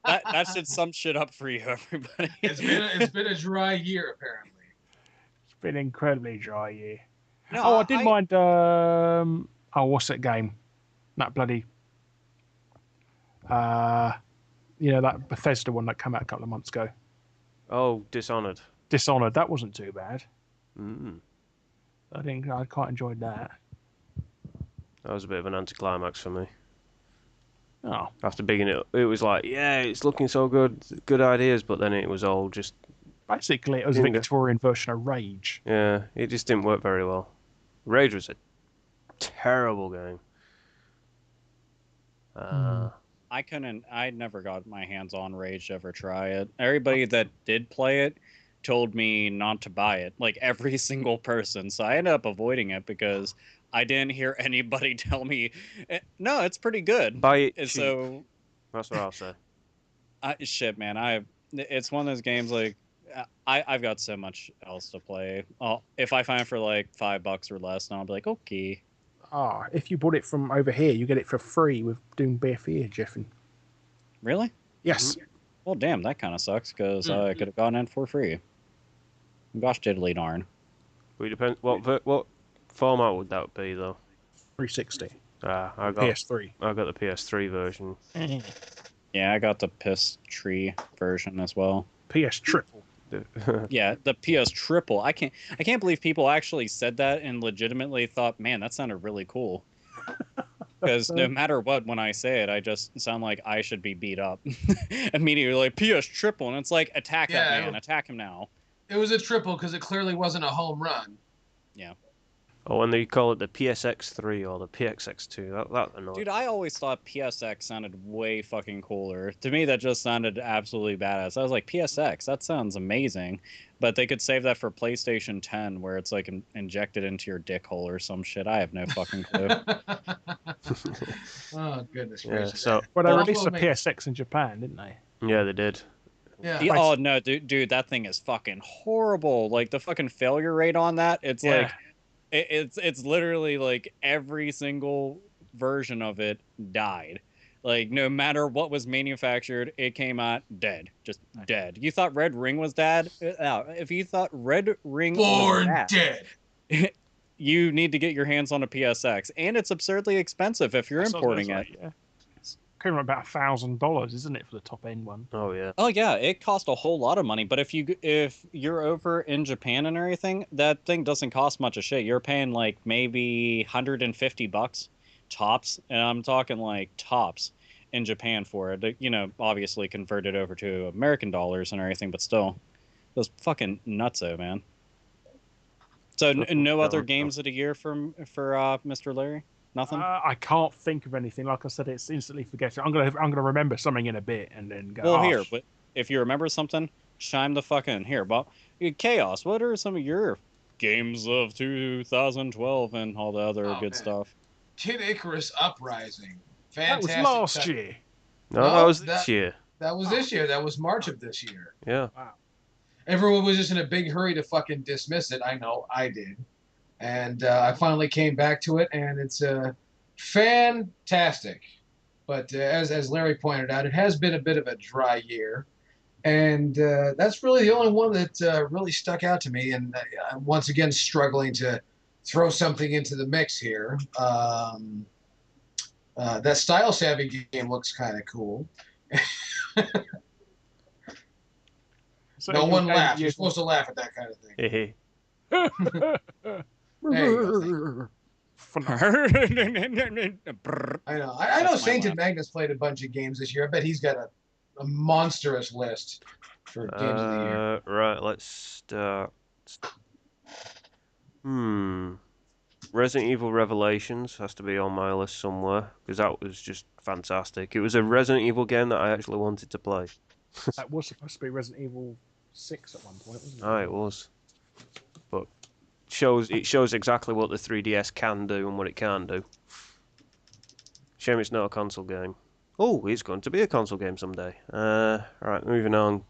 That should sum shit up for you, everybody. It's been a dry year apparently. it's been an incredibly dry year. No, I did mind. What's that game? That bloody. That Bethesda one that came out a couple of months ago. Oh, Dishonored. Dishonored. That wasn't too bad. Mm. I quite enjoyed that. That was a bit of an anticlimax for me. Oh, After beginning it was like, yeah, it's looking so good ideas, but then it was all just, basically, it was a Victorian version of Rage. yeah, it just didn't work very well. Rage was a terrible game. I never got my hands on Rage to ever try it. Everybody that did play it told me not to buy it, like every single person. So I ended up avoiding it because I didn't hear anybody tell me, no, it's pretty good. Buy it cheap. So That's what I'll say. Shit, man, it's one of those games like I've got so much else to play. If I find it for like $5 or less, then I'll be like, okay. If you bought it from over here, you get it for free with Doom Bear Fear, Jeffin. Really? Yes. Well, damn, that kind of sucks because I could have gotten it for free. Gosh diddly darn. Well, it depends. What format would that be though? 360. I got PS3. I got the PS3 version. Yeah, I got the PS Tree version as well. PS Triple. Yeah, the PS Triple. I can't believe people actually said that and legitimately thought, man, that sounded really cool. Because no matter what, when I say it, I just sound like I should be beat up. Immediately, like, PS Triple, and it's like, attack that man, attack him now. It was a triple because it clearly wasn't a home run. Yeah. Oh, and they call it the PSX3 or the PXX2. That annoying. Dude, I always thought PSX sounded way fucking cooler. To me, that just sounded absolutely badass. I was like, PSX, that sounds amazing. But they could save that for PlayStation 10, where it's like injected into your dick hole or some shit. I have no fucking clue. Oh, goodness Yeah, gracious. so Well, they released a PSX in Japan, didn't they? yeah, they did. Yeah. Oh no, dude, that thing is fucking horrible. Like the fucking failure rate on that, it's like it's literally like every single version of it died. Like no matter what was manufactured, it came out dead, just dead. You thought Red Ring was dead? If you thought Red Ring Born was dead, you need to get your hands on a PSX, and it's absurdly expensive if you're importing it. Yeah. Came around about $1,000, isn't it, for the top end one? Oh yeah. Oh yeah, it cost a whole lot of money. But if you're over in Japan and everything, that thing doesn't cost much of shit. You're paying like maybe $150 tops, and I'm talking like tops in Japan for it. You know, obviously converted over to American dollars and everything, but still, it was fucking nutso, man. So no other games of the year for Mr. Larry? Nothing. I can't think of anything. Like I said, it's instantly forgettable. I'm gonna remember something in a bit and then go. Well, here, but if you remember something, chime the fuck in here. But Chaos, what are some of your games of 2012 and all the other Oh, good man. stuff. Kid Icarus Uprising. That was Fantastic. last year. No, No, that was this year. That was this year. That was March of this year. Yeah. Wow. Everyone was just in a big hurry to fucking dismiss it. I know, I did. And I finally came back to it, and it's fantastic. But as Larry pointed out, it has been a bit of a dry year. And that's really the only one that really stuck out to me. And I'm once again struggling to throw something into the mix here. That Style Savvy game looks kind of cool. So No your one game- laughs. you- You're supposed to laugh at that kind of thing. Hehe. There you I know. I know That's my Sainted laugh. Magnus played a bunch of games this year. I bet he's got a monstrous list for games of the year. Right, let's start. Resident Evil Revelations has to be on my list somewhere because that was just fantastic. It was a Resident Evil game that I actually wanted to play. That was supposed to be Resident Evil 6 at one point, wasn't it? Oh, it was. But it shows exactly what the 3DS can do and what it can't do. Shame it's not a console game. Oh, it's going to be a console game someday. Right, moving on.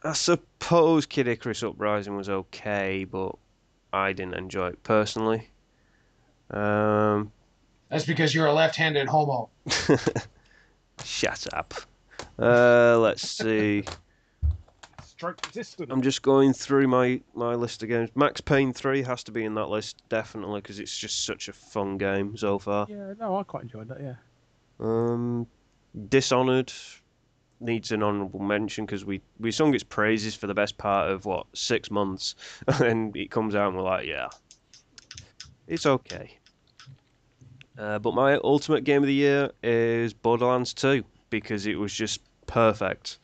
I suppose Kid Icarus Uprising was okay, but I didn't enjoy it personally. That's because you're a left-handed homo. Shut up. Let's see. Stroke resistant. I'm just going through my list of games. Max Payne 3 has to be in that list, definitely, because it's just such a fun game so far. Yeah, no, I quite enjoyed that, yeah. Dishonored needs an honourable mention because we sung its praises for the best part of, 6 months, and it comes out and we're like, yeah, it's okay. But my ultimate game of the year is Borderlands 2 because it was just perfect.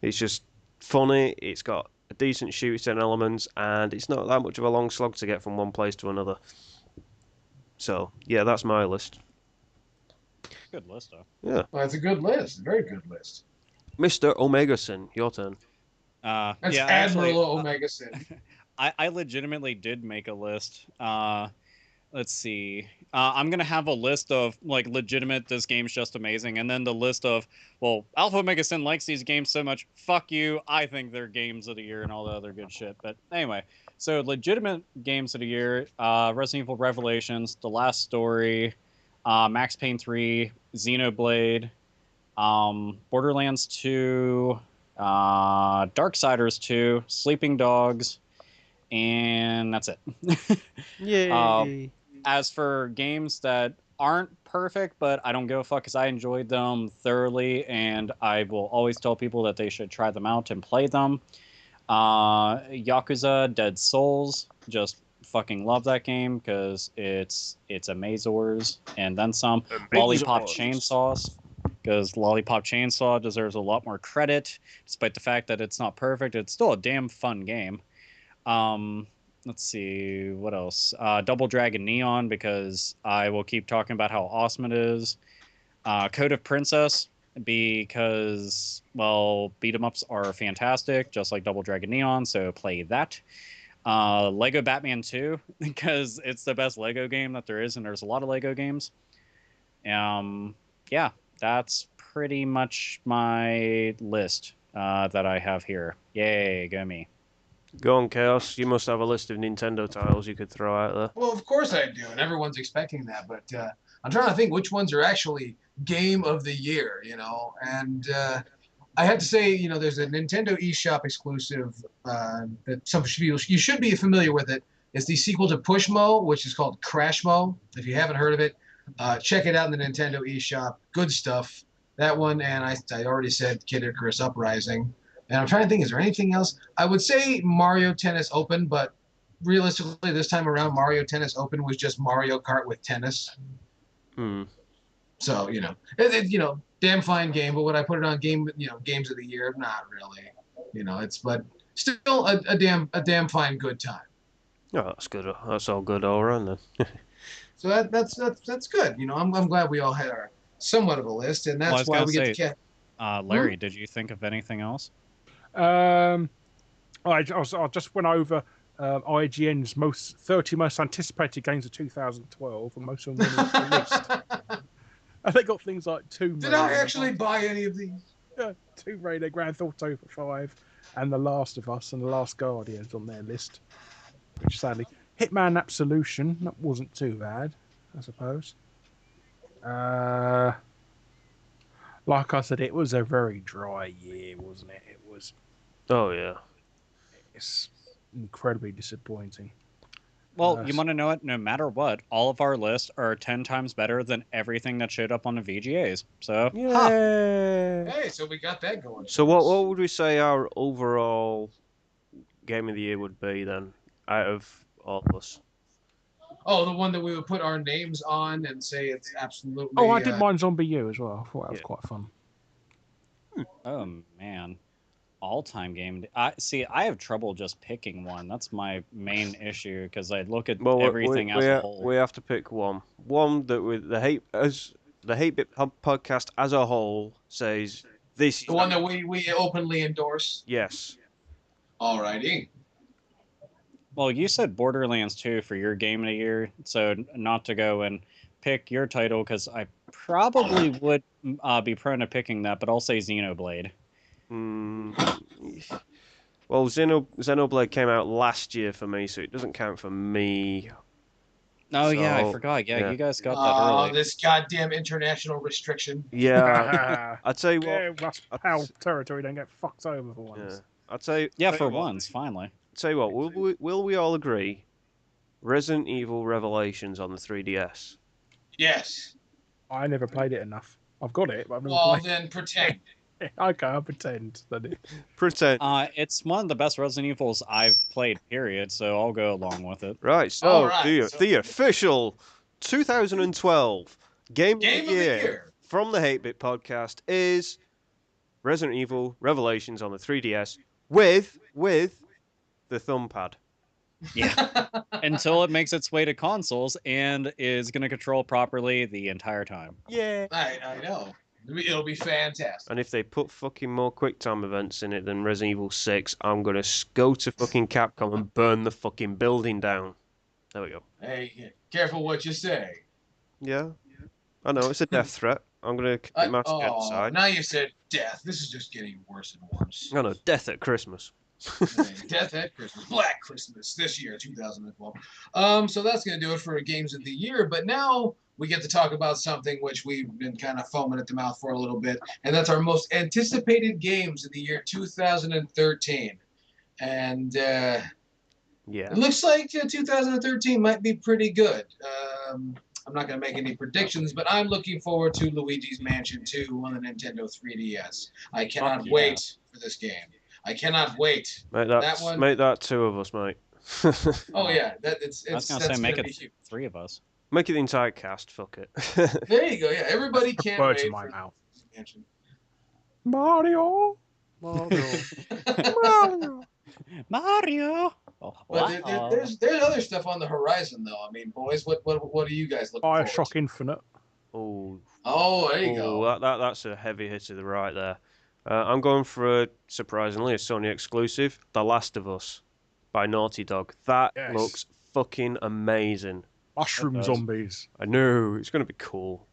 It's just funny, it's got a decent shooting elements, and it's not that much of a long slog to get from one place to another. So, yeah, that's my list. Good list, though. Yeah. Well, that's a good list. Very good list. Mr. Omega Sin, your turn. That's Yeah, Admiral actually, Omega Sin. I legitimately did make a list. Let's see. I'm gonna have a list of like legitimate. This game's just amazing, and then the list of Alpha Omega Sin likes these games so much. Fuck you. I think they're games of the year and all the other good shit. But anyway, so legitimate games of the year: Resident Evil Revelations, The Last Story, Max Payne 3, Xenoblade, Borderlands 2, Darksiders 2, Sleeping Dogs, and that's it. Yay. As for games that aren't perfect, but I don't give a fuck because I enjoyed them thoroughly, and I will always tell people that they should try them out and play them. Yakuza, Dead Souls, just fucking love that game because it's Amazors and then some. Lollipop Chainsaws, because Lollipop Chainsaw deserves a lot more credit, despite the fact that it's not perfect. It's still a damn fun game. Let's see, what else? Double Dragon Neon, because I will keep talking about how awesome it is. Code of Princess, because, beat 'em ups are fantastic, just like Double Dragon Neon, so play that. Lego Batman 2, because it's the best Lego game that there is, and there's a lot of Lego games. Yeah, that's pretty much my list that I have here. Yay, go me. Go on, Chaos. You must have a list of Nintendo titles you could throw out there. Well, of course I do, and everyone's expecting that. But I'm trying to think which ones are actually game of the year, And I had to say, there's a Nintendo eShop exclusive that some people you should be familiar with it. It's the sequel to Pushmo, which is called Crashmo. If you haven't heard of it, check it out in the Nintendo eShop. Good stuff. That one, and I already said Kid Icarus Uprising. And I'm trying to think, is there anything else? I would say Mario Tennis Open, but realistically, this time around, Mario Tennis Open was just Mario Kart with tennis. So, damn fine game, but would I put it on games of the year? Not really. But still a damn fine good time. Oh, that's good. That's all good all around then. So that's good. I'm glad we all had our somewhat of a list, and that's why we get to get. Larry, did you think of anything else? I just went over IGN's 30 most anticipated games of 2012, and most of them went into the list. And they got things like Tomb Did Raider. I actually buy any of these? Yeah, Tomb Raider, Grand Theft Auto 5, and The Last of Us and The Last Guardians on their list. Which sadly, Hitman Absolution, that wasn't too bad, I suppose. Like I said, it was a very dry year, wasn't it? Oh yeah. It's incredibly disappointing. Well, you want to know it? No matter what, all of our lists are 10 times better than everything that showed up on the VGAs. So, Yeah. Hey, so we got that going. So what would we say our overall game of the year would be then, out of all of us? Oh, the one that we would put our names on and say it's absolutely. Oh, I did mine Zombie U as well. I thought that was Yeah. quite fun. oh man, all-time game. I have trouble just picking one. That's my main issue because I look at everything as a whole. We have to pick one. One that with the hate bit podcast as a whole says this. The one that we openly endorse. Yes. Alrighty. Well, you said Borderlands 2 for your game of the year, so not to go and pick your title because I probably would be prone to picking that, but I'll say Xenoblade. Well, Xenoblade came out last year for me, so it doesn't count for me. Oh, yeah, I So, forgot. Yeah, yeah. you guys got that early. This goddamn international restriction. Yeah. I'd say what. Yeah, that's PAL territory. Don't get fucked over for once. Yeah. I'd say. Yeah, tell for you what, once, finally. Tell you what, will we all agree? Resident Evil Revelations on the 3DS. Yes. I never played it enough. I've got it, but I've never Well, played then pretend. it. Okay, I'll pretend that it. Pretend. It's one of the best Resident Evils I've played, period, so I'll go along with it. Right, so All right, the official 2012 Game of the Year from the Hate Bit podcast is Resident Evil Revelations on the 3DS with the thumb pad. Yeah. Until it makes its way to consoles and is going to control properly the entire time. Yeah. I know. It'll be fantastic. And if they put fucking more QuickTime events in it than Resident Evil 6, I'm going to go to fucking Capcom and burn the fucking building down. There we go. Hey, careful what you say. Yeah. I know, it's a death threat. I'm going to commit mass genocide. Now you said death. This is just getting worse and worse. I know, death at Christmas. Death at Christmas, Black Christmas this year, 2012. So that's going to do it for Games of the Year. But now we get to talk about something which we've been kind of foaming at the mouth for a little bit, and that's our most anticipated games of the year 2013. And yeah, it looks like 2013 might be pretty good. I'm not going to make any predictions, but I'm looking forward to Luigi's Mansion 2 on the Nintendo 3DS. I cannot wait for this game. I cannot wait. Make that two of us, mate. Oh yeah, I was going to say make it 3 of us. Make it the entire cast. Fuck it. There you go. Yeah, everybody can't Words wait in my for mouth. Mansion. Mario. Mario. Oh, But wow. there's other stuff on the horizon, though. I mean, boys, what are you guys looking forward to? Bioshock Infinite. Oh, There you go. that's a heavy hitter right there. I'm going for surprisingly a Sony exclusive, The Last of Us by Naughty Dog. That looks fucking amazing. Mushroom zombies. I know, it's going to be cool.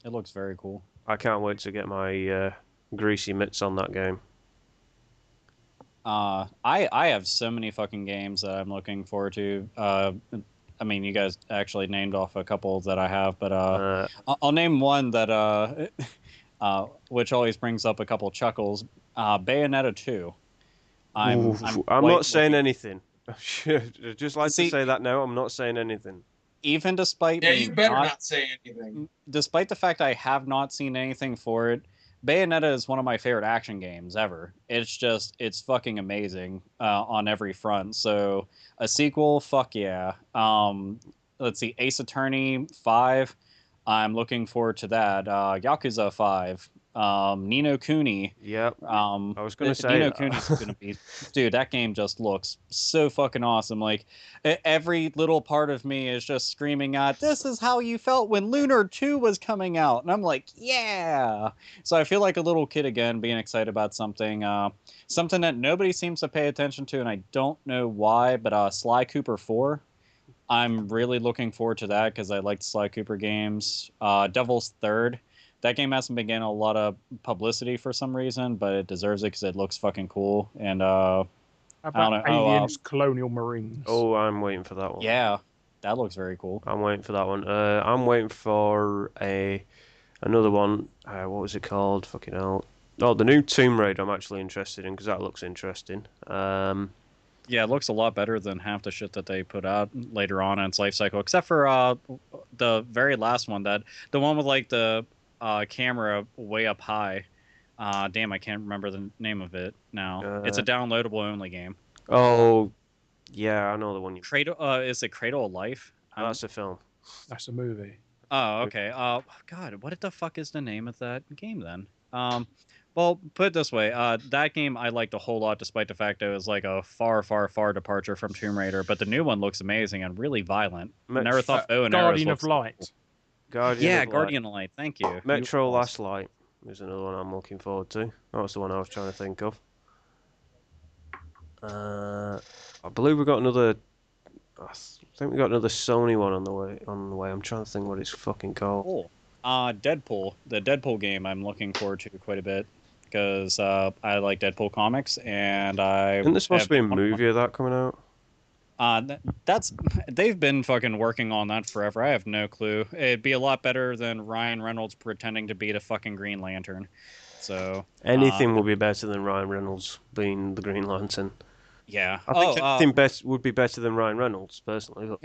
It looks very cool. I can't wait to get my greasy mitts on that game. I have so many fucking games that I'm looking forward to. I mean, you guys actually named off a couple that I have, but I'll name one that which always brings up a couple chuckles. Bayonetta 2. I'm not saying anything. I'd just like to say that now. I'm not saying anything. Even despite you better not say anything. Despite the fact I have not seen anything for it, Bayonetta is one of my favorite action games ever. It's fucking amazing on every front. So a sequel, fuck yeah. Let's see, Ace Attorney 5. I'm looking forward to that. Yakuza 5. Ni no Kuni. Yep. I was gonna say Ni no that. Kuni's gonna be, dude. That game just looks so fucking awesome. Like every little part of me is just screaming out, "This is how you felt when Lunar 2 was coming out," and I'm like, "Yeah!" So I feel like a little kid again, being excited about something, something that nobody seems to pay attention to, and I don't know why. But Sly Cooper 4. I'm really looking forward to that because I liked Sly Cooper games. Devil's Third. That game hasn't been getting a lot of publicity for some reason, but it deserves it because it looks fucking cool. And How about I don't know. Aliens, Colonial Marines? Oh, I'm waiting for that one. Yeah, that looks very cool. I'm waiting for that one. I'm waiting for another one. What was it called? Fucking hell. Oh, the new Tomb Raider I'm actually interested in because that looks interesting. Yeah, it looks a lot better than half the shit that they put out later on in its life cycle, except for the very last one, the one with like the camera way up high. Damn, I can't remember the name of it now. It's a downloadable only game. Oh, yeah, I know the one you. Cradle, is it Cradle of Life? That's a film. That's a movie. Oh, okay. God, what the fuck is the name of that game then? Well, put it this way, that game I liked a whole lot, despite the fact that it was like a far, far, far departure from Tomb Raider. But the new one looks amazing and really violent. Never thought bow and arrows Guardian of looked so Light. cool. Yeah, Guardian of Light. Thank you. Metro Last Light is another one I'm looking forward to. That was the one I was trying to think of. I believe we got another. I think we got another Sony one on the way. I'm trying to think what it's fucking called. Cool. Deadpool. The Deadpool game I'm looking forward to quite a bit because I like Deadpool comics and Isn't there supposed to be a movie of that coming out? They've been fucking working on that forever. I have no clue. It'd be a lot better than Ryan Reynolds pretending to be the fucking Green Lantern. So anything would be better than Ryan Reynolds being the Green Lantern. Yeah. I think anything would be better than Ryan Reynolds, personally.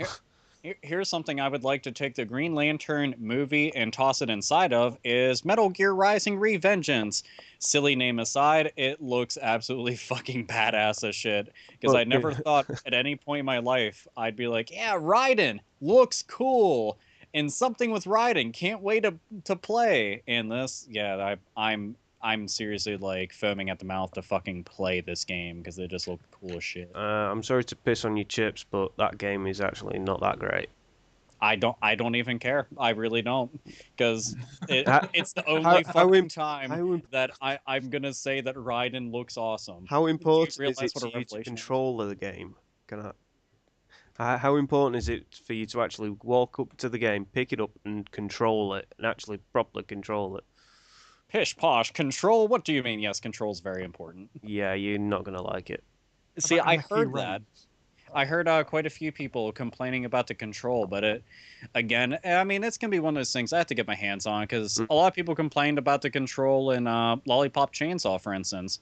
Here's something I would like to take the Green Lantern movie and toss it inside of is Metal Gear Rising Revengeance. Silly name aside, it looks absolutely fucking badass as shit. Because I never thought at any point in my life I'd be like, yeah, Raiden looks cool. And something with Raiden, can't wait to play. And this, yeah, I'm seriously like foaming at the mouth to fucking play this game because they just look cool as shit. I'm sorry to piss on your chips, but that game is actually not that great. I don't even care. I really don't, because it's the only time that I'm gonna say that Raiden looks awesome. How important is it for you to control the game? How important is it for you to actually walk up to the game, pick it up, and control it, and actually properly control it? Pish posh, control? What do you mean? Yes, control is very important. Yeah, you're not gonna like it. See, I heard that. I heard quite a few people complaining about the control, but again, I mean, it's gonna be one of those things I have to get my hands on because a lot of people complained about the control in Lollipop Chainsaw, for instance.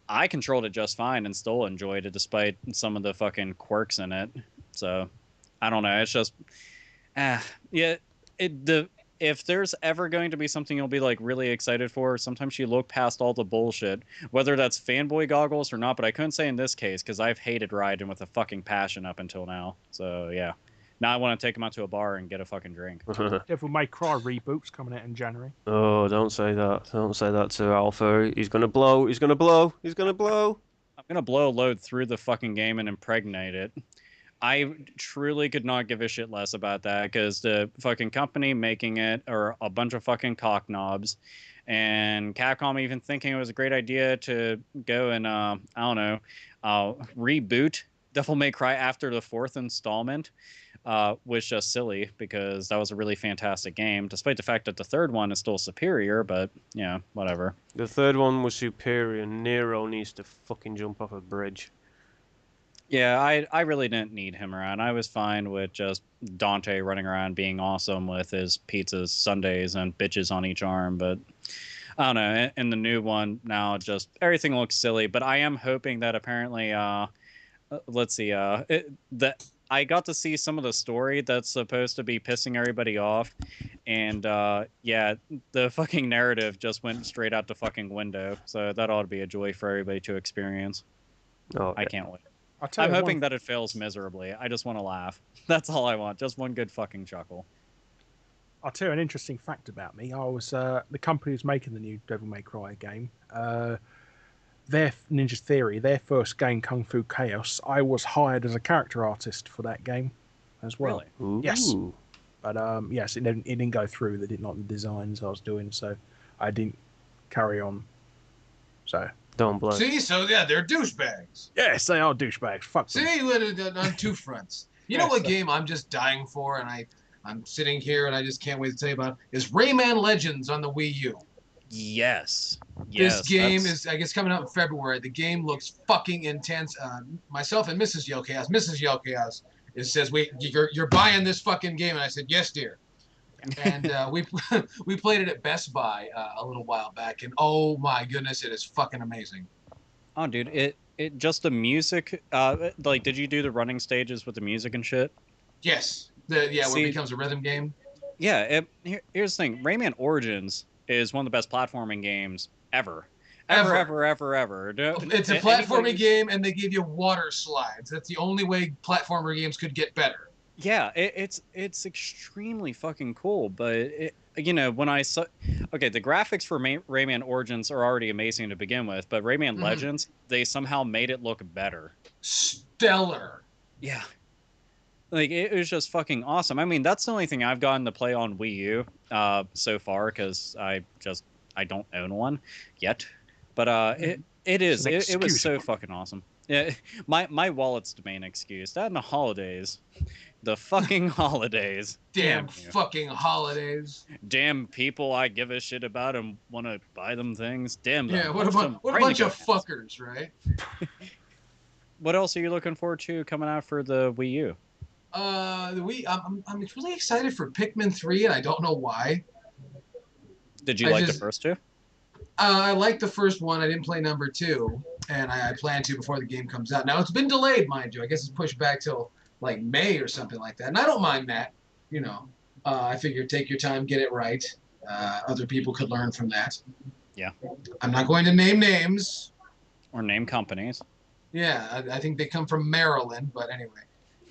I controlled it just fine and still enjoyed it despite some of the fucking quirks in it. So, I don't know. It's just, if there's ever going to be something you'll be like really excited for, sometimes you look past all the bullshit, whether that's fanboy goggles or not. But I couldn't say in this case because I've hated Raiden with a fucking passion up until now. So yeah, now I want to take him out to a bar and get a fucking drink. Devil May Cry reboot's coming out in January. Oh, don't say that. Don't say that to Alpha. He's gonna blow. He's gonna blow. He's gonna blow. I'm gonna blow a load through the fucking game and impregnate it. I truly could not give a shit less about that because the fucking company making it are a bunch of fucking cocknobs, and Capcom even thinking it was a great idea to go and reboot Devil May Cry after the 4th installment was just silly because that was a really fantastic game, despite the fact that the 3rd one is still superior. But yeah, whatever. The 3rd one was superior. Nero needs to fucking jump off a bridge. Yeah, I really didn't need him around. I was fine with just Dante running around being awesome with his pizzas, sundaes, and bitches on each arm. But I don't know. In the new one now, just everything looks silly. But I am hoping that apparently, let's see, that I got to see some of the story that's supposed to be pissing everybody off, and yeah, the fucking narrative just went straight out the fucking window. So that ought to be a joy for everybody to experience. Oh, I can't wait. I'm hoping that it fails miserably. I just want to laugh. That's all I want. Just one good fucking chuckle. I'll tell you an interesting fact about me. I was the company who's making the new Devil May Cry game. Their Ninja Theory, their first game, Kung Fu Chaos. I was hired as a character artist for that game as well. Really? Ooh. Yes. But yes, it didn't go through. They didn't like the designs I was doing, so I didn't carry on. So Don't blame. See, so yeah, they're douchebags. yes, they are douchebags. Fuck them. See, on two fronts. You know what game I'm just dying for, and I'm sitting here and I just can't wait to tell you about, is Rayman Legends on the Wii U. Yes. This game is, I guess, coming out in February. The game looks fucking intense. Myself and Mrs. Yelchaos says, "Wait, you're buying this fucking game?" And I said, "Yes, dear." And we played it at Best Buy a little while back, and oh my goodness, it is fucking amazing. Oh, dude, it just the music. Like, did you do the running stages with the music and shit? Yes, where it See, becomes a rhythm game. Yeah. Here's the thing: Rayman Origins is one of the best platforming games ever. Ever. It's a platforming game, and they give you water slides. That's the only way platformer games could get better. Yeah, it's extremely fucking cool. But when I saw, okay, the graphics for Rayman Origins are already amazing to begin with, but Rayman Legends, they somehow made it look better. Stellar. Yeah. Like, it was just fucking awesome. I mean, that's the only thing I've gotten to play on Wii U so far, because I don't own one yet. But it was so fucking awesome. Yeah, my wallet's the main excuse. That and the holidays. The fucking holidays. Damn fucking holidays. Damn people I give a shit about and want to buy them things. Damn them. Yeah, what a bunch of fuckers, right? What else are you looking forward to coming out for the Wii U? The Wii. I'm really excited for Pikmin 3, and I don't know why. Did you like the first two? I liked the first one. I didn't play number 2, and I plan to before the game comes out. Now, it's been delayed, mind you. I guess it's pushed back till like May or something like that. And I don't mind that. I figure take your time, get it right. Other people could learn from that. Yeah. I'm not going to name names. Or name companies. Yeah, I think they come from Maryland, but anyway.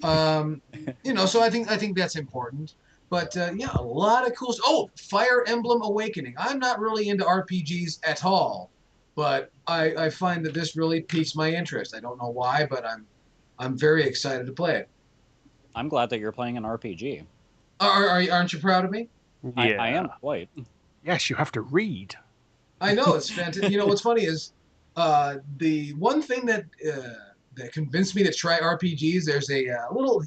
So I think that's important. But yeah, a lot of cool stuff. Oh, Fire Emblem Awakening. I'm not really into RPGs at all, but I find that this really piques my interest. I don't know why, but I'm very excited to play it. I'm glad that you're playing an RPG. Aren't you proud of me? Yeah. I am quite. Yes, you have to read. I know, it's fantastic. What's funny is the one thing that convinced me to try RPGs. There's a little,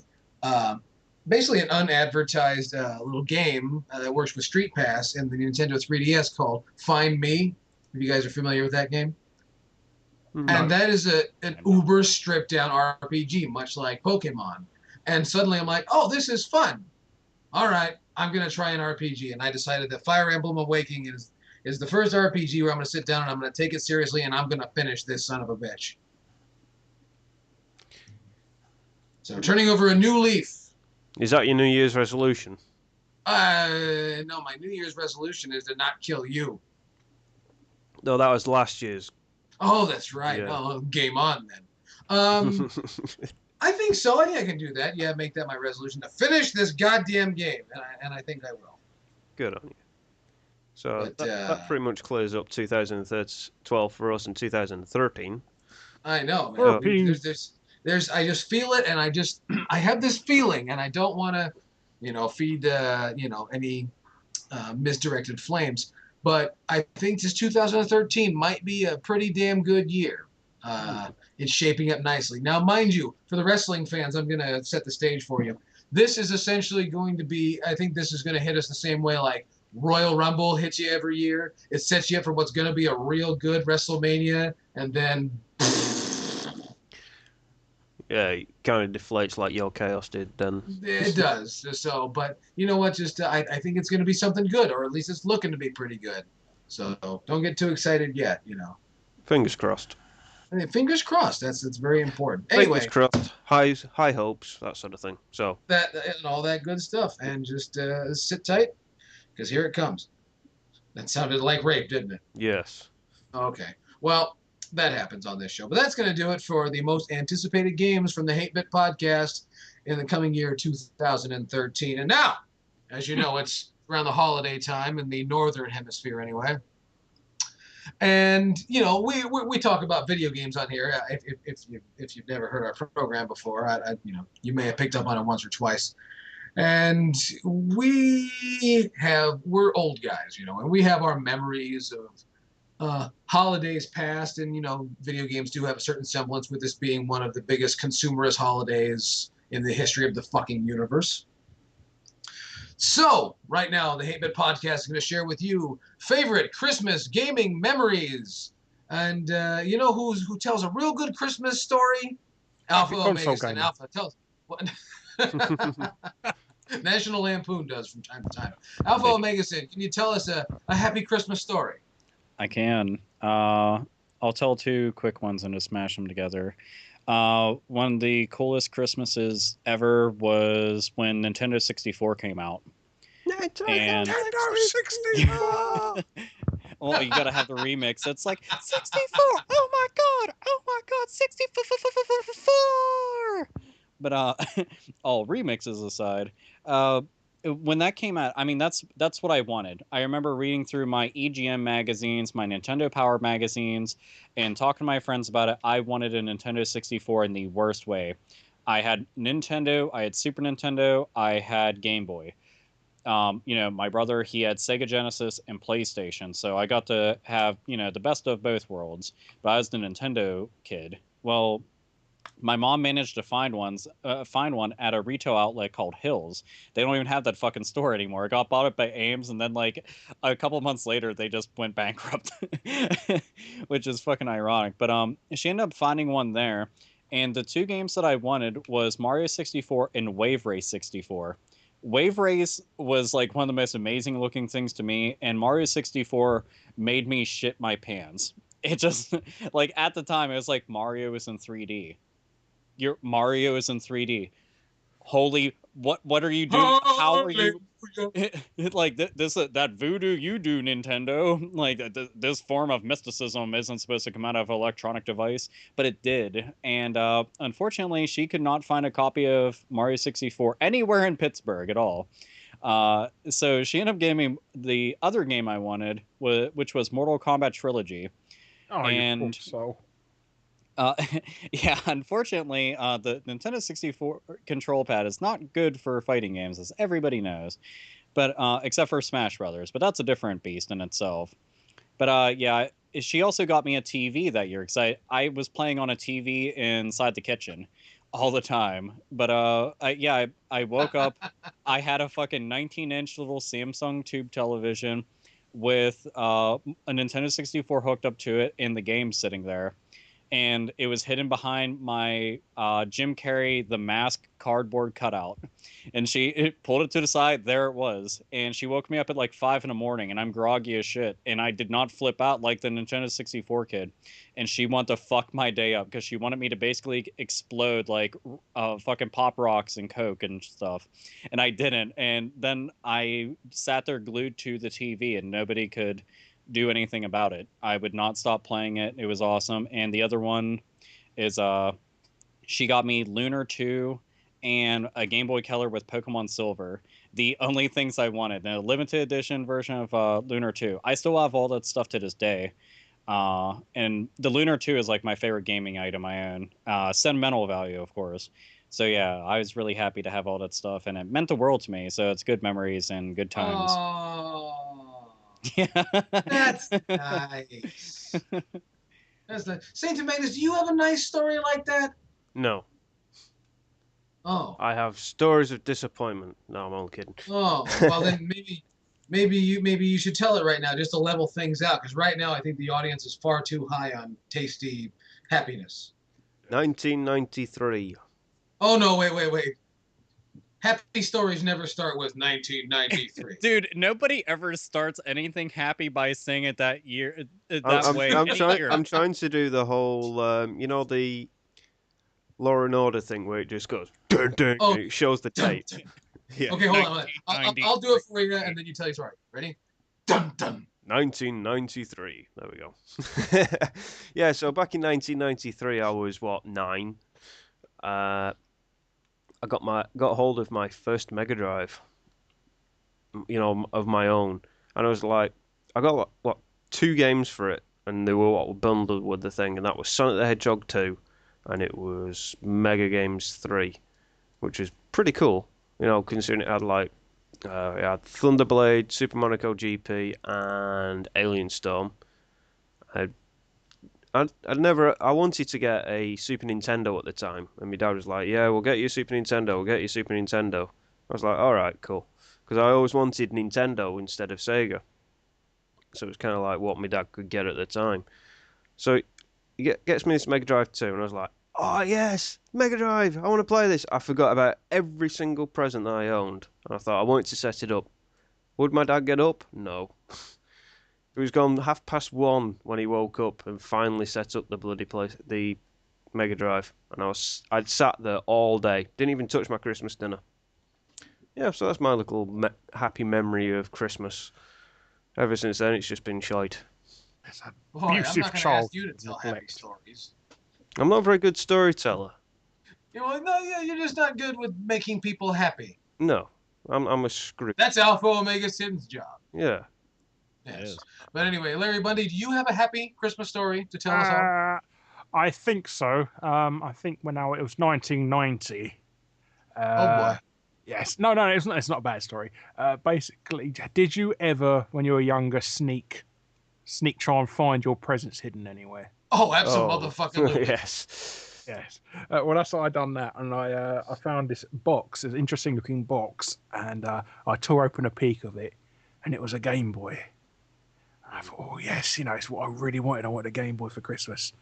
basically an unadvertised little game that works with Street Pass in the Nintendo 3DS called Find Me. If you guys are familiar with that game. No. And that is an uber stripped down RPG, much like Pokemon. And suddenly I'm like, oh, this is fun. All right, I'm going to try an RPG. And I decided that Fire Emblem Awakening is the first RPG where I'm going to sit down and I'm going to take it seriously and I'm going to finish this son of a bitch. So turning over a new leaf. Is that your New Year's resolution? No, my New Year's resolution is to not kill you. No, that was last year's. Oh, that's right. Yeah. Oh, game on then. I think so. I think I can do that. Yeah, make that my resolution to finish this goddamn game, and I think I will. Good on you. So But, that pretty much clears up 2012 for us in 2013. I know, man. 13. There's. I just feel it, and I have this feeling, and I don't want to, feed, any misdirected flames. But I think this 2013 might be a pretty damn good year. It's shaping up nicely. Now, mind you, for the wrestling fans, I'm going to set the stage for you. This is essentially going to be, I think this is going to hit us the same way like Royal Rumble hits you every year. It sets you up for what's going to be a real good WrestleMania, and then... Yeah, it kind of deflates like your chaos did then. It does. So, but you know what? Just I think it's going to be something good, or at least it's looking to be pretty good. So don't get too excited yet. Fingers crossed. I mean, fingers crossed. That's very important. Anyway, Fingers crossed. High hopes, that sort of thing. So that and all that good stuff, and just sit tight, because here it comes. That sounded like rape, didn't it? yes. Okay. Well, that happens on this show. But that's going to do it for the most anticipated games from the Hate Bit podcast in the coming year 2013. And now, as you know, it's around the holiday time in the northern hemisphere, anyway. And we talk about video games on here. If you've never heard our program before, you may have picked up on it once or twice. And we're old guys, and we have our memories of holidays past, and video games do have a certain semblance, with this being one of the biggest consumerist holidays in the history of the fucking universe. So, right now, the Hate-Bit Podcast is going to share with you favorite Christmas gaming memories. And you know who tells a real good Christmas story? Alpha Omega. And Alpha tells what National Lampoon does from time to time. Alpha Omega said, can you tell us a happy Christmas story? I can. I'll tell two quick ones and just smash them together. One of the coolest Christmases ever was when Nintendo 64 came out. Nintendo 64! Well, you gotta have the remix. It's like 64. Oh my god! 64. But all remixes aside, when that came out, I mean that's what I wanted. I remember reading through my EGM magazines, my Nintendo Power magazines, and talking to my friends about it. I wanted a Nintendo 64 in the worst way. I had Nintendo, I had Super Nintendo, I had Game Boy. My brother, he had Sega Genesis and PlayStation, so I got to have, the best of both worlds. But I was the Nintendo kid. Well, my mom managed to find one at a retail outlet called Hills. They don't even have that fucking store anymore. It got bought up by Ames, and then like a couple months later, they just went bankrupt, which is fucking ironic. But she ended up finding one there, and the two games that I wanted was Mario 64 and Wave Race 64. Wave Race was like one of the most amazing looking things to me, and Mario 64 made me shit my pants. It just like at the time it was like Mario is in 3D. Mario is in 3D. Holy, what are you doing? How are you? Like that voodoo you do, Nintendo. Like this form of mysticism isn't supposed to come out of an electronic device, but it did. And unfortunately, she could not find a copy of Mario 64 anywhere in Pittsburgh at all. So she ended up giving me the other game I wanted, which was Mortal Kombat Trilogy. Oh, and you so. Yeah, unfortunately, the Nintendo 64 control pad is not good for fighting games, as everybody knows. But except for Smash Brothers, but that's a different beast in itself. But yeah, she also got me a TV that year, because I was playing on a TV inside the kitchen all the time. But I woke up, I had a fucking 19-inch little Samsung tube television with a Nintendo 64 hooked up to it, and the game sitting there. And it was hidden behind my Jim Carrey The Mask cardboard cutout. And she pulled it to the side. There it was. And she woke me up at like 5 in the morning, and I'm groggy as shit. And I did not flip out like the Nintendo 64 kid. And she wanted to fuck my day up because she wanted me to basically explode like fucking Pop Rocks and Coke and stuff. And I didn't. And then I sat there glued to the TV, and nobody could do anything about it. I would not stop playing it. It was awesome. And the other one is she got me Lunar 2 and a Game Boy Color with Pokemon Silver. The only things I wanted. The limited edition version of Lunar 2. I still have all that stuff to this day. And the Lunar 2 is like my favorite gaming item I own. Sentimental value, of course. So yeah, I was really happy to have all that stuff, and it meant the world to me. So it's good memories and good times. Oh. Yeah. That's nice. Saint Magnus, do you have a nice story like that? No. Oh. I have stories of disappointment. No, I'm only kidding. Oh, well then maybe you should tell it right now, just to level things out, because right now I think the audience is far too high on tasty happiness. 1993. Oh no, wait. Happy stories never start with 1993. Dude, nobody ever starts anything happy by saying it that year. Way. I'm trying to do the whole, the Law and Order thing where it just goes, dun, dun, oh, and it shows the date. Yeah. Okay, hold on. I'll do it for you, and then you tell your story. Ready? Dun dun. 1993. There we go. Yeah, so back in 1993, I was 9. I got hold of my first Mega Drive. of my own, and I was like, I got what 2 games for it, and they were what bundled with the thing, and that was Sonic the Hedgehog 2, and it was Mega Games 3, which was pretty cool, considering it had like it had Thunderblade, Super Monaco GP, and Alien Storm. I wanted to get a Super Nintendo at the time, and my dad was like, "Yeah, we'll get you a Super Nintendo. We'll get you a Super Nintendo." I was like, "All right, cool," because I always wanted Nintendo instead of Sega, so it was kind of like what my dad could get at the time. So he gets me this Mega Drive 2, and I was like, "Oh yes, Mega Drive! I want to play this." I forgot about every single present that I owned, and I thought I wanted to set it up. Would my dad get up? No. It was gone 1:30 when he woke up and finally set up the bloody place, the Mega Drive, and I'd sat there all day, didn't even touch my Christmas dinner. Yeah, so that's my little happy memory of Christmas. Ever since then, it's just been shite. It's Boy, I'm abusive not going to child ask you to tell happy neglect. stories. I'm not a very good storyteller. No, yeah, you're just not good with making people happy. No, I'm a screw. That's Alpha Omega Sin's job. Yeah. It Yes. is. But anyway, Larry Bundy, do you have a happy Christmas story to tell us all? I think so. I think it was 1990. Oh boy. Yes. No, it's not. It's not a bad story. Basically, did you ever, when you were younger, sneak try and find your presents hidden anywhere? Oh, absolutely. Yes. Yes. Well, that's why I done that, and I found this box, this interesting looking box, and I tore open a peek of it, and it was a Game Boy. And I thought, oh yes, it's what I really wanted. I wanted a Game Boy for Christmas,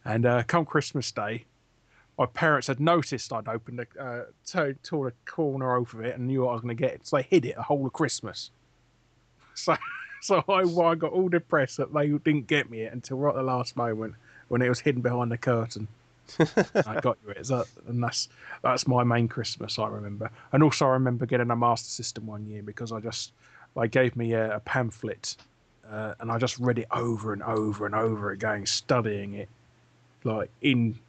and come Christmas Day, my parents had noticed I'd opened tore the corner over it and knew what I was going to get, so they hid it a whole of Christmas. So I got all depressed that they didn't get me it until right at the last moment when it was hidden behind the curtain. I got you it, and that's my main Christmas I remember. And also I remember getting a Master System one year because they gave me a pamphlet, and I just read it over and over and over again, studying it like in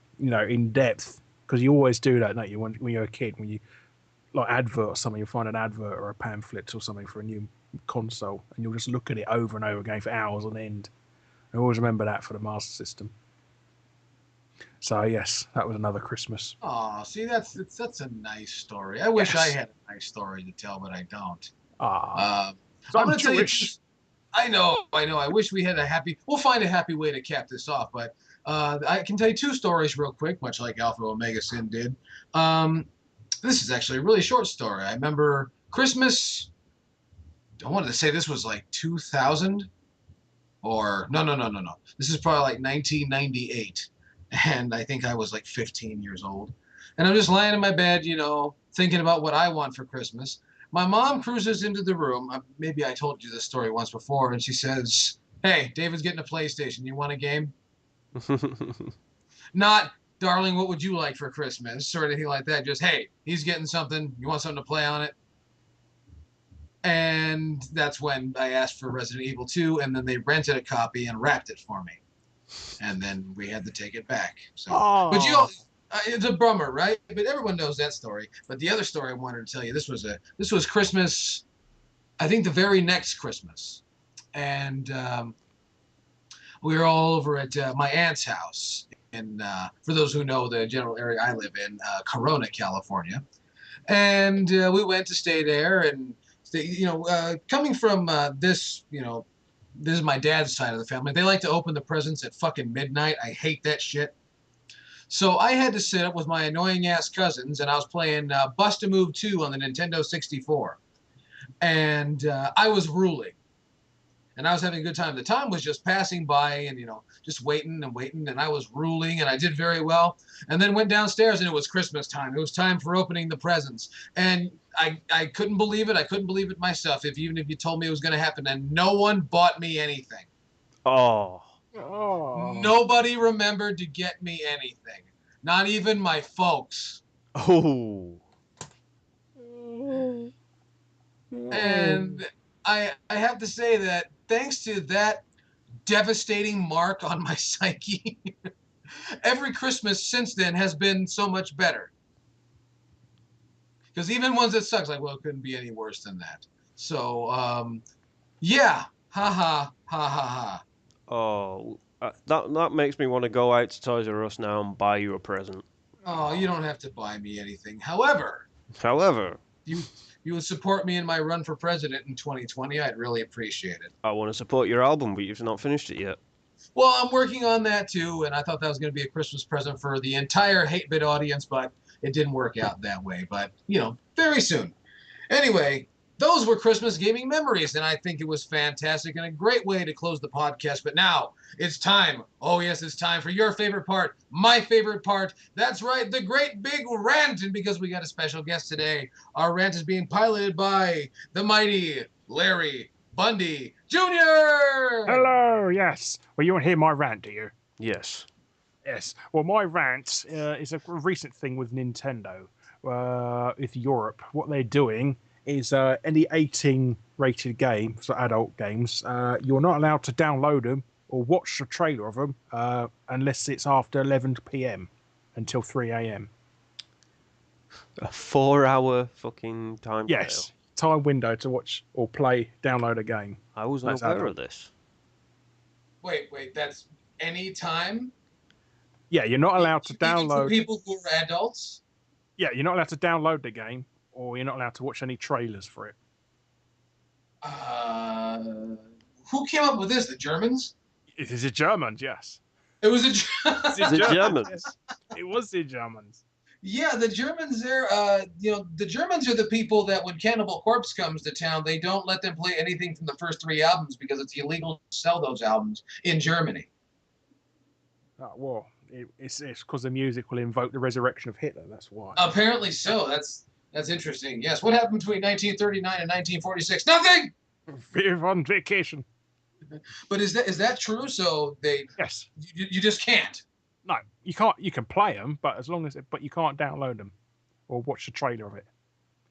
depth, because you always do that, don't you, when you're a kid, when you like advert or something, you find an advert or a pamphlet or something for a new console, and you'll just look at it over and over again for hours on end. I always remember that for the Master System. So yes, that was another Christmas. Oh, see, that's a nice story. I wish I Yes. had a nice story to tell, but I don't. So I'm going to tell you. Jewish. I know. I wish we had We'll find a happy way to cap this off, but I can tell you 2 stories real quick, much like Alpha Omega Sin did. This is actually a really short story. I remember Christmas. I wanted to say this was like 2000, or no. This is probably like 1998, and I think I was like 15 years old, and I'm just lying in my bed, thinking about what I want for Christmas. My mom cruises into the room. Maybe I told you this story once before, and she says, "Hey, David's getting a PlayStation. You want a game?" Not, "Darling, what would you like for Christmas?" or anything like that. Just, "Hey, he's getting something. You want something to play on it?" And that's when I asked for Resident Evil 2, and then they rented a copy and wrapped it for me. And then we had to take it back. So, but it's a bummer, right? But everyone knows that story. But the other story I wanted to tell you, this was Christmas, I think the very next Christmas, and we were all over at my aunt's house. And for those who know the general area I live in, Corona, California, and we went to stay there. And coming from this is my dad's side of the family. They like to open the presents at fucking midnight. I hate that shit. So I had to sit up with my annoying ass cousins, and I was playing Bust a Move 2 on the Nintendo 64. And I was ruling. And I was having a good time. The time was just passing by, and just waiting, and I was ruling, and I did very well. And then went downstairs, and it was Christmas time. It was time for opening the presents. And I couldn't believe it. I couldn't believe it myself, even if you told me it was going to happen. And no one bought me anything. Oh. Nobody remembered to get me anything. Not even my folks. Oh. And I have to say that thanks to that devastating mark on my psyche, every Christmas since then has been so much better. Because even ones that sucks, like, well, it couldn't be any worse than that. So, yeah, ha ha ha ha ha. Oh, that makes me want to go out to Toys R Us now and buy you a present. Oh, you don't have to buy me anything. However, However, you you would support me in my run for president in 2020. I'd really appreciate it. I want to support your album, but you've not finished it yet. Well, I'm working on that too, and I thought that was going to be a Christmas present for the entire Hate Bit audience, but it didn't work out that way. But, very soon. Anyway, those were Christmas gaming memories, and I think it was fantastic and a great way to close the podcast. But now it's time. Oh, yes, it's time for your favorite part, my favorite part. That's right, the great big rant. And because we got a special guest today, our rant is being piloted by the mighty Larry Bundy Jr. Hello, yes. Well, you want to hear my rant, do you? Yes. Yes. Well, my rant is a recent thing with Nintendo, with Europe. What they're doing is any 18 rated game, so adult games, you're not allowed to download them or watch the trailer of them unless it's after 11 p.m. until 3 a.m. A 4-hour fucking time. Yes. Time window to watch or play, download a game. I was not aware of this. Wait, that's any time? Yeah, you're not allowed to Even for download. people who are adults? Yeah, you're not allowed to download the game, or you're not allowed to watch any trailers for it. Who came up with this? The Germans? It is the Germans, yes. It was The Germans. Yes. It was the Germans. Yeah, the Germans. The Germans are the people that when Cannibal Corpse comes to town, they don't let them play anything from the first 3 albums because it's illegal to sell those albums in Germany. Well, it's because the music will invoke the resurrection of Hitler. That's why. Apparently so. That's interesting. Yes. What happened between 1939 and 1946? Nothing. We're on vacation. But is that true? So Yes. you just can't. No, you can't. You can play them, but but you can't download them or watch the trailer of it.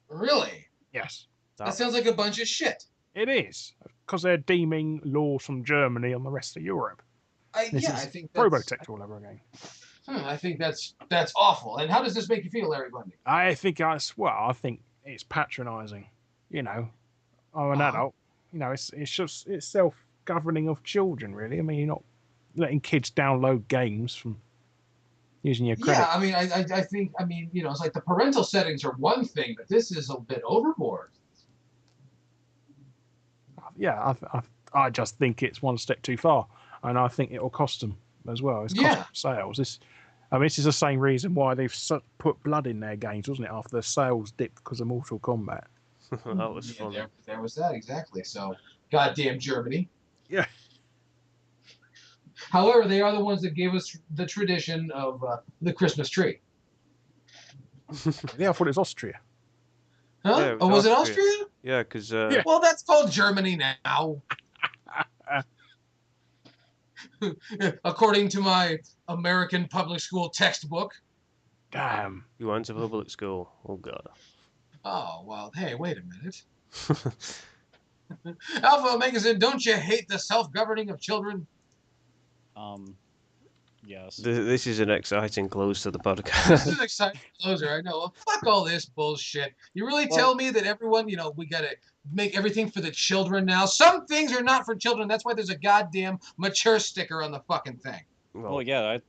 Really? Yes, That sounds like a bunch of shit. it is because they're deeming laws from Germany on the rest of Europe. I think that's, Probotect all over again. I think that's awful. And how does this make you feel, Larry Bundy? I think it's patronising. I'm an adult. It's self-governing of children, really. I mean, you're not letting kids download games from using your credit. Yeah, I mean, I think, it's like the parental settings are one thing, but this is a bit overboard. Yeah, I just think it's one step too far, and I think it will cost them as well. It's cost them sales. This is the same reason why they've put blood in their games, wasn't it? After the sales dipped because of Mortal Kombat. That was fun. There was that, exactly. So, goddamn Germany. Yeah. However, they are the ones that gave us the tradition of the Christmas tree. Yeah, I thought it was Austria. Huh? Yeah, was it Austria? Yeah, because Well, that's called Germany now. According to my American public school textbook. Damn. you went to public school. Oh god. Oh, well, hey, wait a minute. Alpha Omega said, don't you hate the self-governing of children? Yes. This is an exciting close to the This podcast. is an exciting closer, I know. Well, fuck all this bullshit. You really tell me that everyone, we got to make everything for the children now? Some things are not for children. That's why there's a goddamn mature sticker on the fucking thing. Well, yeah.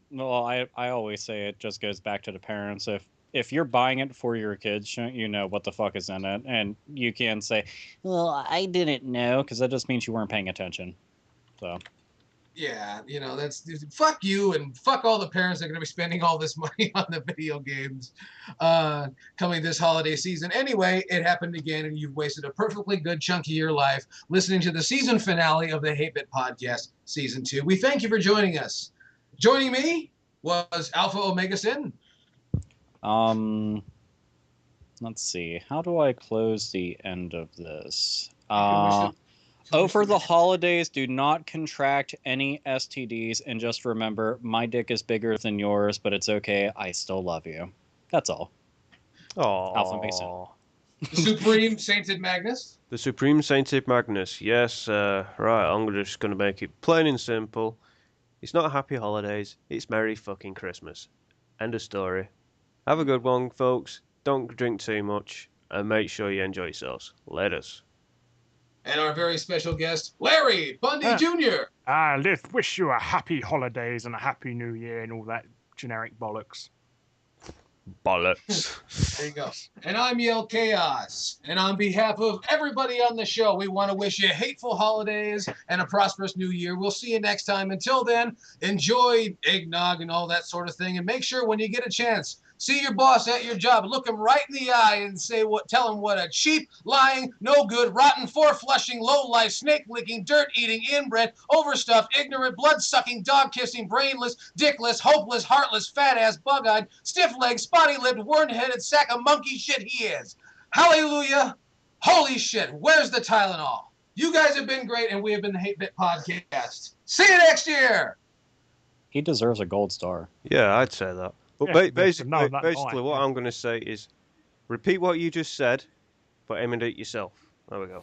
I always say it just goes back to the parents. If you're buying it for your kids, shouldn't you know what the fuck is in it? And you can say, well, I didn't know, because that just means you weren't paying attention. So. Yeah, that's fuck you and fuck all the parents that are going to be spending all this money on the video games coming this holiday season. Anyway, it happened again, and you've wasted a perfectly good chunk of your life listening to the season finale of the Hate Bit Podcast Season 2. We thank you for joining us. Joining me was Alpha Omega Sin. Let's see. How do I close the end of this? For the holidays, do not contract any STDs, and just remember, my dick is bigger than yours, but it's okay. I still love you. That's all. Alpha Mason. The Supreme Sainted Magnus. The Supreme Sainted Magnus. Yes, right. I'm just going to make it plain and simple. It's not happy holidays. It's Merry fucking Christmas. End of story. Have a good one, folks. Don't drink too much, and make sure you enjoy yourselves. Laters. And our very special guest, Larry Bundy Jr. Let's wish you a happy holidays and a happy new year and all that generic bollocks. Bollocks. There you go. And I'm Yell Chaos. And on behalf of everybody on the show, we want to wish you hateful holidays and a prosperous new year. We'll see you next time. Until then, enjoy eggnog and all that sort of thing. And make sure when you get a chance, see your boss at your job, look him right in the eye and tell him what a cheap, lying, no good, rotten, four-flushing, low-life, snake-licking, dirt-eating, inbred, overstuffed, ignorant, blood-sucking, dog-kissing, brainless, dickless, hopeless, heartless, fat-ass, bug-eyed, stiff-legged, spotty-lipped, worm-headed sack of monkey shit he is. Hallelujah. Holy shit. Where's the Tylenol? You guys have been great, and we have been the Hate Bit Podcast. See you next year. He deserves a gold star. Yeah, I'd say that. But Yeah, basically, no, that basically might, what yeah. I'm going to say is repeat what you just said, but imitate yourself. There we go.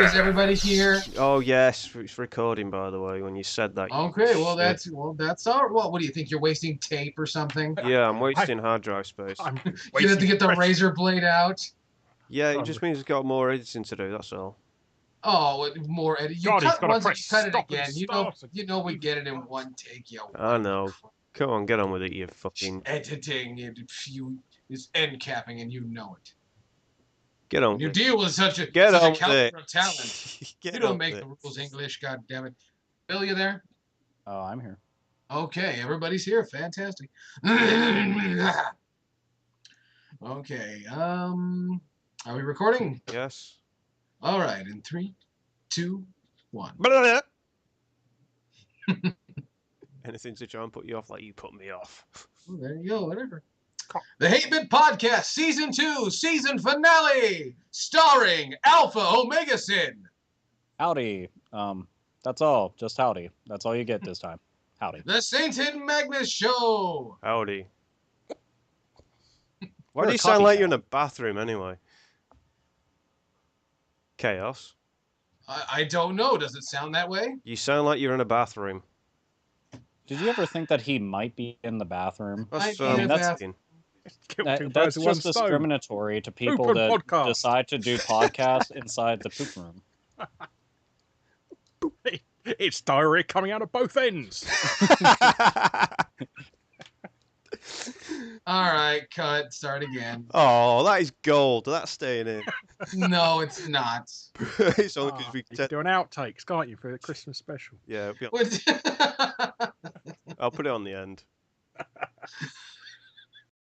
Is everybody here? Oh yes, it's recording by the way. When you said that. Okay, well shit. that's all. What do you think? You're wasting tape or something? Yeah, I'm wasting hard drive space. I'm You have to get the wasting razor blade out. Yeah, it Oh, just means it's got more editing to do. That's all. Oh, more edit. You God, he's cut gotta once, and press you cut it stop and again. start You know we get it in one take. I know. Come on, get on with it, you fucking. Editing, it's end capping, and you know it. Get on. You with it. deal with such a Get on with caliber it. of talent. Get You don't on make with the it. rules English. God damn it, Bill, you there? Oh, I'm here. Okay, everybody's here. Fantastic. Okay. Are we recording? Yes. All right. In 3, 2, 1. Anything to try and put you off, like you put me off. Oh, there you go. Whatever. The Hate Bit Podcast, Season 2, Season Finale, starring Alpha Omega Sin. Howdy. That's all. Just howdy. That's all you get this time. Howdy. The Sainted Magnus Show. Howdy. Why You're do a you sound like you're in copycat. a bathroom anyway? Chaos. I don't know. Does it sound that way? You sound like you're in a bathroom. Did you ever think that he might be in the bathroom? That's I mean, I'm that's- thinking. Kill two That's birds with one just stone. discriminatory to people and that podcast. decide to do podcasts inside the poop room. It's diarrhea coming out of both ends. All right, cut. Start again. Oh, that is gold. That's staying in. No, it's not. It's only because we You can said. do an outtakes, can't you, for the Christmas special? Yeah, What? I'll put it on the end.